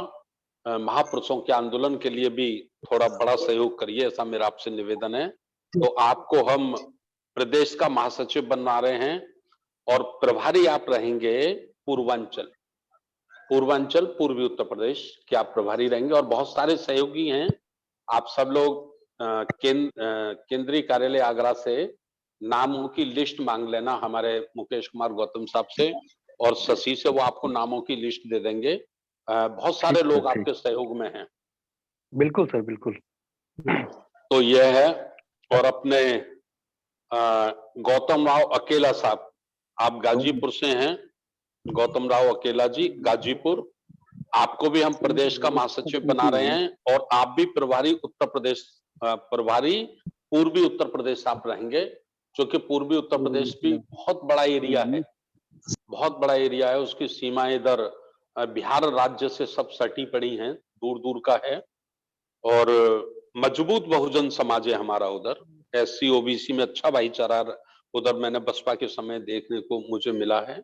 महापुरुषों के आंदोलन के लिए भी थोड़ा बड़ा सहयोग करिए, ऐसा मेरा आपसे निवेदन है। तो आपको हम प्रदेश का महासचिव बना रहे हैं और प्रभारी आप रहेंगे पूर्वांचल, पूर्वी उत्तर प्रदेश के आप प्रभारी रहेंगे। और बहुत सारे सहयोगी हैं, आप सब लोग केंद्रीय कार्यालय आगरा से नामों की लिस्ट मांग लेना हमारे मुकेश कुमार गौतम साहब से, और शशि से, वो आपको नामों की लिस्ट दे देंगे। बहुत सारे लोग आपके सहयोग में हैं। बिल्कुल सर, बिल्कुल। तो यह है। और अपने गौतम राव अकेला साहब, आप गाजीपुर से हैं, गौतम राव अकेला जी गाजीपुर, आपको भी हम प्रदेश का महासचिव बना रहे हैं और आप भी प्रभारी उत्तर प्रदेश, प्रभारी पूर्वी उत्तर प्रदेश आप रहेंगे, क्योंकि पूर्वी उत्तर प्रदेश भी बहुत बड़ा एरिया है, बहुत बड़ा एरिया है। उसकी सीमाएं इधर बिहार राज्य से सब सटी पड़ी हैं, दूर दूर का है, और मजबूत बहुजन समाज है हमारा उधर। SC OBC में अच्छा भाईचारा उधर मैंने बसपा के समय देखने को मुझे मिला है।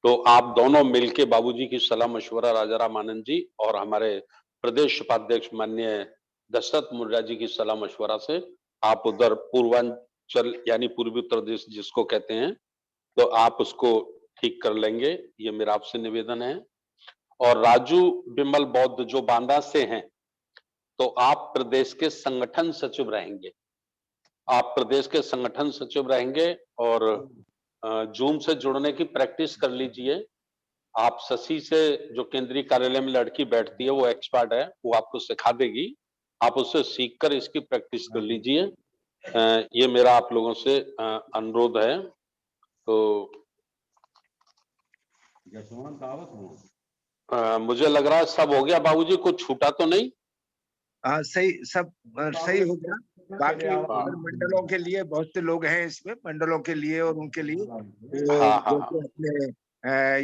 तो आप दोनों मिलके बाबूजी की सलाह मशवरा, राजाराम आनंद जी और हमारे प्रदेश उपाध्यक्ष माननीय दशरथ मौर्य जी की सलाह मशवरा से आप उधर पूर्वांचल यानी पूर्वी उत्तर प्रदेश जिसको कहते हैं, तो आप उसको ठीक कर लेंगे, ये मेरा आपसे निवेदन है। और राजू बिमल बौद्ध जो बांदा से हैं, तो आप प्रदेश के संगठन सचिव रहेंगे, आप प्रदेश के संगठन सचिव रहेंगे। और जूम से जुड़ने की प्रैक्टिस कर लीजिए। आप शशि से, जो केंद्रीय कार्यालय में लड़की बैठती है, वो एक्सपर्ट है, वो आपको सिखा देगी, आप उससे सीखकर इसकी प्रैक्टिस कर लीजिए। ये मेरा आप लोगों से अनुरोध है। तो मुझे लग रहा है सब हो गया बाबूजी, कुछ छूटा तो नहीं? हाँ सही, सब सही हो गया। बाकी और मंडलों के लिए बहुत से लोग हैं इसमें, मंडलों के लिए और उनके लिए तो जैसे अपने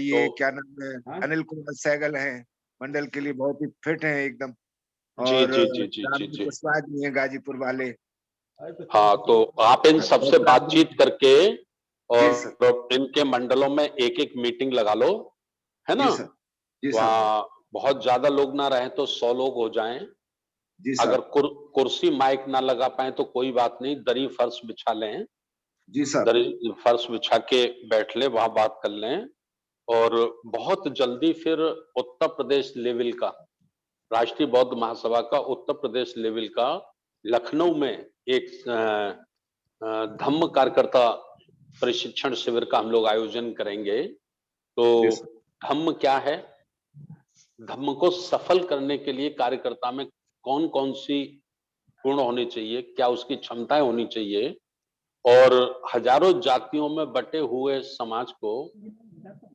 ये क्या नाम है, अनिल कुमार सहगल हैं, मंडल के लिए बहुत ही फिट हैं एकदम। और कुशवाहा जी हैं गाजीपुर वाले। हाँ, तो आप इन सबसे बातचीत करके और इनके मंडलों में एक एक मीटिंग लगा लो, है ना? वहाँ बहुत ज्यादा लोग ना रहे तो 100 लोग हो जाएं। अगर कुर्सी माइक ना लगा पाए तो कोई बात नहीं, दरी फर्श बिछा लें। जी सर। दरी फर्श बिछा के बैठ ले, वहां बात कर लें। और बहुत जल्दी फिर उत्तर प्रदेश लेवल का, राष्ट्रीय बौद्ध महासभा का उत्तर प्रदेश लेवल का लखनऊ में एक धम्म कार्यकर्ता प्रशिक्षण शिविर का हम लोग आयोजन करेंगे। तो धम्म क्या है? धम्म को सफल करने के लिए कार्यकर्ता में कौन कौन सी गुण होने चाहिए, क्या उसकी क्षमताएं होनी चाहिए, और हजारों जातियों में बटे हुए समाज को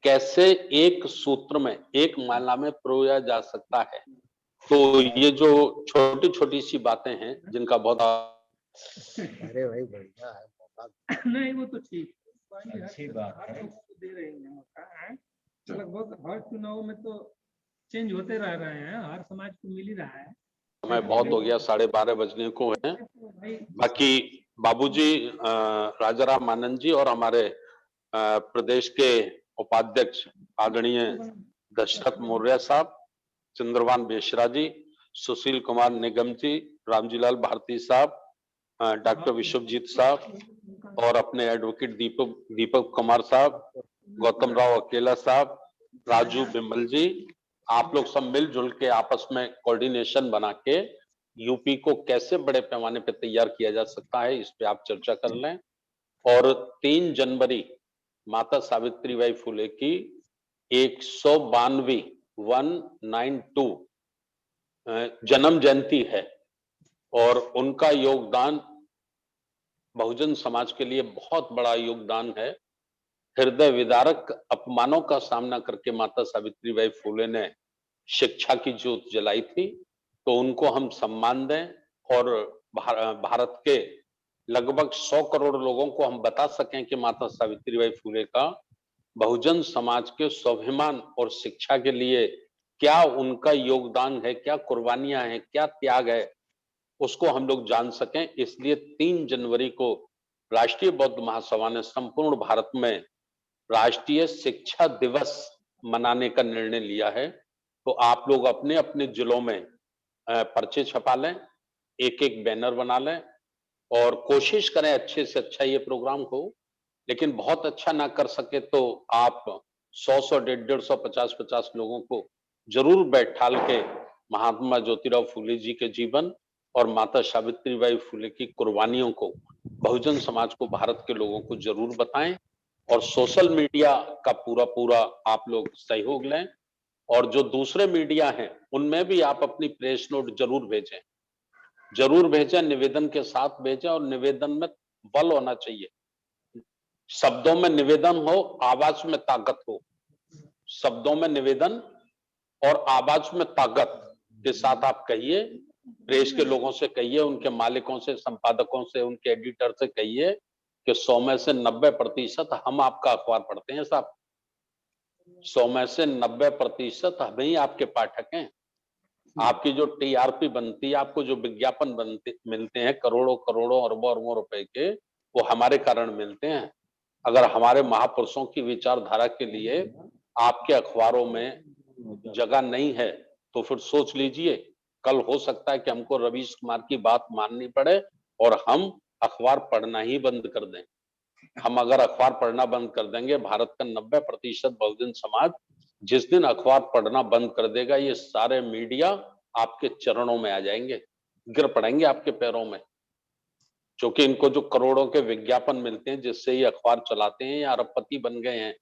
कैसे एक सूत्र में, एक माला में पिरोया जा सकता है। तो ये जो छोटी छोटी सी बातें हैं जिनका बहुत अरे भाई बढ़िया है। नहीं वो तो ठीक, अच्छी बात है। दे रहे हैं मौका। लगभग हर चुनाव में तो चेंज होते रह रहे हैं, हर समाज को मिल ही रहा है। समय बहुत हो गया, 12:30 बजने को है। बाकी बाबूजी, राजाराम आनंद जी और हमारे प्रदेश के उपाध्यक्ष आदरणीय दशरथ मौर्य साहब, चंद्रभान बेशरा जी, सुशील कुमार निगम जी, रामजीलाल भारती साहब, डॉक्टर विश्वजीत साहब और अपने एडवोकेट दीपक कुमार साहब, गौतम राव अकेला साहब, राजू बिमल जी, आप लोग सब मिलजुल के आपस में कोऑर्डिनेशन बना के यूपी को कैसे बड़े पैमाने पे तैयार किया जा सकता है, इस पे आप चर्चा कर लें। और 3 जनवरी माता सावित्रीबाई फुले की 192 जन्म जयंती है और उनका योगदान बहुजन समाज के लिए बहुत बड़ा योगदान है। हृदय विदारक अपमानों का सामना करके माता सावित्रीबाई फुले ने शिक्षा की ज्योत जलाई थी, तो उनको हम सम्मान दें और भारत के लगभग 100 करोड़ लोगों को हम बता सकें कि माता सावित्रीबाई फुले का बहुजन समाज के स्वाभिमान और शिक्षा के लिए क्या उनका योगदान है, क्या कुर्बानियां हैं, क्या त्याग है, उसको हम लोग जान सकें। इसलिए 3 जनवरी को राष्ट्रीय बौद्ध महासभा ने संपूर्ण भारत में राष्ट्रीय शिक्षा दिवस मनाने का निर्णय लिया है। तो आप लोग अपने अपने जिलों में पर्चे छपा लें, एक एक बैनर बना लें और कोशिश करें अच्छे से अच्छा ये प्रोग्राम हो। लेकिन बहुत अच्छा ना कर सके तो आप 100 150 50 लोगों को जरूर बैठाल के महात्मा ज्योतिराव फुले जी के जीवन और माता सावित्रीबाई फुले की कुर्बानियों को बहुजन समाज को, भारत के लोगों को जरूर बताएं। और सोशल मीडिया का पूरा आप लोग सहयोग लें और जो दूसरे मीडिया हैं उनमें भी आप अपनी प्रेस नोट जरूर भेजें, निवेदन के साथ भेजें। और निवेदन में बल होना चाहिए, शब्दों में निवेदन हो, आवाज में ताकत हो। शब्दों में निवेदन और आवाज में ताकत के साथ आप कहिए, प्रेस के लोगों से कहिए, उनके मालिकों से, संपादकों से, उनके एडिटर से कहिए कि 100 में से 90% हम आपका अखबार पढ़ते हैं साहब। 100 में से 90% हम ही आपके पाठक हैं। आपकी जो टीआरपी बनती है, आपको जो विज्ञापन मिलते हैं करोड़ों अरबों रुपए के, वो हमारे कारण मिलते हैं। अगर हमारे महापुरुषों की विचारधारा के लिए आपके अखबारों में जगह नहीं है तो फिर सोच लीजिए, कल हो सकता है कि हमको रवीश कुमार की बात माननी पड़े और हम अखबार पढ़ना ही बंद कर दें। हम अगर अखबार पढ़ना बंद कर देंगे, भारत का 90% बहुजन समाज जिस दिन अखबार पढ़ना बंद कर देगा, ये सारे मीडिया आपके चरणों में आ जाएंगे, गिर पड़ेंगे आपके पैरों में। क्योंकि इनको जो करोड़ों के विज्ञापन मिलते हैं जिससे ये अखबार चलाते हैं या अरबपति बन गए हैं,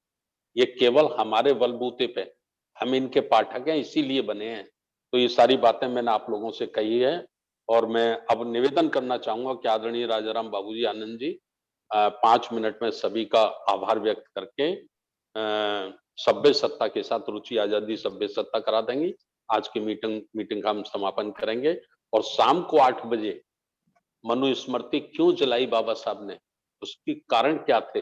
ये केवल हमारे बलबूते पे, हम इनके पाठक हैं इसीलिए बने हैं। तो ये सारी बातें मैंने आप लोगों से कही है और मैं अब निवेदन करना चाहूंगा कि आदरणीय राजाराम बाबूजी आनंद जी 5 मिनट में सभी का आभार व्यक्त करके सभ्य सत्ता के साथ रुचि आजादी सभ्य सत्ता करा देंगी। आज की मीटिंग का हम समापन करेंगे और शाम को 8 बजे मनुस्मृति क्यों जलाई बाबा साहब ने, उसकी कारण क्या थे,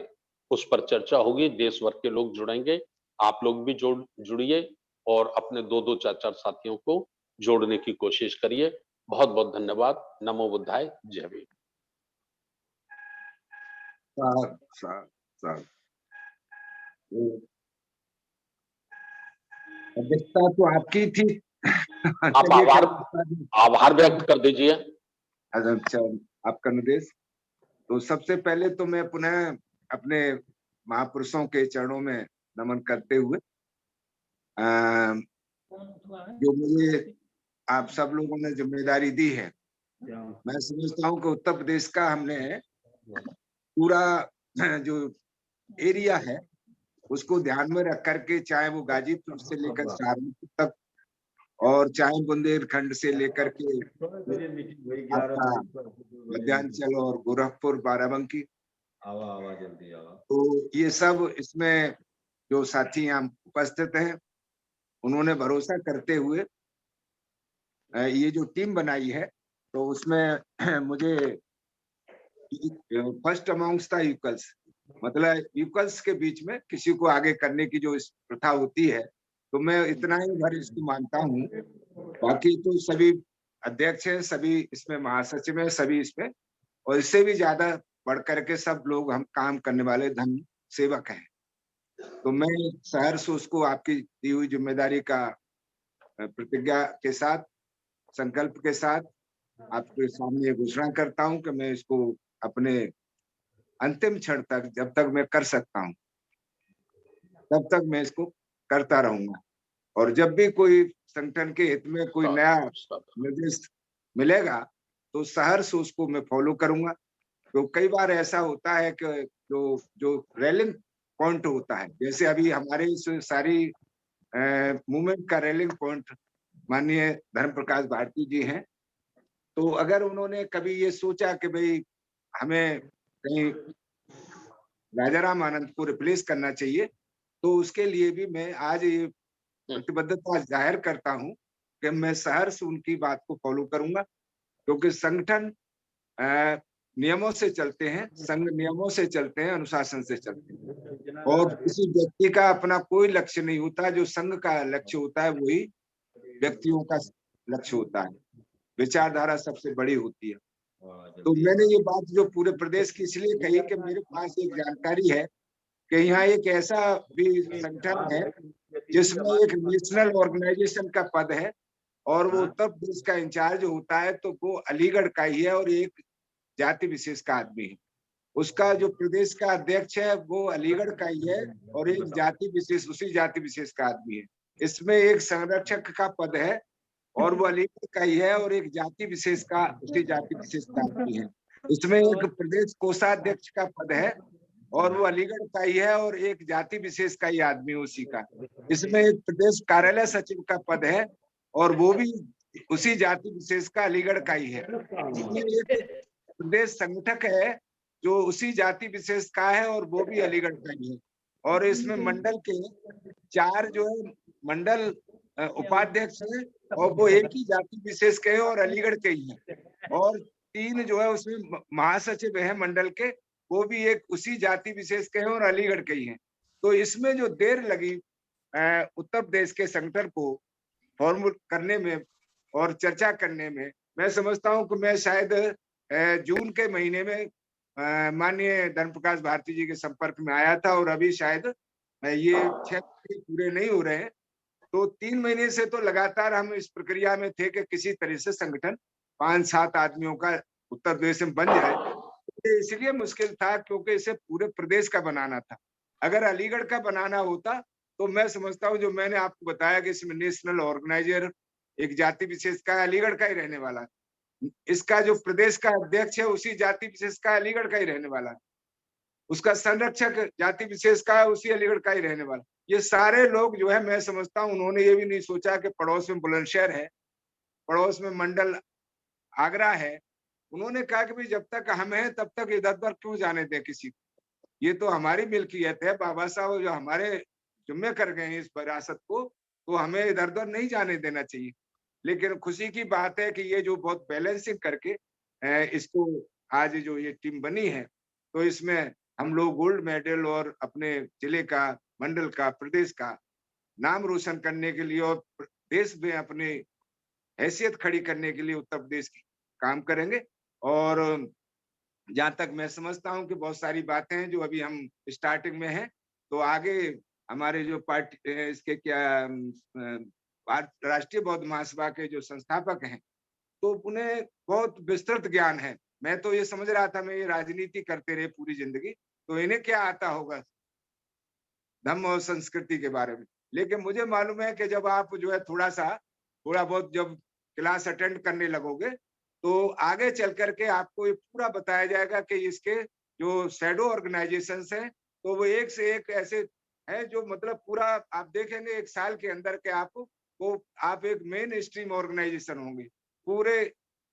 उस पर चर्चा होगी। देश भर के लोग जुड़ेंगे, आप लोग भी जुड़िए और अपने 2-2 4-4 साथियों को जोड़ने की कोशिश करिए। बहुत बहुत धन्यवाद। नमो बुद्धाय। जय भीम। अध्यक्षता तो आपकी थी। आप आभार व्यक्त कर दीजिए। अच्छा, आपका निर्देश। तो सबसे पहले तो मैं पुनः अपने महापुरुषों के चरणों में नमन करते हुए जो मुझे आप सब लोगों ने जिम्मेदारी दी है, मैं समझता हूँ कि उत्तर प्रदेश का हमने पूरा जो एरिया है उसको ध्यान में रख करके, चाहे वो गाजीपुर से लेकर सहारनपुर तक और चाहे बुंदेलखंड से लेकर के मध्यांचल और गोरखपुर बाराबंकी, तो ये सब इसमें जो साथी यहाँ उपस्थित हैं उन्होंने भरोसा करते हुए ये जो टीम बनाई है, तो उसमें मुझे फर्स्ट अमॉन्ग्स द इक्वल्स, मतलब इक्वल्स के बीच में किसी को आगे करने की जो प्रथा होती है, तो मैं इतना ही भर इसको मानता हूँ। बाकी तो सभी अध्यक्ष हैं, सभी इसमें महासचिव हैं, सभी इसमें, और इससे भी ज्यादा बढ़ करके सब लोग हम काम करने वाले धन सेवक हैं। तो मैं सहर्ष उसको आपकी दी हुई जिम्मेदारी का प्रतिज्ञा के साथ, संकल्प के साथ आपके सामने घोषणा करता हूं कि मैं इसको अपने अंतिम क्षण तक, जब तक मैं कर सकता हूं तब तक मैं इसको करता रहूंगा। और जब भी कोई संगठन के हित में कोई नया निर्देश मिलेगा तो सहर्ष उसको मैं फॉलो करूंगा। तो कई बार ऐसा होता है कि जो रेलिंग पॉइंट होता है, जैसे अभी हमारे इस सारी मूवमेंट का रेलिंग पॉइंट माननीय धर्म प्रकाश भारती जी हैं, तो अगर उन्होंने कभी ये सोचा कि भाई हमें कहीं राजाराम आनंद को रिप्लेस करना चाहिए, तो उसके लिए भी मैं आज ये प्रतिबद्धता जाहिर करता हूं कि मैं सहर्ष उनकी बात को फॉलो करूंगा, क्योंकि संगठन नियमों से चलते हैं, संघ नियमों से चलते हैं, अनुशासन से चलते हैं, और किसी व्यक्ति का अपना कोई लक्ष्य नहीं होता। जो संघ का लक्ष्य होता है वही व्यक्तियों का लक्ष्य होता है, विचारधारा सबसे बड़ी होती है। तो मैंने ये बात जो पूरे प्रदेश की इसलिए कही कि मेरे पास एक जानकारी है कि यहाँ एक ऐसा भी संगठन है जिसमें एक नेशनल ऑर्गेनाइजेशन का पद है, और वो उत्तर प्रदेश का इंचार्ज होता है, तो वो अलीगढ़ का ही है और एक जाति विशेष का आदमी है। उसका जो प्रदेश का अध्यक्ष है वो अलीगढ़ का ही है और एक जाति विशेष, उसी जाति विशेष का आदमी है। इसमें एक संरक्षक का पद है और वो अलीगढ़ का ही है, और एक जाति विशेष का, उसी जाति विशेष का आदमी है। इसमें एक प्रदेश कोषाध्यक्ष का पद है और वो अलीगढ़ का ही है, और एक जाति विशेष का ही आदमी उसी का। इसमें एक प्रदेश कार्यालय सचिव का पद है और वो भी उसी जाति विशेष का, अलीगढ़ का ही है। इसमें एक प्रदेश संगठक है जो उसी जाति विशेष का है और वो भी अलीगढ़ का ही है। और इसमें मंडल के 4 जो है मंडल उपाध्यक्ष है और वो एक ही जाति विशेष के हैं और अलीगढ़ के ही हैं, और 3 जो है उसमें महासचिव है मंडल के, वो भी एक उसी जाति विशेष के हैं और अलीगढ़ के ही हैं। तो इसमें जो देर लगी उत्तर प्रदेश के संगठन को फॉर्म करने में और चर्चा करने में, मैं समझता हूं कि मैं शायद जून के महीने में माननीय धर्म प्रकाश भारती जी के संपर्क में आया था, और अभी शायद ये 6 महीने पूरे नहीं हो रहे हैं। तो 3 महीने से तो लगातार हम इस प्रक्रिया में थे कि किसी तरह से संगठन 5-7 आदमियों का उत्तर प्रदेश में बन जाए। तो इसलिए मुश्किल था क्योंकि इसे पूरे प्रदेश का बनाना था। अगर अलीगढ़ का बनाना होता तो मैं समझता हूँ, जो मैंने आपको बताया कि इसमें नेशनल ऑर्गेनाइजर एक जाति विशेष का अलीगढ़ का ही रहने वाला, इसका जो प्रदेश का अध्यक्ष है उसी जाति विशेष का अलीगढ़ का ही रहने वाला, उसका संरक्षक जाति विशेष का उसी अलीगढ़ का ही रहने वाला। ये सारे लोग जो है, मैं समझता हूँ उन्होंने ये भी नहीं सोचा कि पड़ोस में बुलंदशहर है, पड़ोस में मंडल आगरा है, उन्होंने कहा कि भाई जब तक हम हैं तब तक इधर उधर क्यों जाने दें किसी को, ये तो हमारी मिल्कियत है, बाबा साहब जो हमारे जिम्मे कर गए हैं इस विरासत को, तो हमें इधर उधर नहीं जाने देना चाहिए। लेकिन खुशी की बात है कि ये जो बहुत बैलेंसिंग करके इसको आज जो ये टीम बनी है, तो इसमें हम लोग गोल्ड मेडल और अपने जिले का, मंडल का, प्रदेश का नाम रोशन करने के लिए और देश में अपनी हैसियत खड़ी करने के लिए उत्तर प्रदेश की काम करेंगे। और जहां तक मैं समझता हूं कि बहुत सारी बातें हैं जो अभी हम स्टार्टिंग में हैं, तो आगे हमारे जो पार्टी इसके क्या राष्ट्रीय बौद्ध महासभा के जो संस्थापक हैं, तो उन्हें बहुत विस्तृत ज्ञान है। मैं तो ये समझ रहा था मैं ये राजनीति करते रहे पूरी जिंदगी, तो इन्हें क्या आता होगा धर्म और संस्कृति के बारे में। लेकिन मुझे मालूम है कि जब आप जो है थोड़ा बहुत जब क्लास अटेंड करने लगोगे, तो आगे चल करके आपको ये पूरा बताया जाएगा कि इसके जो शैडो ऑर्गेनाइजेशंस हैं, तो वो एक से एक ऐसे हैं जो मतलब पूरा आप देखेंगे 1 साल के अंदर के आप एक मेन स्ट्रीम ऑर्गेनाइजेशन होंगे। पूरे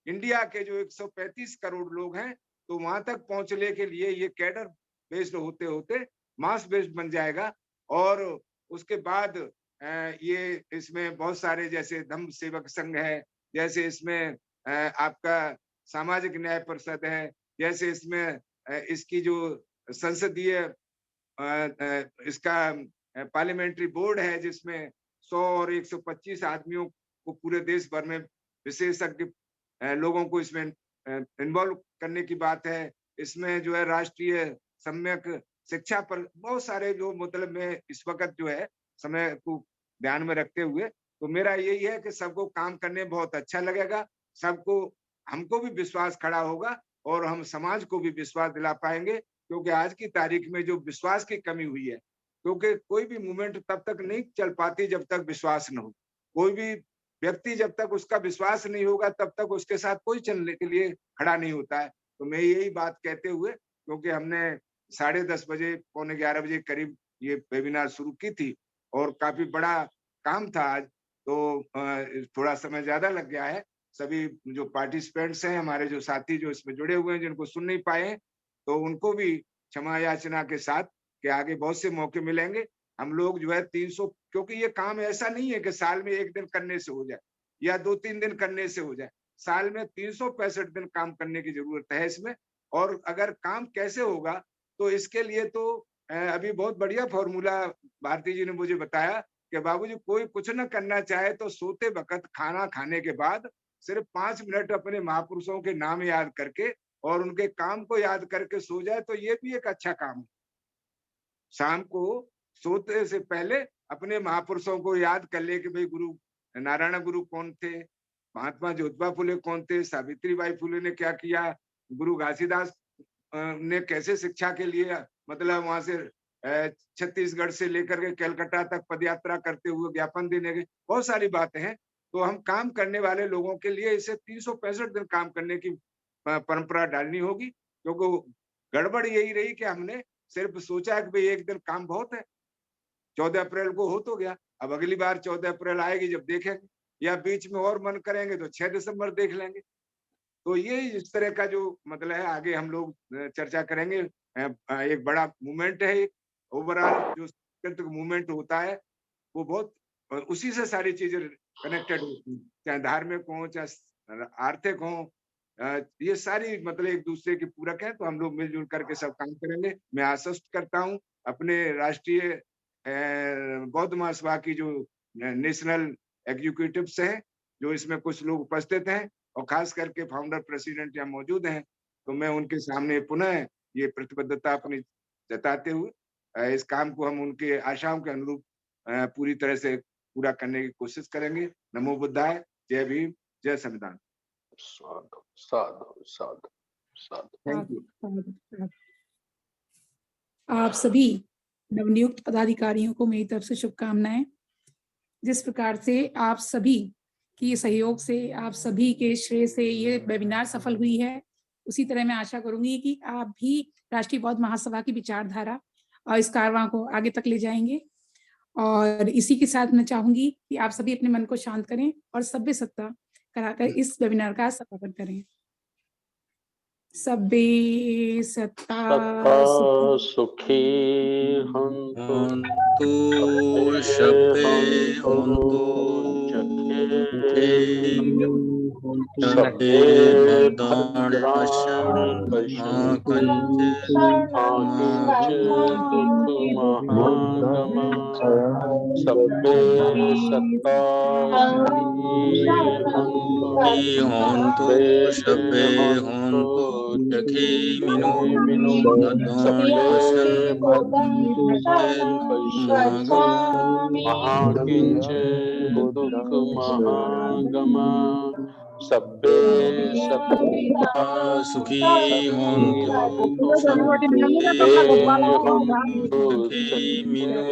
इंडिया के जो 135 करोड़ लोग हैं, तो वहां तक पहुंचने के लिए ये कैडर बेस्ड होते होते मास बेस्ड बन जाएगा। और उसके बाद ये इसमें बहुत सारे जैसे धम्म सेवक संघ है, जैसे इसमें आपका सामाजिक न्याय परिषद है, जैसे इसमें इसकी जो संसदीय इसका पार्लियामेंट्री बोर्ड है, जिसमें 100 और 125 आदमियों को पूरे देश भर में विशेषज्ञ लोगों को इसमें इन्वॉल्व करने की बात है। इसमें जो है राष्ट्रीय सम्यक शिक्षा पर बहुत सारे जो मतलब में इस वक्त जो है समय को ध्यान में रखते हुए, तो मेरा यही है कि सबको काम करने में बहुत अच्छा लगेगा, सबको हमको भी विश्वास खड़ा होगा और हम समाज को भी विश्वास दिला पाएंगे। क्योंकि आज की तारीख में जो विश्वास की कमी हुई है, क्योंकि कोई भी मूवमेंट तब तक नहीं चल पाती जब तक विश्वास न हो। कोई भी व्यक्ति जब तक उसका विश्वास नहीं होगा तब तक उसके साथ कोई चलने के लिए खड़ा नहीं होता है। तो मैं यही बात कहते हुए, क्योंकि हमने 10:30 बजे 11:45 बजे करीब ये वेबिनार शुरू की थी और काफी बड़ा काम था आज, तो थोड़ा समय ज्यादा लग गया है। सभी जो पार्टिसिपेंट्स हैं, हमारे जो साथी जो इसमें जुड़े हुए हैं, जिनको सुन नहीं पाए, तो उनको भी क्षमा याचना के साथ कि आगे बहुत से मौके मिलेंगे। हम लोग जो है 300, क्योंकि ये काम ऐसा नहीं है कि साल में 1 दिन करने से हो जाए या 2-3 दिन करने से हो जाए। साल में 365 दिन काम करने की जरूरत है इसमें। और अगर काम कैसे होगा, तो इसके लिए तो अभी बहुत बढ़िया फॉर्मूला भारती जी ने मुझे बताया कि बाबूजी कोई कुछ न करना चाहे तो सोते वक्त खाना खाने के बाद सिर्फ 5 मिनट अपने महापुरुषों के नाम याद करके और उनके काम को याद करके सो जाए, तो ये भी एक अच्छा काम है। शाम को सोते से पहले अपने महापुरुषों को याद कर ले कि भाई गुरु नारायण गुरु कौन थे, महात्मा ज्योतिबा फुले कौन थे, सावित्रीबाई फुले ने क्या किया, गुरु घासीदास ने कैसे शिक्षा के लिए मतलब वहां से छत्तीसगढ़ से लेकर के कलकत्ता तक पदयात्रा करते हुए ज्ञापन देने गए। बहुत सारी बातें हैं। तो हम काम करने वाले लोगों के लिए इसे 365 दिन काम करने की परंपरा डालनी होगी। क्योंकि गड़बड़ यही रही कि हमने सिर्फ सोचा कि भाई 1 दिन काम बहुत है, 14 अप्रैल को हो तो गया, अब अगली बार 14 अप्रैल आएगी जब देखेंगे, या बीच में और मन करेंगे तो 6 दिसंबर देख लेंगे। तो ये इस तरह का जो मतलब है आगे हम लोग चर्चा करेंगे। एक बड़ा मूवमेंट है, ओवरऑल जो सांस्कृतिक मूवमेंट होता है वो बहुत उसी से सारी चीजें कनेक्टेड होती हैं, चाहे धार्मिक हो चाहे आर्थिक हो, ये सारी मतलब एक दूसरे के पूरक है। तो हम लोग मिलजुल करके सब काम करेंगे। मैं आश्वस्त करता हूँ अपने राष्ट्रीय बौद्ध महासभा की जो नेशनल एग्जीक्यूटिव्स हैं, जो इसमें कुछ लोग उपस्थित हैं और खास करके फाउंडर प्रेसिडेंट यहाँ मौजूद हैं, तो मैं उनके सामने पुनः ये प्रतिबद्धता अपनी जताते हुए इस काम को हम उनके आशाओं के अनुरूप पूरी तरह से पूरा करने की कोशिश करेंगे। नमो बुद्धाय, जय भीम, जय संविधान। साधु साधु साधु साधु। Thank you. आप सभी नवनियुक्त पदाधिकारियों को मेरी तरफ से शुभकामनाएं। जिस प्रकार से आप सभी की सहयोग से, आप सभी के श्रेय से ये वेबिनार सफल हुई है, उसी तरह मैं आशा करूंगी कि आप भी राष्ट्रीय बौद्ध महासभा की विचारधारा और इस कारवां को आगे तक ले जाएंगे। और इसी के साथ मैं चाहूंगी कि आप सभी अपने मन को शांत करें और सभ्य सत्ता कराकर इस वेबिनार का समापन करें। सब्बे सत्ता सुखी हन्तु शब्बे हन्तु शब्बे भद्राणि पश्यन्तु मा सब्बे सत्ता हन्तु शब्बे हन्तु चखेमिनो भद्राणि पश्यन्तु महाकिंच दुःख महागमा सब्बे सत्ता सुखी हन्तु शब्बे हन्तु चखेमिनो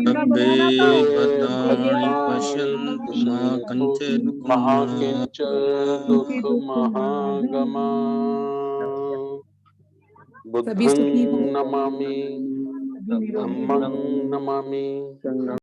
शब्बे भद्राणि पश्यन्तु मा महाकिंच दुःख महागमा बुद्धं नमामि धम्मं नमामि